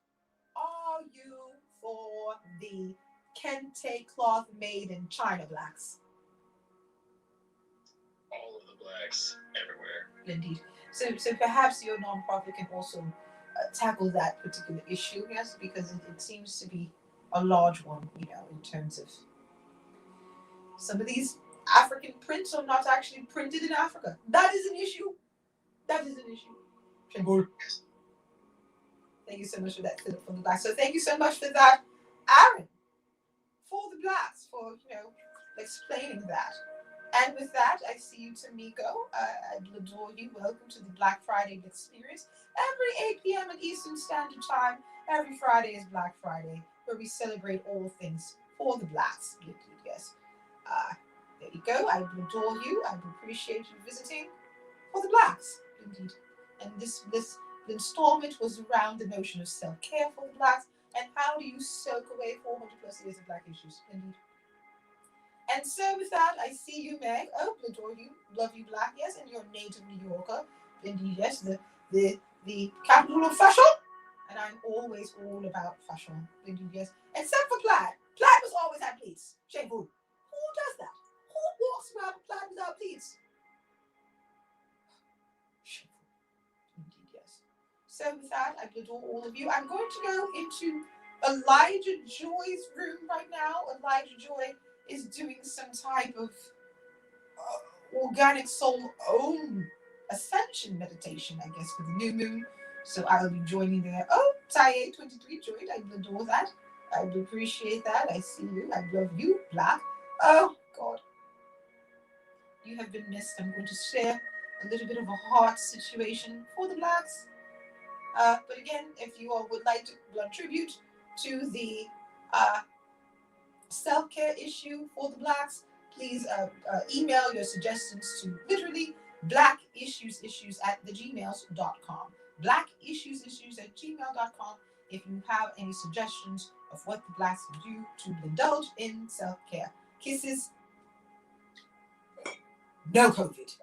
Are you for the kente cloth made in China blacks? All of the blacks everywhere. Indeed. So perhaps your nonprofit can also tackle that particular issue, yes, because it seems to be a large one, you know, in terms of some of these African prints are not actually printed in Africa. That is an issue. That is an issue. Thank you so much for that, Philip from the Black. So thank you so much for that, Aaron, for the Blacks, for, you know, explaining that. And with that, I see you, Tamiko. I adore you. Welcome to the Black Friday experience. Every 8 p.m. at Eastern Standard Time, every Friday is Black Friday, where we celebrate all things for the Blacks. Yes. There you go. I adore you. I appreciate you visiting for the Blacks, indeed. And this installment was around the notion of self-care for the Blacks and how do you soak away 400 plus years of Black issues, indeed. And so with that, I see you, Meg. Oh, adore you, love you, Black, yes, and you're a native New Yorker, indeed, yes, the capital of fashion. And I'm always all about fashion, indeed, yes, except for plaid. Plaid was always had pleats. Shameful. Who does that? Who walks around with plaid without pleats? Shameful, indeed, yes. So with that, I adore all of you. I'm going to go into Elijah Joy's room right now. Elijah Joy is doing some type of organic soul own ascension meditation, I guess, for the new moon. So I'll be joining there. Oh, Taye23 joined. I adore that. I appreciate that. I see you. I love you, Black. Oh, God. You have been missed. I'm going to share a little bit of a heart situation for the Blacks. But again, if you all would like to blood tribute to the self-care issue for the Blacks, please email your suggestions to literally BlackIssuesIssues@gmail.com. BlackIssuesIssues@gmail.com if you have any suggestions of what the Blacks can do to indulge in self-care. Kisses. No COVID.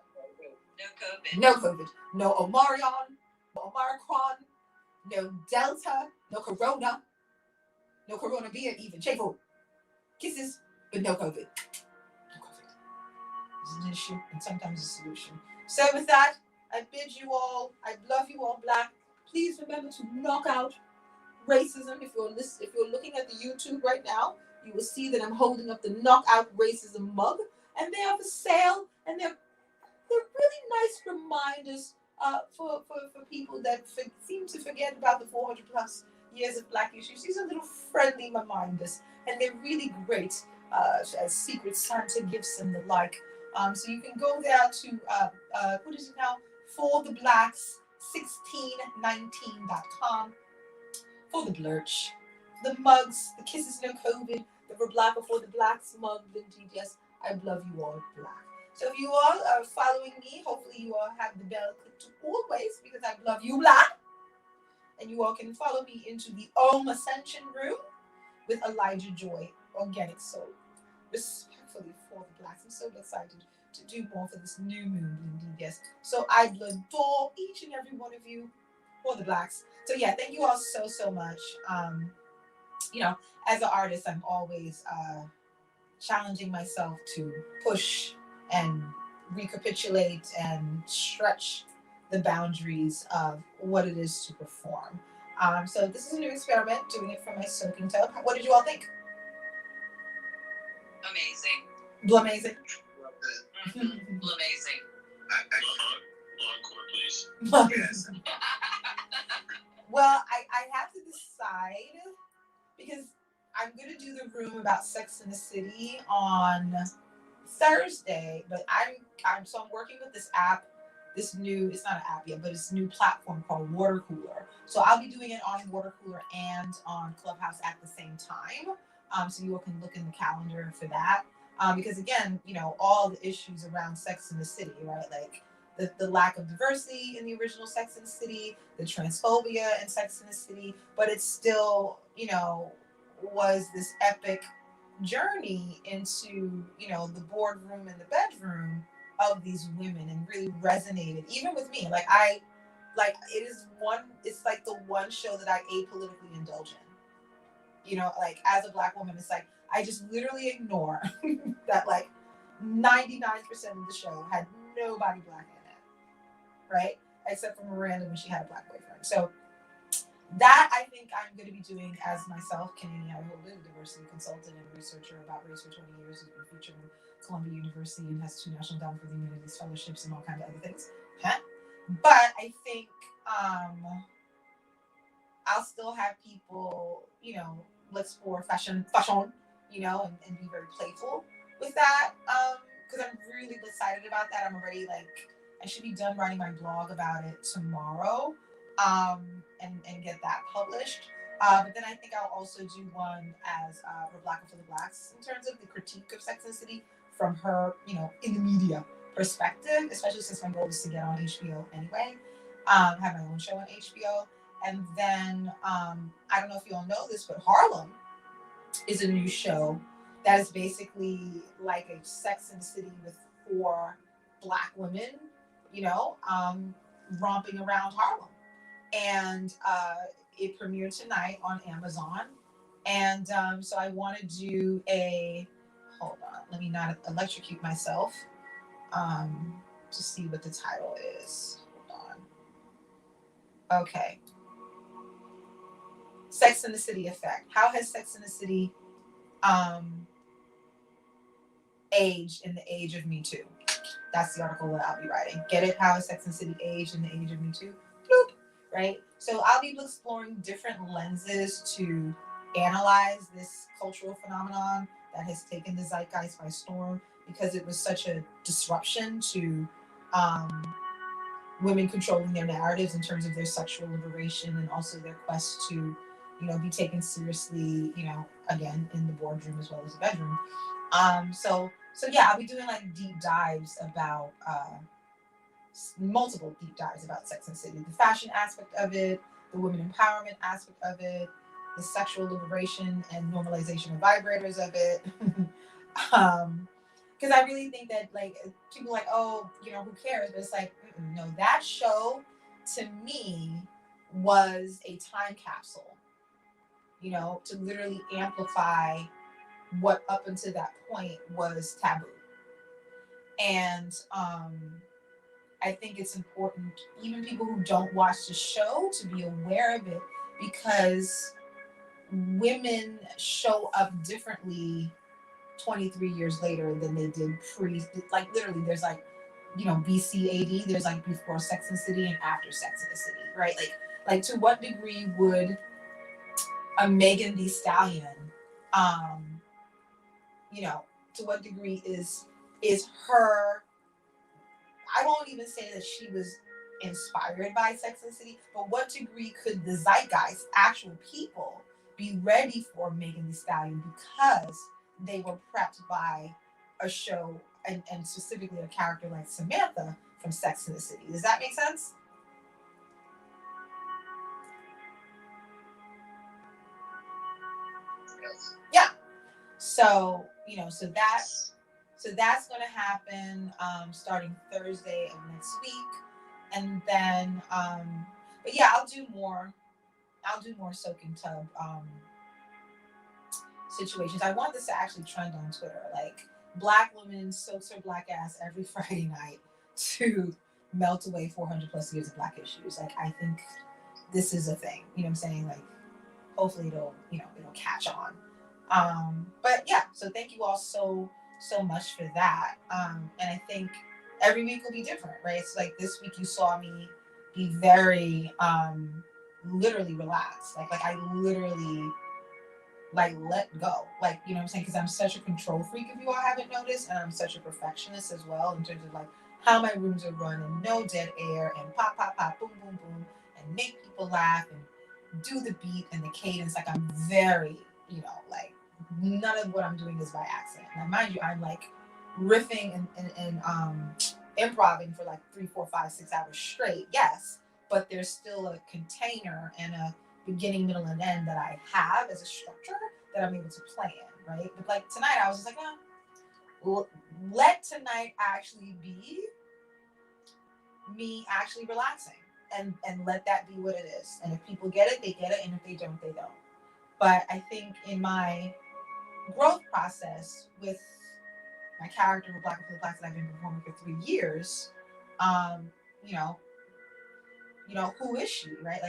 No COVID. No COVID. No Omarion. No Omicron. No Delta. No Corona. No Corona beer even. Shameful. Kisses, but no COVID. No COVID. It's an issue and sometimes a solution. So with that, I bid you all, I love you all, Black. Please remember to knock out racism. If you're looking at the YouTube right now, you will see that I'm holding up the Knock Out Racism mug, and they are for sale, and they're really nice reminders for people that seem to forget about the 400 plus years of Black issues. These are little friendly reminders, and they're really great as Secret Santa gifts and the like. So you can go there to what is it now? ForTheBLACKs1619.com for the blurch, the mugs, the kisses no COVID, the ReBLACKaForTheBLACKs mug, indeed, yes, I love you all, Black. So if you all are following me, hopefully you all have the bell clicked to always, because I love you, Black. And you all can follow me into the Om Ascension room with Elijah Joy, Organic Soul. Respectfully for the Blacks. I'm so excited to do more for this new moon, indeed, yes. So I adore each and every one of you for the Blacks. So yeah, thank you all so much. You know, as an artist, I'm always challenging myself to push and recapitulate and stretch the boundaries of what it is to perform. So this is a new experiment, doing it from my soaking tub. What did you all think? Amazing. Blamazing. Amazing. Encore, please. Yes. Well, I have to decide, because I'm going to do the room about Sex in the City on Thursday, but I'm working with this app, it's not an app yet, but it's a new platform called Water Cooler. So I'll be doing it on Water Cooler and on Clubhouse at the same time. So you all can look in the calendar for that. Because again, you know, all the issues around Sex in the City, right? Like the lack of diversity in the original Sex in the City, the transphobia in Sex in the City, but it still, you know, was this epic journey into, you know, the boardroom and the bedroom of these women, and really resonated even with me. It's like the one show that I apolitically indulge in. You know, like as a Black woman, it's like I just literally ignore that like 99% of the show had nobody Black in it, right? Except for Miranda when she had a Black boyfriend. So that I think I'm going to be doing as myself, Canadian Holden, diversity consultant and researcher about race for 20 years, who's been featured in Columbia University and has 2 National Endowment for the Humanities fellowships and all kinds of other things. Huh? But I think I'll still have people, explore fashion, and be very playful with that. Because I'm really excited about that. I'm already I should be done writing my blog about it tomorrow, and get that published. But then I think I'll also do one as ReBLACKer for the Blacks in terms of the critique of Sex and the City from her, in the media perspective, especially since my goal is to get on HBO anyway. Have my own show on HBO. And then I don't know if you all know this, but Harlem is a new show that is basically like a Sex and the City with 4 Black women, romping around Harlem. And it premiered tonight on Amazon. And so I want to do hold on, let me not electrocute myself to see what the title is. Hold on. Okay. Sex and the City effect. How has Sex and the City aged in the age of Me Too? That's the article that I'll be writing. Get it? How has Sex and the City aged in the age of Me Too? Bloop. Right? So I'll be exploring different lenses to analyze this cultural phenomenon that has taken the zeitgeist by storm, because it was such a disruption to women controlling their narratives in terms of their sexual liberation, and also their quest to, be taken seriously, again, in the boardroom as well as the bedroom. So yeah, I'll be doing deep dives about multiple deep dives about Sex and the City, the fashion aspect of it, the women empowerment aspect of it, the sexual liberation and normalization of vibrators of it. Because I really think that people oh, who cares? But it's no, that show to me was a time capsule, to literally amplify what up until that point was taboo. And I think it's important, even people who don't watch the show, to be aware of it, because women show up differently 23 years later than they did literally there's BC AD, there's before Sex and the City and after Sex and the City, right? To what degree would a Megan Thee Stallion, to what degree is her, I won't even say that she was inspired by Sex and the City, but what degree could the zeitgeist, actual people, be ready for Megan Thee Stallion because they were prepped by a show and specifically a character like Samantha from Sex and the City? Does that make sense? Yes. Yeah. So, so that's going to happen starting Thursday of next week. And then, but yeah, I'll do more SOAKINGTUB situations. I want this to actually trend on Twitter. Black woman soaks her black ass every Friday night to melt away 400 plus years of Black issues. I think this is a thing. You know what I'm saying? Hopefully it'll catch on. But yeah, so thank you all so much for that. And I think every week will be different, right? So this week you saw me be very literally relaxed. I literally let go. You know what I'm saying? Because I'm such a control freak, if you all haven't noticed, and I'm such a perfectionist as well in terms of how my rooms are run, and no dead air, and pop, pop, pop, boom, boom, boom, and make people laugh and do the beat and the cadence. I'm very, none of what I'm doing is by accident. Now, mind you, I'm riffing and improvising for 3, 4, 5, 6 hours straight. Yes, but there's still a container and a beginning, middle, and end that I have as a structure that I'm able to play in, right? But tonight, I was just well, let tonight actually be me actually relaxing, and let that be what it is. And if people get it, they get it, and if they don't, they don't. But I think in my growth process with my character with BLEARN the BLEXICON that I've been performing for 3 years, who is she, right?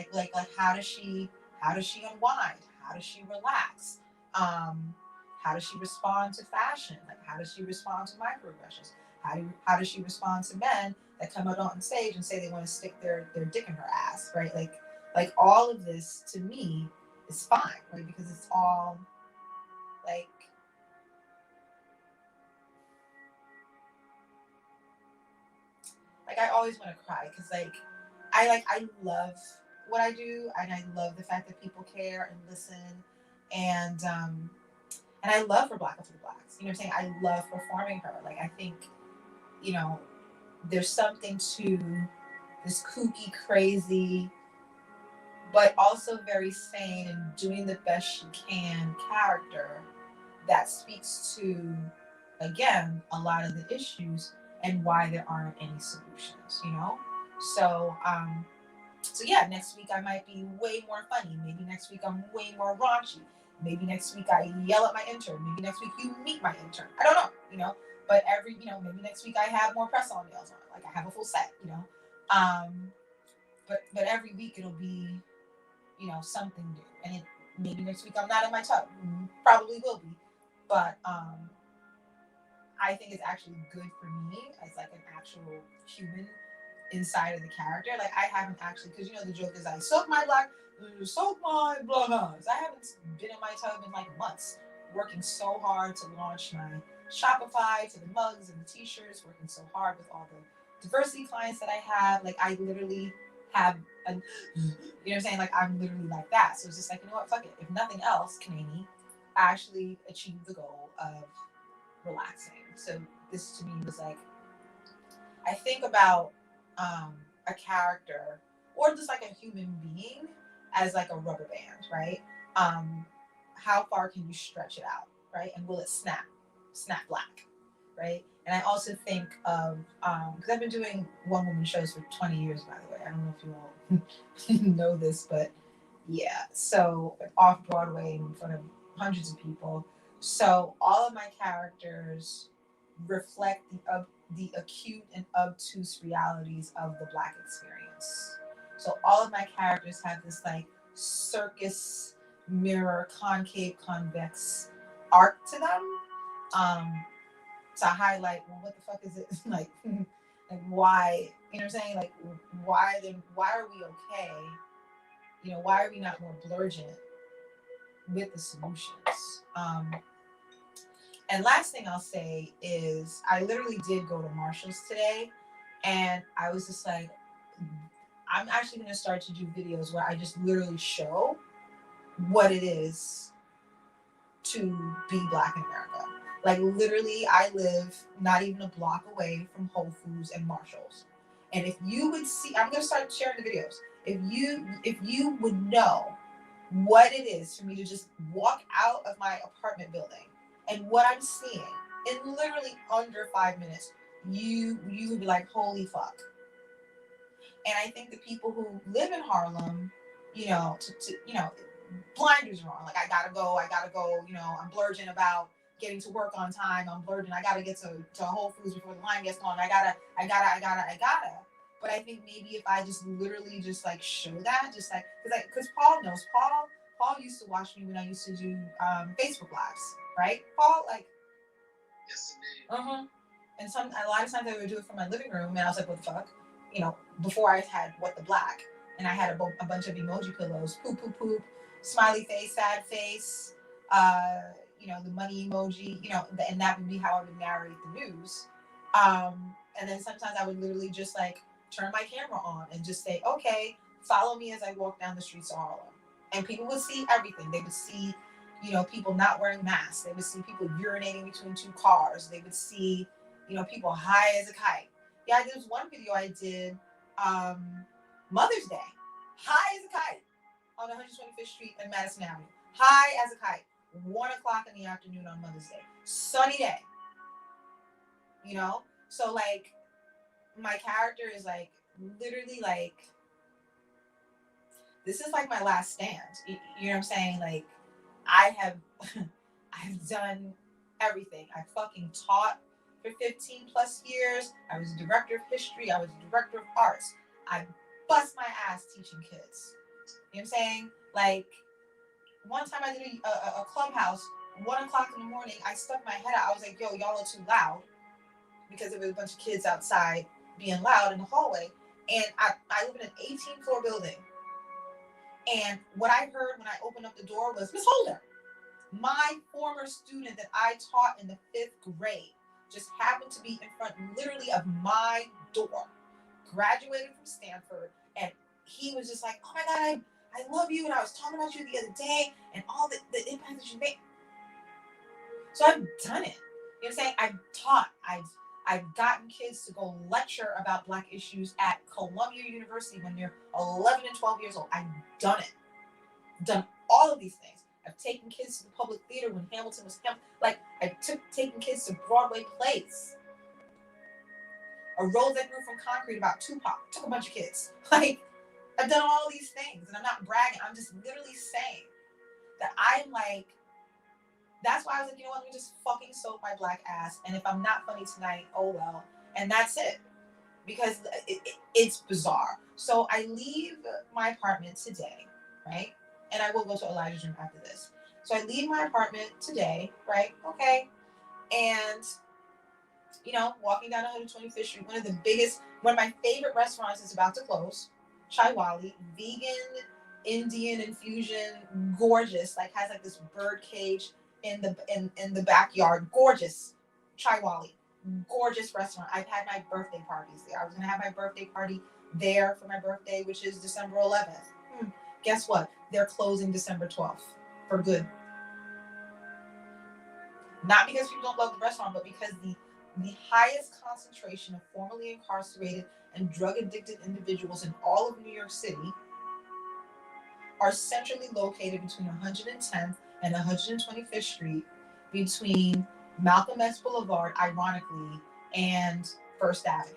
How does she How does she unwind? How does she relax? How does she respond to fashion? Like, how does she respond to microaggressions? How does she respond to men that come out on stage and say they want to stick their dick in her ass, right? Like all of this to me is fine, right? Because it's all like I always want to cry because I love what I do, and I love the fact that people care and listen, and I love for Black for the Blacks. You know what I'm saying? I love performing her. Like, I think, you know, there's something to this kooky, crazy, but also very sane and doing the best she can character that speaks to, again, a lot of the issues and why there aren't any solutions, you know? So, so yeah, next week I might be way more funny. Maybe next week I'm way more raunchy. Maybe next week I yell at my intern. Maybe next week you meet my intern. I don't know, you know? But maybe next week I have more press-on nails on. Like, I have a full set, you know? But every week it'll be, you know, something new. And maybe next week I'm not in my tub. Probably will be. But I think it's actually good for me as like an actual human inside of the character. Like, I haven't actually, because you know the joke is I soak my blondes. I haven't been in my tub in like months, working so hard to launch my Shopify, to the mugs and the t-shirts, working so hard with all the diversity clients that I have. Like, I literally have a, you know what I'm saying? Like, I'm literally like that. So it's just like, you know what, fuck it. If nothing else, Kanani actually achieve the goal of relaxing. So this to me was like, I think about a character or just like a human being as like a rubber band, right? How far can you stretch it out, right? And will it snap black, right? And I also think of, because I've been doing one woman shows for 20 years, by the way. I don't know if you all know this, but yeah. So off Broadway in front of hundreds of people. So all of my characters reflect the acute and obtuse realities of the Black experience. So all of my characters have this like circus mirror, concave, convex arc to them, to highlight, well, what the fuck is it like, like why, you know what I'm saying? Like, why are we okay? You know, why are we not more blurgent with the solutions? And last thing I'll say is I literally did go to Marshall's today, and I was just like, I'm actually going to start to do videos where I just literally show what it is to be Black in America. Like, literally, I live not even a block away from Whole Foods and Marshall's. And if you would see, I'm going to start sharing the videos. If you would know what it is for me to just walk out of my apartment building and what I'm seeing in literally under 5 minutes, you would be like, holy fuck. And I think the people who live in Harlem, you know, to you know, blinders are on. Like, I gotta go, you know, I'm blurging about getting to work on time. I'm blurging, I gotta get to Whole Foods before the line gets long. I gotta. But I think maybe if I just literally just like show that, just like, because Paul knows. Paul used to watch me when I used to do Facebook Lives, right? Paul, like, yes, indeed. And a lot of times I would do it from my living room, and I was like, what the fuck? You know, before I had What the Black, and I had a bunch of emoji pillows, poop, poop, poop, smiley face, sad face, you know, the money emoji, you know, and that would be how I would narrate the news. And then sometimes I would literally just like turn my camera on and just say, okay, follow me as I walk down the streets of Harlem. And people would see everything. They would see, you know, people not wearing masks. They would see people urinating between two cars. They would see, you know, people high as a kite. Yeah, there was one video I did, Mother's Day, high as a kite on 125th Street and Madison Avenue. High as a kite, 1 o'clock in the afternoon on Mother's Day. Sunny day, you know? So, like, my character is, like, literally, like, this is, like, my last stand. You know what I'm saying? Like, I've done everything. I fucking taught for 15 plus years. I was a director of history. I was a director of arts. I bust my ass teaching kids. You know what I'm saying? Like, one time I did a clubhouse, 1 o'clock in the morning, I stuck my head out. I was like, yo, y'all are too loud, because there was a bunch of kids outside being loud in the hallway. And I live in an 18-floor building. And what I heard when I opened up the door was, Miss Holder, my former student that I taught in the 5th grade, just happened to be in front literally of my door, graduated from Stanford, and he was just like, oh my God, I love you, and I was talking about you the other day, and all the impact that you made. So I've done it. You know what I'm saying? I've taught. I've gotten kids to go lecture about Black issues at Columbia University when they're 11 and 12 years old. I've done it. Done all of these things. I've taken kids to the public theater when Hamilton was like, taken kids to Broadway plays. A Rose That Grew from Concrete about Tupac. Took a bunch of kids. Like, I've done all these things, and I'm not bragging. I'm just literally saying that I'm like, that's why I was like, you know what, let me just fucking soak my black ass, and if I'm not funny tonight, oh well. And that's it. Because it's bizarre. So I leave my apartment today, right? And I will go to Elijah's room after this. So I leave my apartment today, right? Okay. And, you know, walking down 125th Street, one of my favorite restaurants is about to close. Chaiwali, vegan, Indian infusion, gorgeous, like has like this bird cage in the backyard. Gorgeous. Chaiwali. Gorgeous restaurant. I've had my birthday parties there. I was gonna have my birthday party there for my birthday, which is December 11th. Guess what? They're closing December 12th for good. Not because people don't love the restaurant, but because the highest concentration of formerly incarcerated and drug addicted individuals in all of New York City are centrally located between 110th and 125th Street, between Malcolm X Boulevard, ironically, and First Avenue.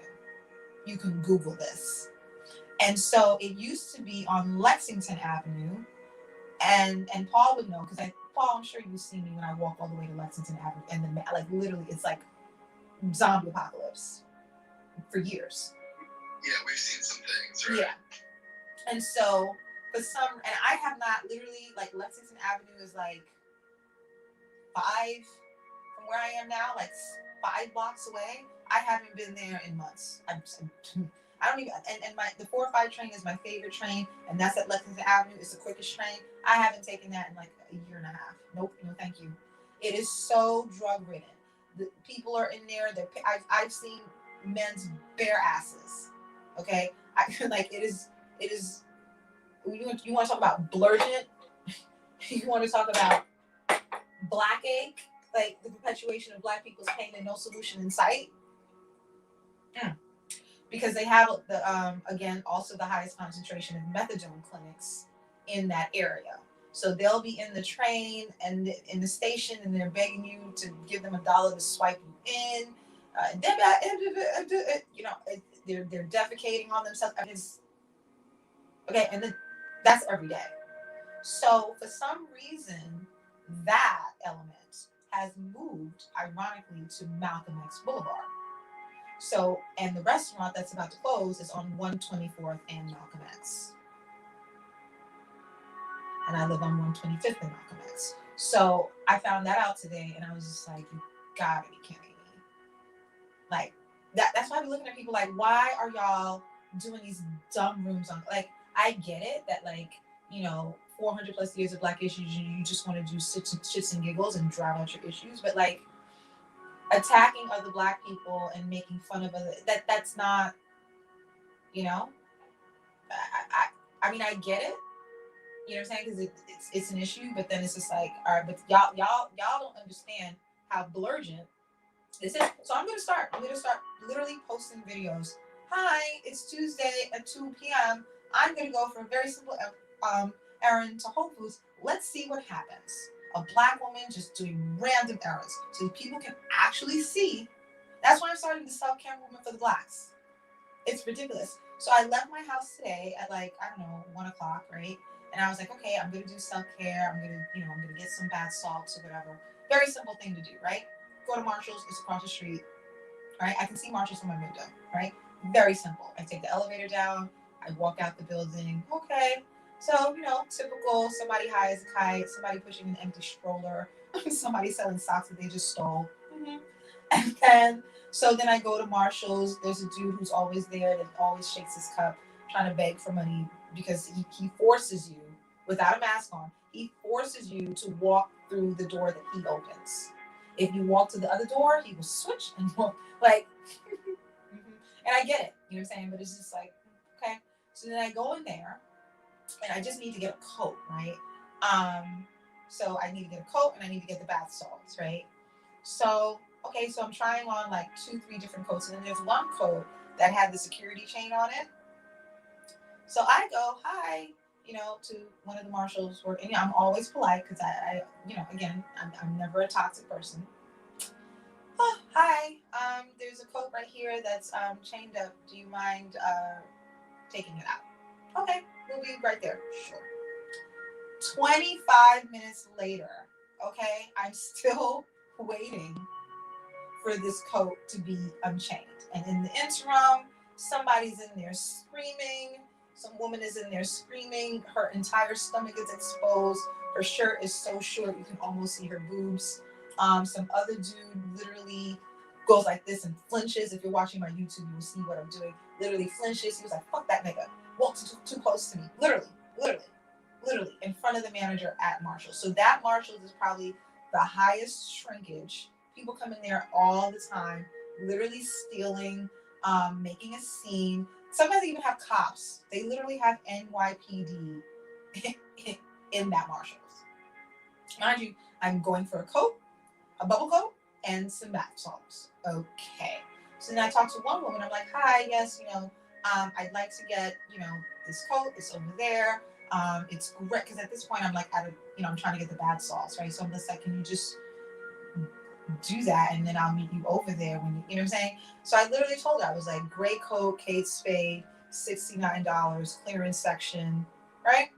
You can Google this. And so it used to be on Lexington Avenue, and Paul would know, because Paul, I'm sure you've seen me when I walk all the way to Lexington Avenue, and then like literally it's like zombie apocalypse for years. Yeah, we've seen some things, right? Yeah. And so and I have not literally, like, Lexington Avenue is like 5 from where I am now, like 5 blocks away. I haven't been there in months. I don't even, and the 405 train is my favorite train, and that's at Lexington Avenue. It's the quickest train. I haven't taken that in like a year and a half. Nope, no thank you. It is so drug ridden. The people are in there. I've seen men's bare asses. Okay, like it is. You want to talk about BLURGENT? You want to talk about black ache, like the perpetuation of Black people's pain and no solution in sight? Because they have again also the highest concentration of methadone clinics in that area. So they'll be in the train and in the station, and they're begging you to give them $1 to swipe you in. You know, they're defecating on themselves. Okay, and then that's every day. So for some reason, that element has moved, ironically, to Malcolm X Boulevard. So, and the restaurant that's about to close is on 124th and Malcolm X. And I live on 125th and Malcolm X. So I found that out today, and I was just like, you gotta be kidding me. Like, that's why I be looking at people like, why are y'all doing these dumb rooms on, like, I get it that, like, you know, 400 plus years of Black issues, you just want to do shits and giggles and drown out your issues, but like attacking other Black people and making fun of other, that's not, you know, I mean, I get it, you know what I'm saying, because it's an issue, but then it's just like, all right, but y'all don't understand how BLURGENT this is. So I'm gonna start literally posting videos. Hi, it's Tuesday at 2 p.m. I'm gonna go for a very simple errand to Whole Foods. Let's see what happens. A Black woman just doing random errands, so people can actually see. That's why I'm starting the self-care movement for the Blacks. It's ridiculous. So I left my house today at like, I don't know, 1 o'clock, right? And I was like, okay, I'm gonna do self-care. I'm gonna get some bath salts or whatever. Very simple thing to do, right? Go to Marshall's, it's across the street, right? I can see Marshall's from my window, right? Very simple. I take the elevator down, I walk out the building, okay. So, typical, somebody high as a kite, somebody pushing an empty stroller, somebody selling socks that they just stole. And then I go to Marshall's. There's a dude who's always there that always shakes his cup, trying to beg for money because he forces you, without a mask on, he forces you to walk through the door that he opens. If you walk to the other door, he will switch and walk. Like, and I get it, you know what I'm saying? But it's just like, okay. So then I go in there and I just need to get a coat, right? So I need to get a coat and I need to get the bath salts, right? So, okay, so I'm trying on like 2-3 different coats. And then there's one coat that had the security chain on it. So I go, hi, to one of the marshals. And I'm always polite because I again, I'm never a toxic person. Oh, hi, there's a coat right here that's chained up. Do you mind taking it out? Okay, we'll be right there. Sure. 25 minutes later, okay, I'm still waiting for this coat to be unchained. And in the interim, somebody's in there screaming. Some woman is in there screaming. Her entire stomach is exposed. Her shirt is so short you can almost see her boobs. Some other dude literally goes like this and flinches. If you're watching my YouTube, you will see what I'm doing. Literally flinches. He was like, fuck that nigga. Walked too close to me. Literally in front of the manager at Marshall's. So that Marshall's is probably the highest shrinkage. People come in there all the time, literally stealing, making a scene. Sometimes they even have cops. They literally have NYPD in that Marshall's. Mind you, I'm going for a coat, a bubble coat, and some bath salts. Okay. So then I talk to one woman. I'm like, hi, yes, I'd like to get, this coat. It's over there. It's great because at this point I'm like I'm trying to get the bath salts, right? So I'm just like, can you just do that and then I'll meet you over there when you know what I'm saying? So I literally told her, I was like, gray coat, Kate Spade, $69, clearance section, right?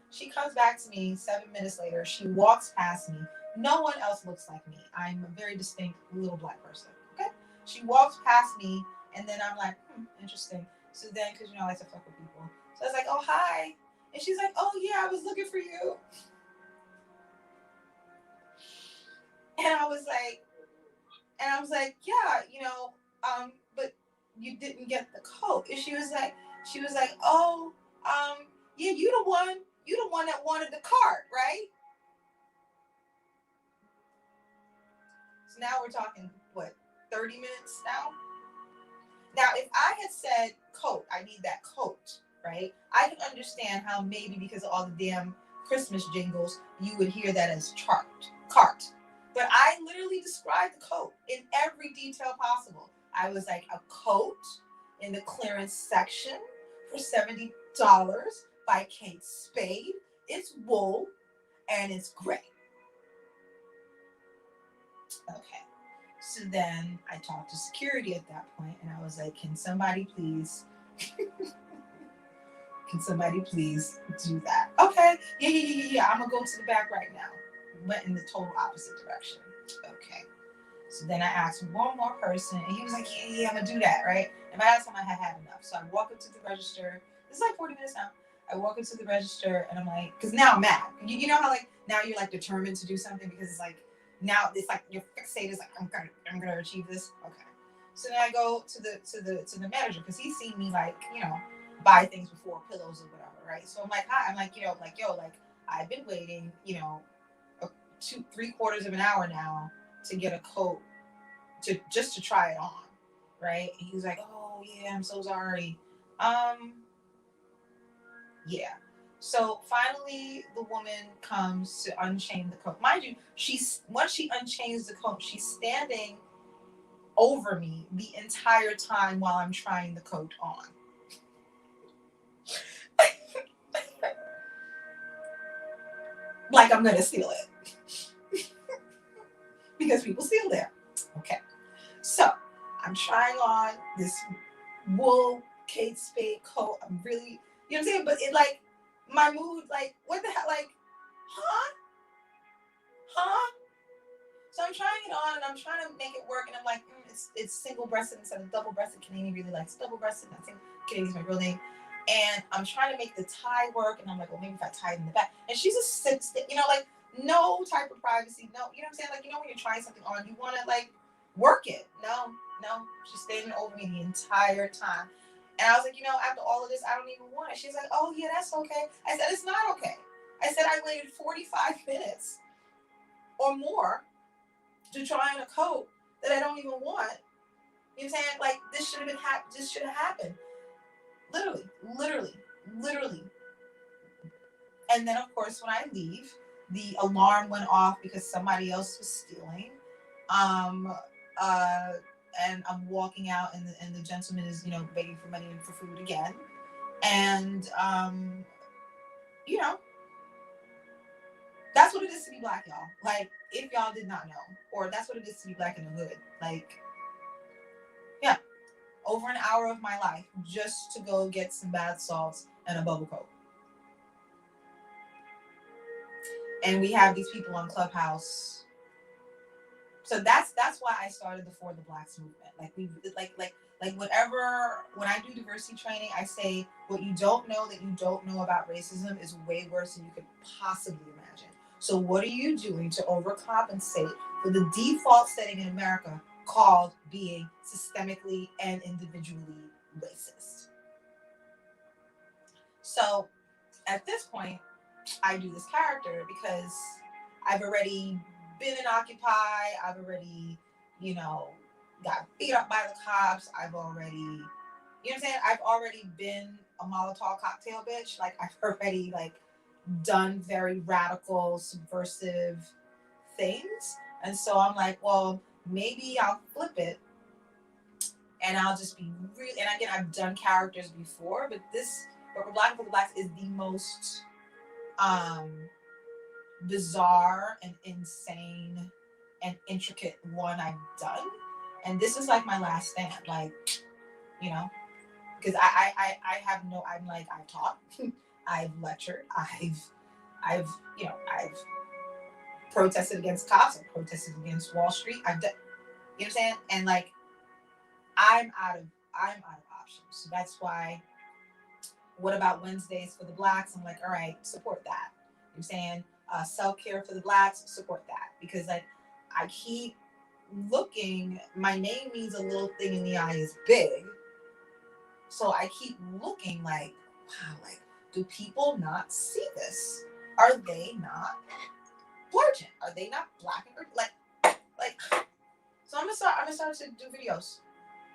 She comes back to me 7 minutes later. She walks past me. No one else looks like me. I'm a very distinct little black person. Okay. She walks past me and then I'm like, interesting. So then, because I like to fuck with people. So I was like, oh, hi. And she's like, oh yeah, I was looking for you. And I was like, yeah, but you didn't get the coat. And she was like, oh, yeah, you the one that wanted the cart, right? So now we're talking, what, 30 minutes now? Now, if I had said coat, I need that coat, right? I can understand how maybe because of all the damn Christmas jingles, you would hear that as cart. But I literally described the coat in every detail possible. I was like, a coat in the clearance section for $70 by Kate Spade. It's wool and it's gray. Okay. So then I talked to security at that point and I was like, can somebody please do that? Okay. Yeah. I'm gonna go to the back right now. Went in the total opposite direction. Okay. So then I asked one more person and he was like, yeah, I'm gonna do that, right? And by that time I had enough. So I walk up to the register. This is like 40 minutes now. I walk up to the register and I'm like, because now I'm mad. You know how like now you're like determined to do something because it's like now it's like your fixate is like I'm gonna achieve this. Okay. So then I go to the manager because he's seen me like, buy things before, pillows or whatever, right? So I'm like, hi, I'm like, I've been waiting, 3/4 of an hour now to get a coat just to try it on, right? And he was like, oh yeah, I'm so sorry. Yeah. So finally the woman comes to unchain the coat. Mind you, once she unchains the coat, she's standing over me the entire time while I'm trying the coat on. Like I'm gonna steal it. Because people steal there. Okay. So I'm trying on this wool Kate Spade coat. I'm really, you know what I'm saying? But it like my mood, like, what the hell? Like, huh? So I'm trying it on and I'm trying to make it work. And I'm like, it's single breasted instead of double breasted. Canadian really likes double breasted. I think Canadian's my real name. and I'm trying to make the tie work, and I'm like, well, maybe if I tie it in the back. And she's just sits, you know, like no type of privacy, no, you know what I'm saying? Like, you know, when you're trying something on, you want to like work it. No, she's standing over me the entire time. And I was like, you know, after all of this, I don't even want it. She's like, oh yeah, that's okay. I said, it's not okay. I said, I waited 45 minutes or more to try on a coat that I don't even want. You know what I'm saying? Like, this should have been this should have happened. Literally. And then, of course, when I leave, the alarm went off because somebody else was stealing. And I'm walking out, and the gentleman is, you know, begging for money and for food again. And, you know, that's what it is to be black, y'all. Like, if y'all did not know, or that's what it is to be black in the hood. Like, yeah, over an hour of my life just to go get some bath salts and a bubble coat. And we have these people on Clubhouse. So that's why I started the For the Blacks movement. Like whatever, when I do diversity training, I say what you don't know that you don't know about racism is way worse than you could possibly imagine. So what are you doing to overcompensate for the default setting in America called being systemically and individually racist? So at this point, I do this character because I've already been in Occupy. I've already, you know, got beat up by the cops. I've already, you know what I'm saying? I've already been a Molotov cocktail bitch. Like, I've already, like, done very radical, subversive things. And so I'm like, well, maybe I'll flip it and I'll just be real. And again, I've done characters before, but Black for the Blacks is the most bizarre and insane and intricate one I've done. And this is like my last stand, like, you know, because I have no, I'm like, I've taught, I've lectured, I've you know, I've protested against cops, I've protested against Wall Street, I've done, you know what I'm saying? And like, I'm out of options. So that's why, what about Wednesdays for the Blacks? I'm like, all right, support that. You know what I'm saying? Self-care for the Blacks, support that. Because like, I keep looking, my name means a little thing in the eye is big. So I keep looking like, wow, like, do people not see this? Are they not BLURGENT? Are they not black? Like, so I'm gonna start to do videos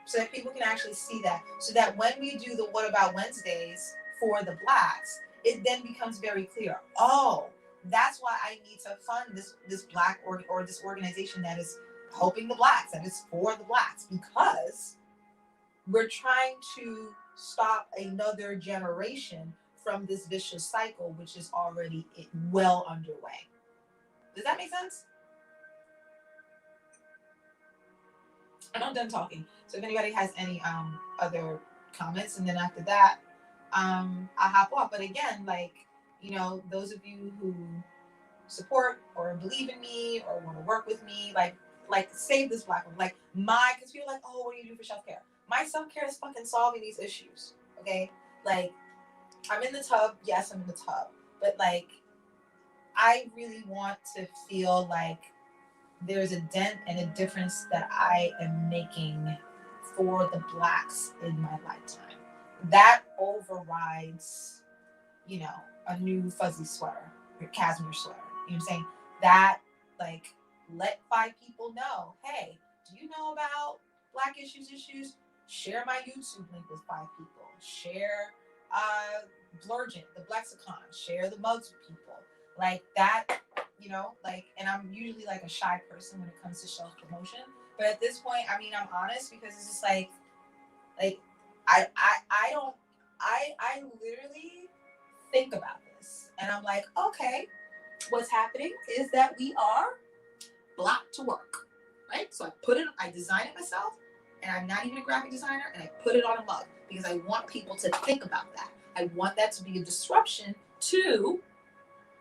so that people can actually see that. So that when we do the What About Wednesdays for the Blacks, it then becomes very clear. Oh, that's why I need to fund this black or this organization that is helping the Blacks, that is for the Blacks, because we're trying to stop another generation from this vicious cycle, which is already well underway. Does that make sense? And I'm done talking. So if anybody has any other comments, and then after that, I'll hop off. But again, like, you know, those of you who support or believe in me or want to work with me, like save this black woman. Like, because people are like, oh, what do you do for self-care? My self-care is fucking solving these issues. Okay? Like, I'm in the tub. Yes, I'm in the tub. But like, I really want to feel like there's a dent and a difference that I am making for the Blacks in my lifetime. That overrides, you know, a new fuzzy sweater, or cashmere sweater. You know what I'm saying? That, like, let 5 people know, hey, do you know about Black Issues? Share my YouTube link with 5 people. Share BLURGENT, the BLEXICON. Share the mugs with people. Like that, you know, like, and I'm usually like a shy person when it comes to self-promotion. But at this point, I mean, I'm honest, because it's just like I literally think about this, and I'm like, okay, what's happening is that we are Black to work, right? So I design it myself, and I'm not even a graphic designer, and I put it on a mug because I want people to think about that. I want that to be a disruption to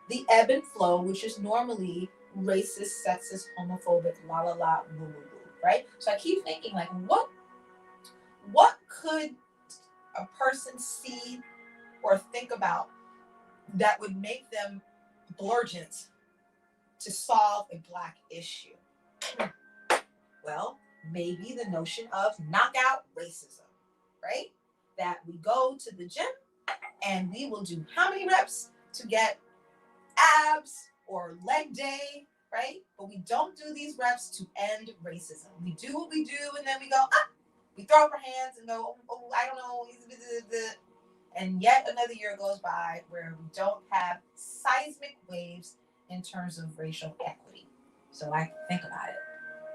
the ebb and flow, which is normally racist, sexist, homophobic, la la la, boo boo boo, right? So I keep thinking, like, what could a person see or think about that would make them BLURGENT to solve a Black issue? Well, maybe the notion of knockout racism, right? That we go to the gym and we will do how many reps to get abs or leg day, right? But we don't do these reps to end racism. We do what we do and then we go, we throw up our hands and go, oh, I don't know. And yet another year goes by where we don't have seismic waves in terms of racial equity. So I think about it,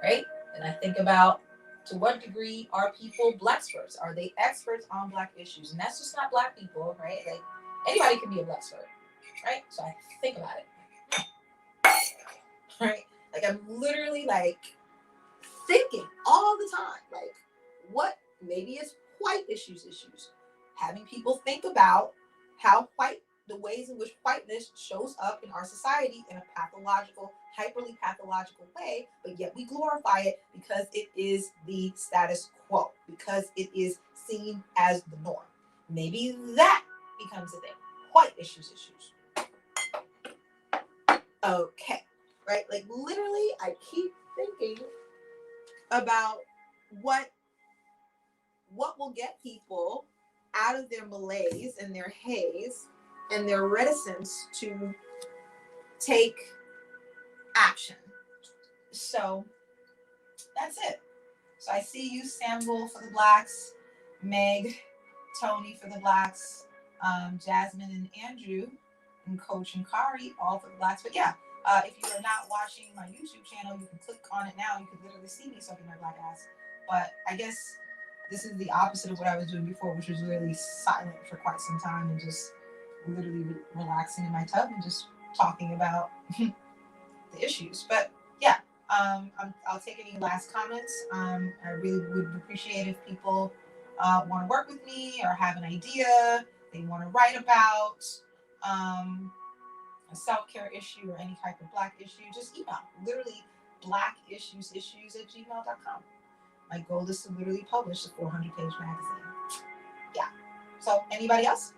right? And I think about, to what degree are people Blackexperts? Are they experts on Black issues? And that's just not Black people, right? Like, anybody can be a Blackexpert, right? So I think about it, right? Like, I'm literally like thinking all the time, like, what, maybe it's white issues. Having people think about how the ways in which whiteness shows up in our society in a pathological, hyperly pathological way, but yet we glorify it because it is the status quo, because it is seen as the norm. Maybe that becomes a thing. White issues. Okay, right? Like, literally, I keep thinking about what will get people out of their malaise and their haze and their reticence to take action. So that's it. So I see you, Samuel for the Blacks, Meg, Tony for the Blacks, Jasmine and Andrew, and Coach and Kari, all for the Blacks. But yeah, if you are not watching my YouTube channel, you can click on it now. You can literally see me soaking my black ass. But I guess this is the opposite of what I was doing before, which was really silent for quite some time and just literally relaxing in my tub and just talking about the issues. But yeah, I'll take any last comments. I really would appreciate if people want to work with me or have an idea they want to write about, a self-care issue or any type of Black issue. Just email, literally BLACKIssuesISSUES@gmail.com. My goal is to literally publish a 400-page magazine. Yeah. So anybody else?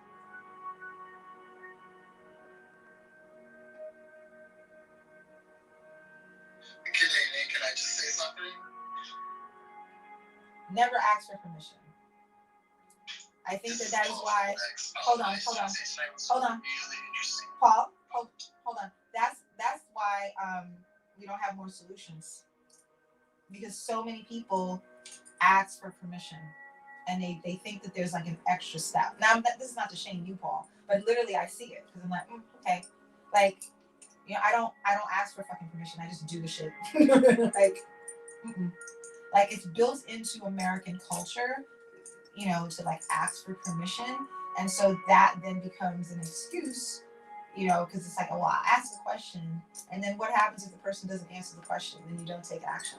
Can I just say something? Never ask for permission. I think that is why. Hold on. Paul, hold on. That's why we don't have more solutions. Because so many people ask for permission and they think that there's like an extra step. Now, this is not to shame you, Paul, but literally I see it because I'm like, okay, like, you know, I don't ask for fucking permission. I just do the shit. Like it's built into American culture, you know, to like ask for permission, and so that then becomes an excuse, you know, because it's like, oh, well, I'll ask a question, and then what happens if the person doesn't answer the question? Then you don't take action.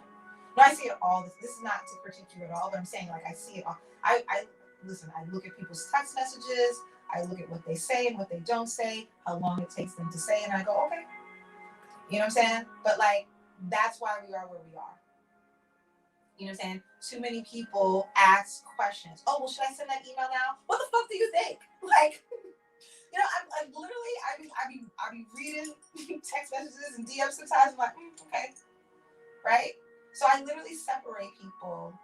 No, I see it all. This is not to critique you at all, but I'm saying like I see it all. I listen. I look at people's text messages. I look at what they say and what they don't say, how long it takes them to say, and I go, okay, you know what I'm saying? But like that's why we are where we are. You know what I'm saying? Too many people ask questions. Oh, well, should I send that email now? What the fuck do you think? Like, you know, I'm literally, I be reading text messages and DMs sometimes. I'm like, okay, right? So I literally separate people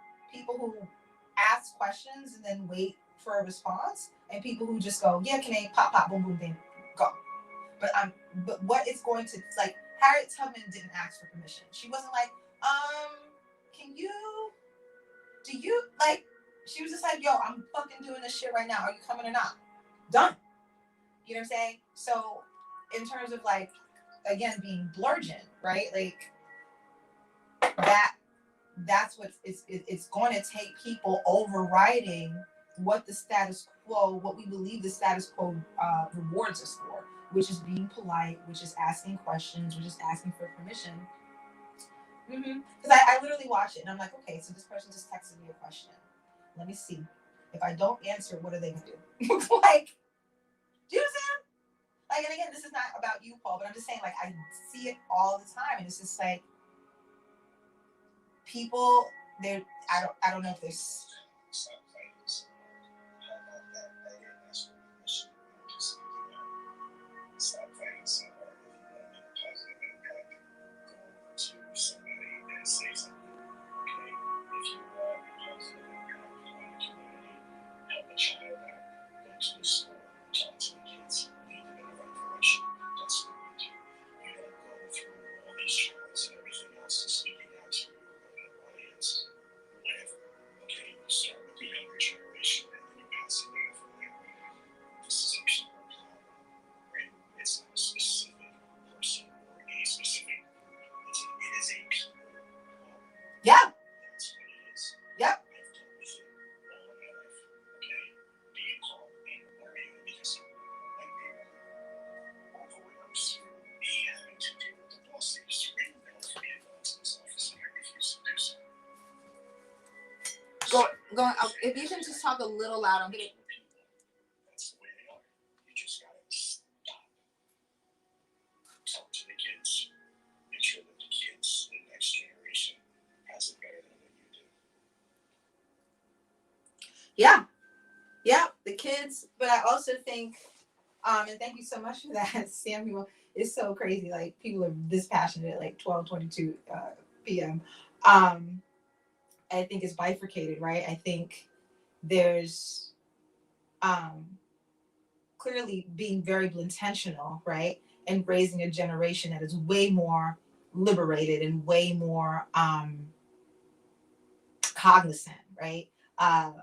who ask questions and then wait for a response, and people who just go, yeah, can I pop, boom, boom, then go. But what it's going to, like, Harriet Tubman didn't ask for permission. She wasn't like, do you, like, she was just like, yo, I'm fucking doing this shit right now. Are you coming or not? Done. You know what I'm saying? So in terms of like, again, being BLURGENT, right? Like that's what it's going to take people overriding what the status quo, what we believe the status quo rewards us for, which is being polite, which is asking questions, which is asking for permission. Because I literally watch it and I'm like, okay, so this person just texted me a question. Let me see. If I don't answer, what are they gonna do? Like, do you understand? Like, and again, this is not about you, Paul, but I'm just saying, like, I see it all the time, and it's just like people. I don't know if there's. going. If you can just talk a little loud, I'm gonna. That's the way they are. You just gotta stop. Talk to the kids. Make sure that the kids, the next generation, has it better than what you do. Yeah, yeah, the kids. But I also think, and thank you so much for that, Samuel. It's so crazy. Like people are this passionate at like 12:22 p.m. I think it's bifurcated, right? I think there's clearly being very intentional, right? And raising a generation that is way more liberated and way more cognizant, right? Of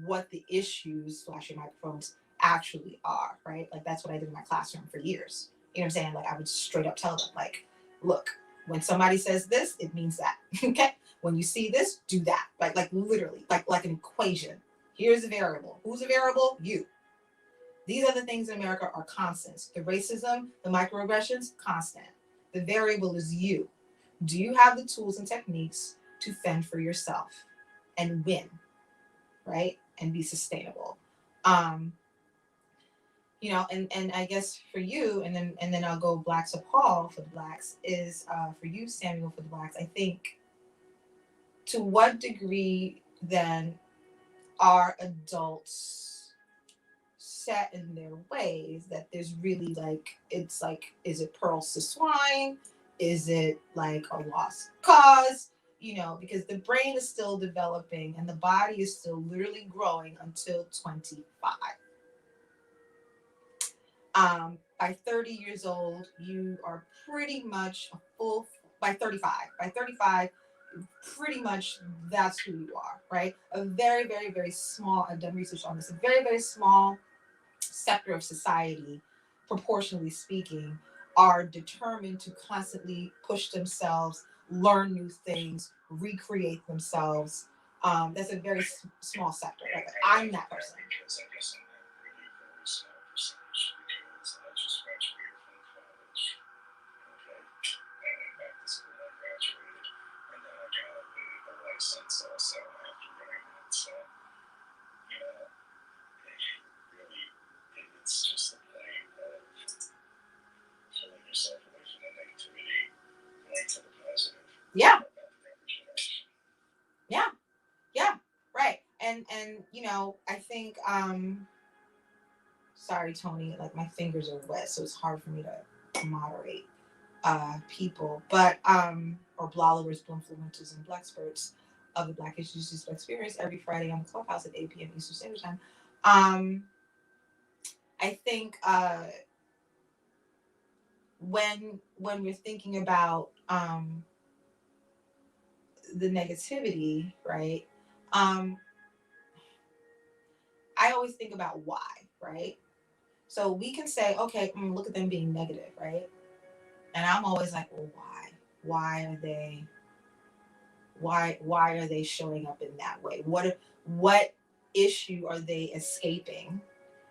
what the issues, flashing microphones, actually are, right? Like that's what I did in my classroom for years. You know what I'm saying? Like I would straight up tell them, like, look, when somebody says this, it means that. Okay? When you see this, do that. Like literally, like an equation. Here's a variable. Who's a variable? You. These other things in America are constants. The racism, the microaggressions, constant. The variable is you. Do you have the tools and techniques to fend for yourself and win, right? And be sustainable. You know, and I guess for you, and then I'll go Black to Paul for the Blacks, is for you, Samuel, for the Blacks, I think, to what degree then are adults set in their ways that there's really like, it's like, is it pearls to swine? Is it like a lost cause? You know, because the brain is still developing and the body is still literally growing until 25. By 30 years old, you are pretty much a full, by 35, pretty much that's who you are, right? A very, very, very small, I've done research on this, a very, very small sector of society, proportionally speaking, are determined to constantly push themselves, learn new things, recreate themselves. That's a very small sector. Like, I'm that person. Because I guess I'm a really very small percentage because I just graduated from college. Okay. I went back to school, I graduated, and then I got a license also after doing that. So, you know, really, it's just the point of pulling yourself away from the negativity, going to the positive. Yeah. About the younger generation. Yeah. Yeah. Right. And you know, I think sorry Tony, like my fingers are wet, so it's hard for me to moderate people. But or blowers, influencers, and blackspurts of the Black Issues Experience every Friday on the Clubhouse at 8 p.m. Eastern Standard Time. I think when we're thinking about the negativity, right? I always think about why, right? So we can say, okay, look at them being negative, right? And I'm always like, well, why? Why are they showing up in that way? What issue are they escaping?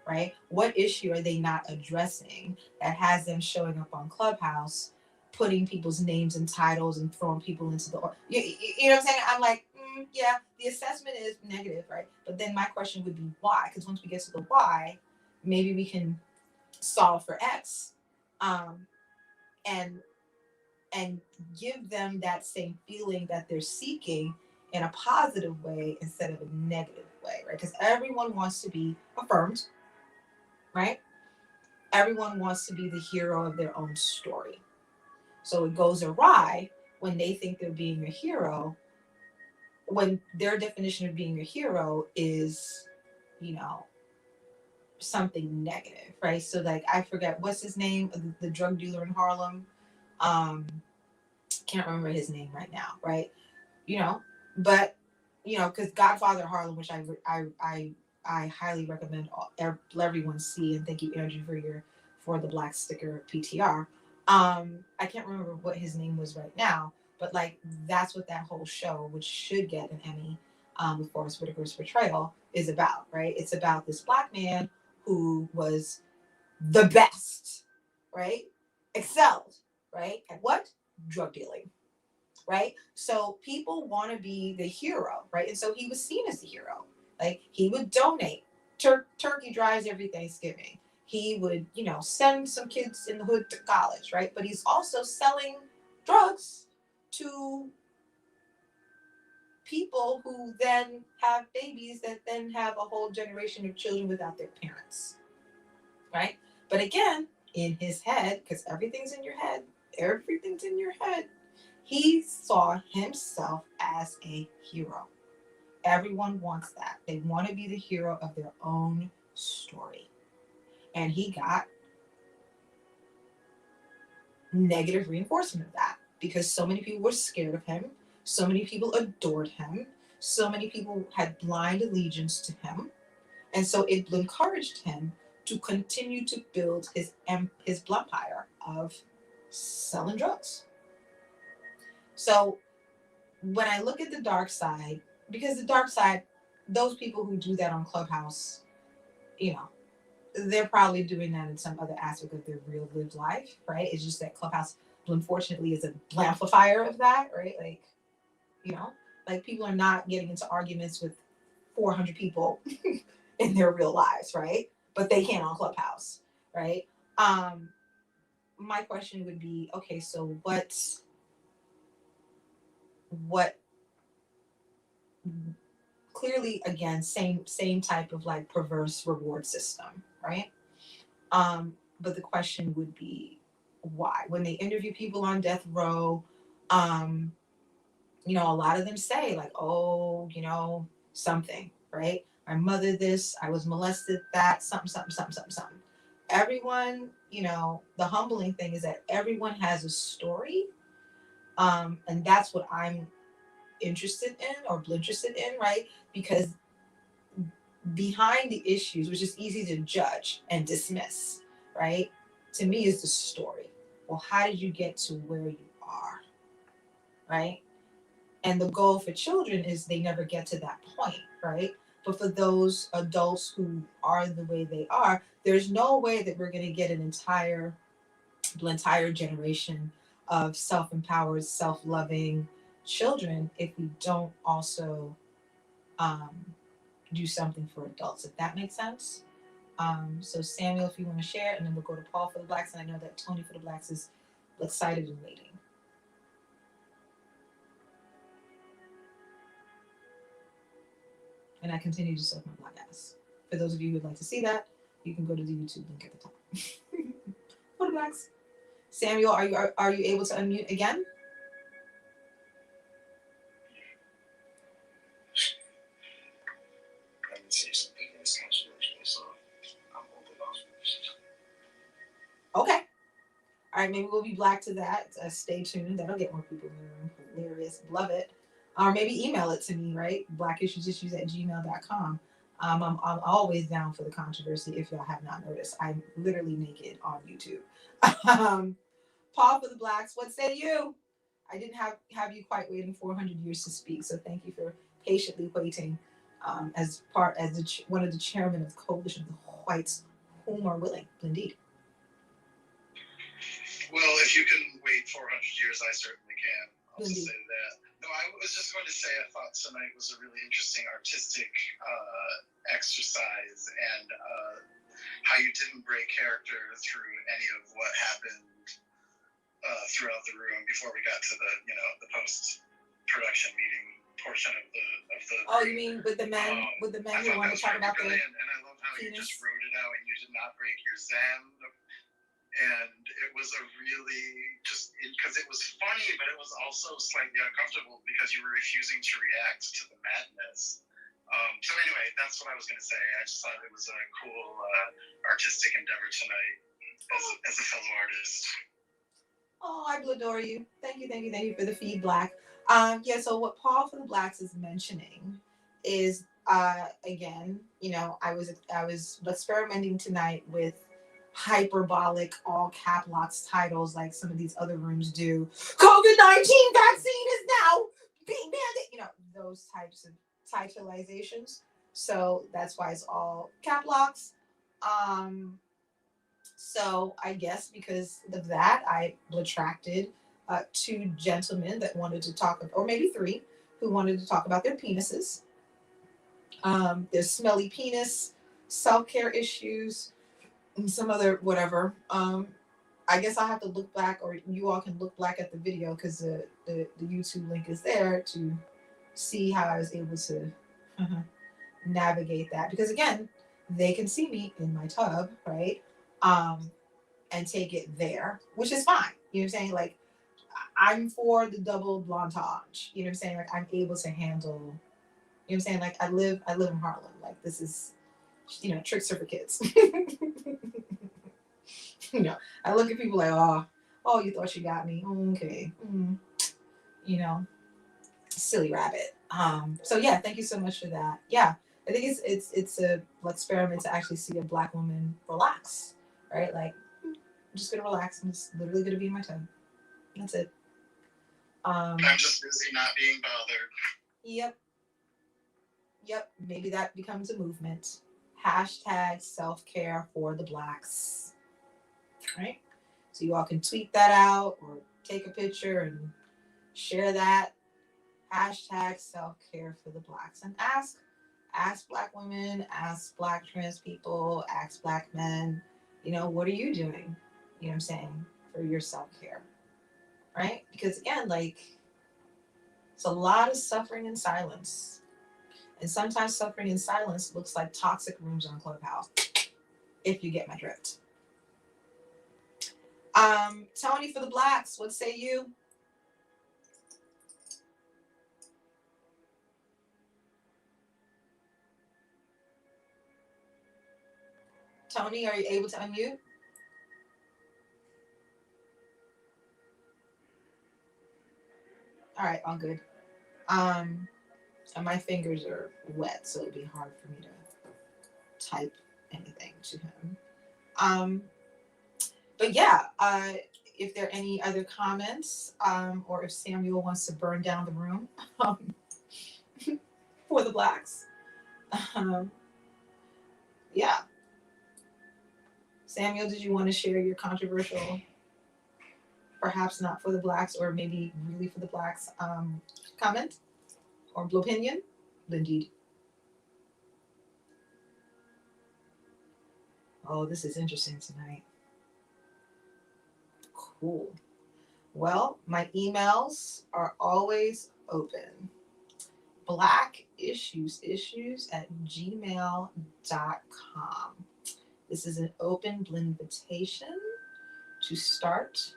Right? What issue are they not addressing that has them showing up on Clubhouse, putting people's names and titles and throwing people into the, you know what I'm saying? I'm like, yeah, the assessment is negative, right? But then my question would be why? Because once we get to the why, maybe we can solve for X, and give them that same feeling that they're seeking in a positive way instead of a negative way, right? Because everyone wants to be affirmed, right? Everyone wants to be the hero of their own story. So it goes awry when they think they're being a hero, when their definition of being a hero is, you know, something negative, right? So like, I forget what's his name, the drug dealer in Harlem. Can't remember his name right now, right? You know, but you know, because Godfather Harlem, which I highly recommend everyone see, and thank you Andrew for your for the black sticker PTR. I can't remember what his name was right now, but like that's what that whole show, which should get an Emmy, with Forrest Whitaker's portrayal, is about, right? It's about this black man who was the best, right? Excelled, right? At what? Drug dealing. right? So people want to be the hero, right? And so he was seen as the hero. Like he would donate turkey drives every Thanksgiving. He would, send some kids in the hood to college, right? But he's also selling drugs to people who then have babies that then have a whole generation of children without their parents, right? But again, in his head, because everything's in your head, he saw himself as a hero. Everyone wants that. They want to be the hero of their own story. And he got negative reinforcement of that because so many people were scared of him. So many people adored him. So many people had blind allegiance to him. And so it encouraged him to continue to build his empire of selling drugs. So when I look at the dark side, because the dark side, those people who do that on Clubhouse, they're probably doing that in some other aspect of their real lived life, right? It's just that Clubhouse, unfortunately, is a amplifier of that, right? Like people are not getting into arguments with 400 people in their real lives, right? But they can on Clubhouse, right? My question would be, okay, so what clearly again same type of like perverse reward system, right? But the question would be why? When they interview people on death row, a lot of them say like, oh, something, right? My mother this, I was molested, that, something, something, something, something, something. Everyone, the humbling thing is that everyone has a story. And that's what I'm interested in, right? Because behind the issues, which is easy to judge and dismiss, right? To me is the story. Well, how did you get to where you are, right? And the goal for children is they never get to that point, right? But for those adults who are the way they are, there's no way that we're going to get an entire generation of self-empowered, self-loving children if we don't also do something for adults, if that makes sense. So Samuel, if you want to share, and then we'll go to Paul for the Blacks, and I know that Tony for the Blacks is excited and waiting. And I continue to soak my black ass. For those of you who would like to see that, you can go to the YouTube link at the top. For the Blacks. Samuel, are you able to unmute again? I would say something in this controversial, so I'm holding off. Okay. All right, maybe we'll be black to that. Stay tuned. That'll get more people in the room. Hilarious. Love it. Or maybe email it to me, right? BlackIssuesIssues@gmail.com. I'm always down for the controversy if y'all have not noticed. I'm literally naked on YouTube. Paul for the Blacks, what say you? I didn't have you quite waiting 400 years to speak, so thank you for patiently waiting as one of the chairmen of the Coalition of the Whites, whom are willing, indeed. Well, if you can wait 400 years, I certainly can. I'll just say that. No, I was just going to say I thought tonight was a really interesting artistic exercise, and how you didn't break character through any of what happened throughout the room before we got to the post-production meeting portion of the. Oh, you mean with the men who want to talk about the? And I love how you just wrote it out and you did not break your zen. And it was a really because it was funny, but it was also slightly uncomfortable because you were refusing to react to the madness. So anyway, that's what I was going to say. I just thought it was a cool artistic endeavor tonight as a fellow artist. Oh, I adore you. Thank you for the feedback. Yeah, so what Paul for the Blacks is mentioning is again, I was experimenting tonight with hyperbolic all cap locks titles like some of these other rooms do. COVID-19 vaccine is now being mandated, those types of titleizations. So that's why it's all cap locks. So I guess because of that, I retracted two gentlemen that wanted to talk, or maybe three, who wanted to talk about their penises, their smelly penis, self-care issues, and some other whatever. I guess I'll have to look back, or you all can look back at the video because the YouTube link is there to see how I was able to navigate that. Because again, they can see me in my tub, right? And take it there, which is fine. You know what I'm saying? Like, I'm for the double blontage. You know what I'm saying? Like, I'm able to handle. You know what I'm saying? Like, I live in Harlem. Like, this is, you know, tricks are for kids. You know, I look at people like, oh, you thought you got me. Okay. You know, silly rabbit. So yeah, thank you so much for that. Yeah, I think it's a experiment to actually see a Black woman relax, right? Like, I'm just gonna relax. I'm just literally gonna be in my tub. That's it. I'm just busy not being bothered. Yep. Maybe that becomes a movement. Hashtag self-care for the Blacks. Right? So you all can tweet that out or take a picture and share that. Hashtag self-care for the Blacks. And ask Black women, ask Black trans people, ask Black men, you know, what are you doing? You know what I'm saying? For your self-care. Right? Because again, like, it's a lot of suffering in silence. And sometimes suffering in silence looks like toxic rooms on Clubhouse, if you get my drift. Tony for the Blacks, what say you? Tony, are you able to unmute? All right, all good. And my fingers are wet, so it'd be hard for me to type anything to him. But yeah, if there are any other comments, or if Samuel wants to burn down the room for the Blacks, yeah. Samuel, did you want to share your controversial, perhaps not for the Blacks, or maybe really for the Blacks, comment or opinion? Indeed. Oh, this is interesting tonight. Cool. Well, my emails are always open. BlackIssuesIssues@gmail.com. This is an open invitation to start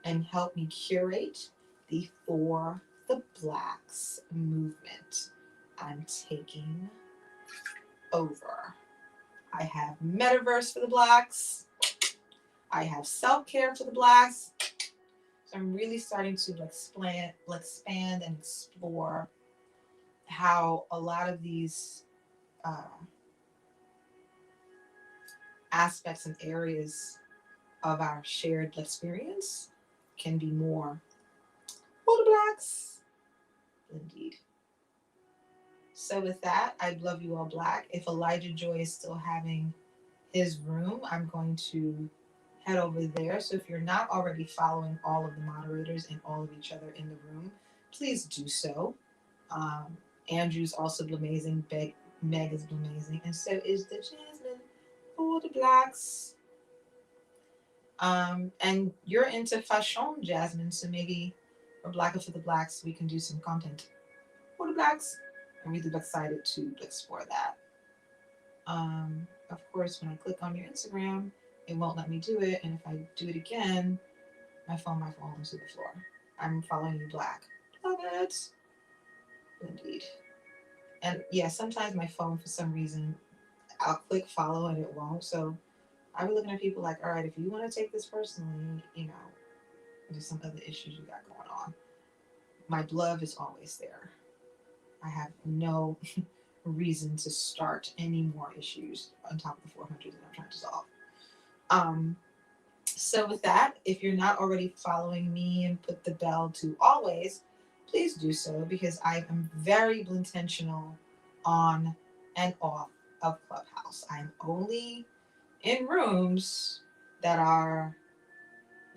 and help me curate the For the Blacks movement. I'm taking over. I have metaverse for the Blacks. I have self-care for the Blacks. So I'm really starting to expand and explore how a lot of these aspects and areas of our shared experience can be more for the Blacks. Indeed. So with that, I love you all, Black. If Elijah Joy is still having his room, I'm going to head over there. So if you're not already following all of the moderators and all of each other in the room, please do so. Andrew's also amazing. Meg is amazing. And so is the Jasmine for the Blacks. And you're into fashion, Jasmine, so maybe for Blacker for the Blacks, we can do some content for the Blacks. I'm really excited to explore that. Of course, when I click on your Instagram, it won't let me do it. And if I do it again, my phone might fall onto the floor. I'm following you, Black. Love it. Indeed. And yeah, sometimes my phone, for some reason, I'll click follow and it won't. So I've been looking at people like, all right, if you want to take this personally, you know, there's some other issues you got going on. My love is always there. I have no reason to start any more issues on top of the 400 that I'm trying to solve. So with that, if you're not already following me and put the bell to always, please do so, because I am very intentional on and off of Clubhouse. I'm only in rooms that are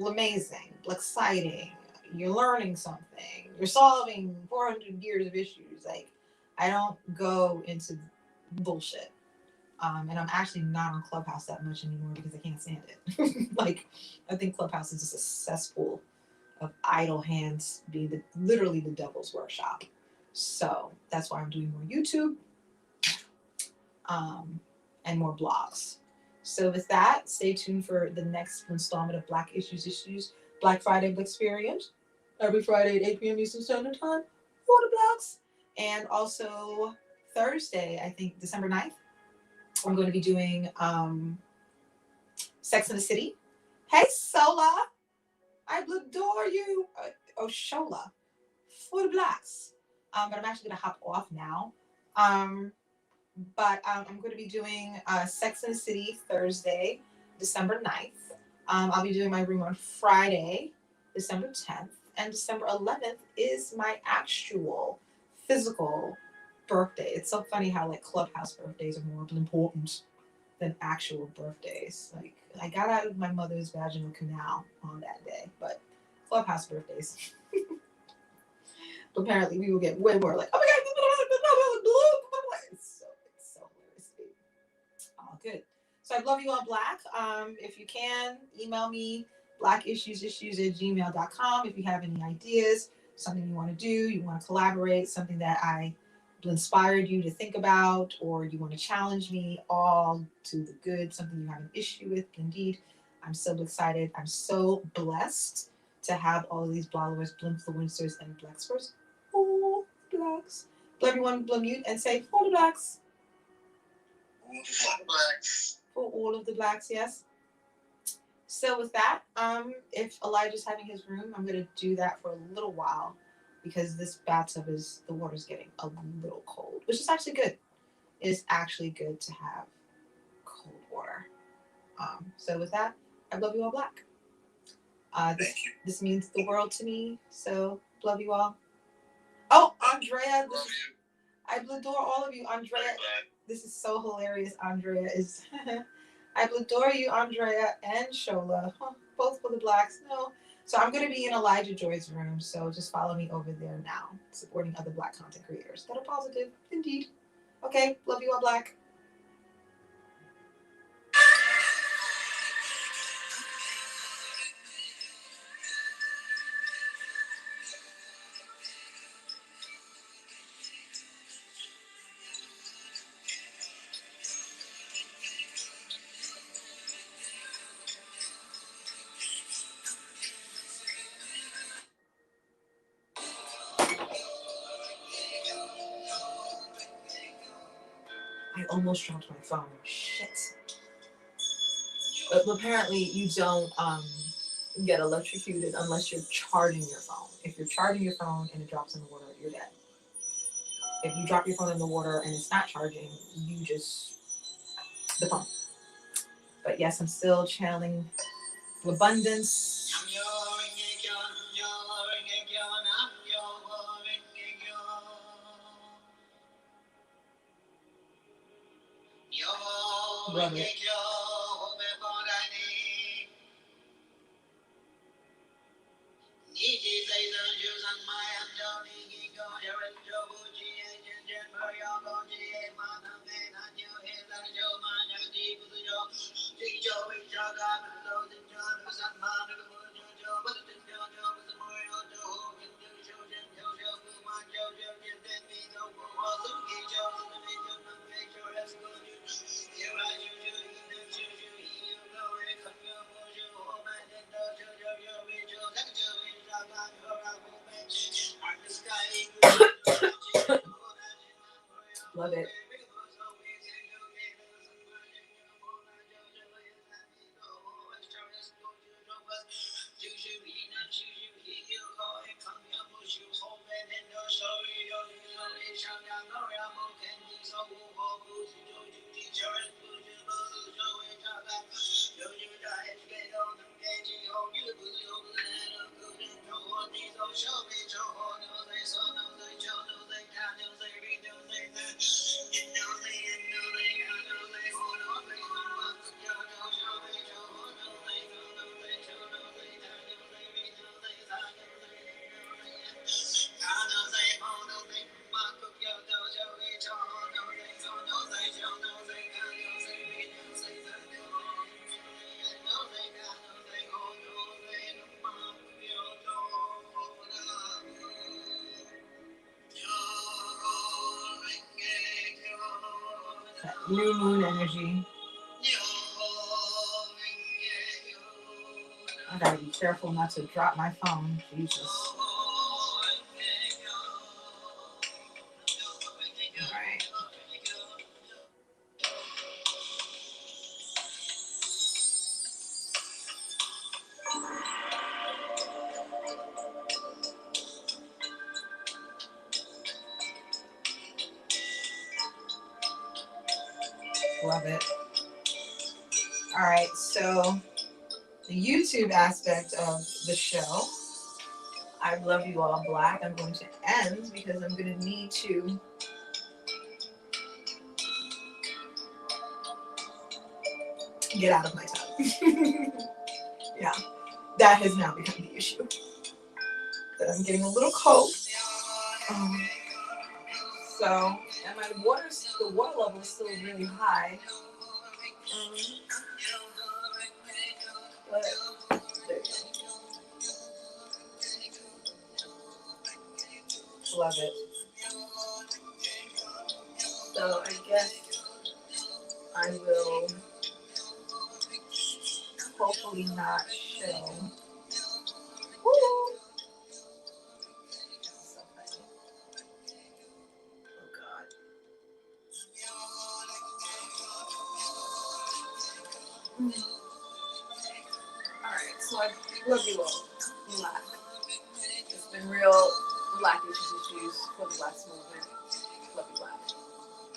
amazing, exciting, you're learning something, you're solving 400 years of issues. Like, I don't go into bullshit. And I'm actually not on Clubhouse that much anymore because I can't stand it. Like, I think Clubhouse is just a cesspool of idle hands being literally the devil's workshop. So that's why I'm doing more YouTube and more blogs. So with that, stay tuned for the next installment of Black Issues Black Friday Experience every Friday at 8 p.m. Eastern Standard Time for the Blacks. And also Thursday, I think December 9th, I'm going to be doing Sex in the City. Hey, Sola, I adore you. Shola, for the Blacks. But I'm actually going to hop off now. But I'm going to be doing Sex in the City Thursday, December 9th. I'll be doing my room on Friday, December 10th. And December 11th is my actual physical birthday. It's so funny how like Clubhouse birthdays are more important than actual birthdays. Like, I got out of my mother's vaginal canal on that day, but Clubhouse birthdays. Apparently, we will get way more like, oh my god, it's so hilarious. All good. So I love you all, Black. If you can, email me BlackIssuesIssues@gmail.com if you have any ideas, something you want to do, you want to collaborate, something that I inspired you to think about, or you want to challenge me, all to the good, something you have an issue with. Indeed, I'm so excited. I'm so blessed to have all of these bloggers, blimfluencers, and Blackspers. Oh, Blacks. Let everyone mute and say, for the Blacks. For the Blacks. For all of the Blacks, yes. So with that, if Elijah's having his room, I'm going to do that for a little while because this bathtub the water's getting a little cold, which is actually good. It is actually good to have cold water. So with that, I love you all, Black. This means the world to me, so love you all. Oh, Andrea, I adore all of you. Andrea, this is so hilarious. Andrea is... I adore you, Andrea and Shola, both for the Blacks. No. So I'm going to be in Elijah Joy's room, so just follow me over there now, supporting other Black content creators that are positive, indeed. Okay, love you all, Black. I almost dropped my phone. Shit. But apparently you don't get electrocuted unless you're charging your phone. If you're charging your phone and it drops in the water, you're dead. If you drop your phone in the water and it's not charging, you just the phone. But yes, I'm still channeling abundance. Love it. Love it. New moon energy. I gotta be careful not to drop my phone. Jesus. Alright. Love it. Alright, so the YouTube aspect of the show, I love you all black. I'm going to end because I'm going to need to get out of my tub. Yeah, that has now become the issue. That I'm getting a little cold. So, and the water level is still really high. But there you go. Love it. So I guess I will hopefully not show. Woo! So funny. Oh God. Alright, so I love you all. Black. It's been real Black issues for the Blacks movement.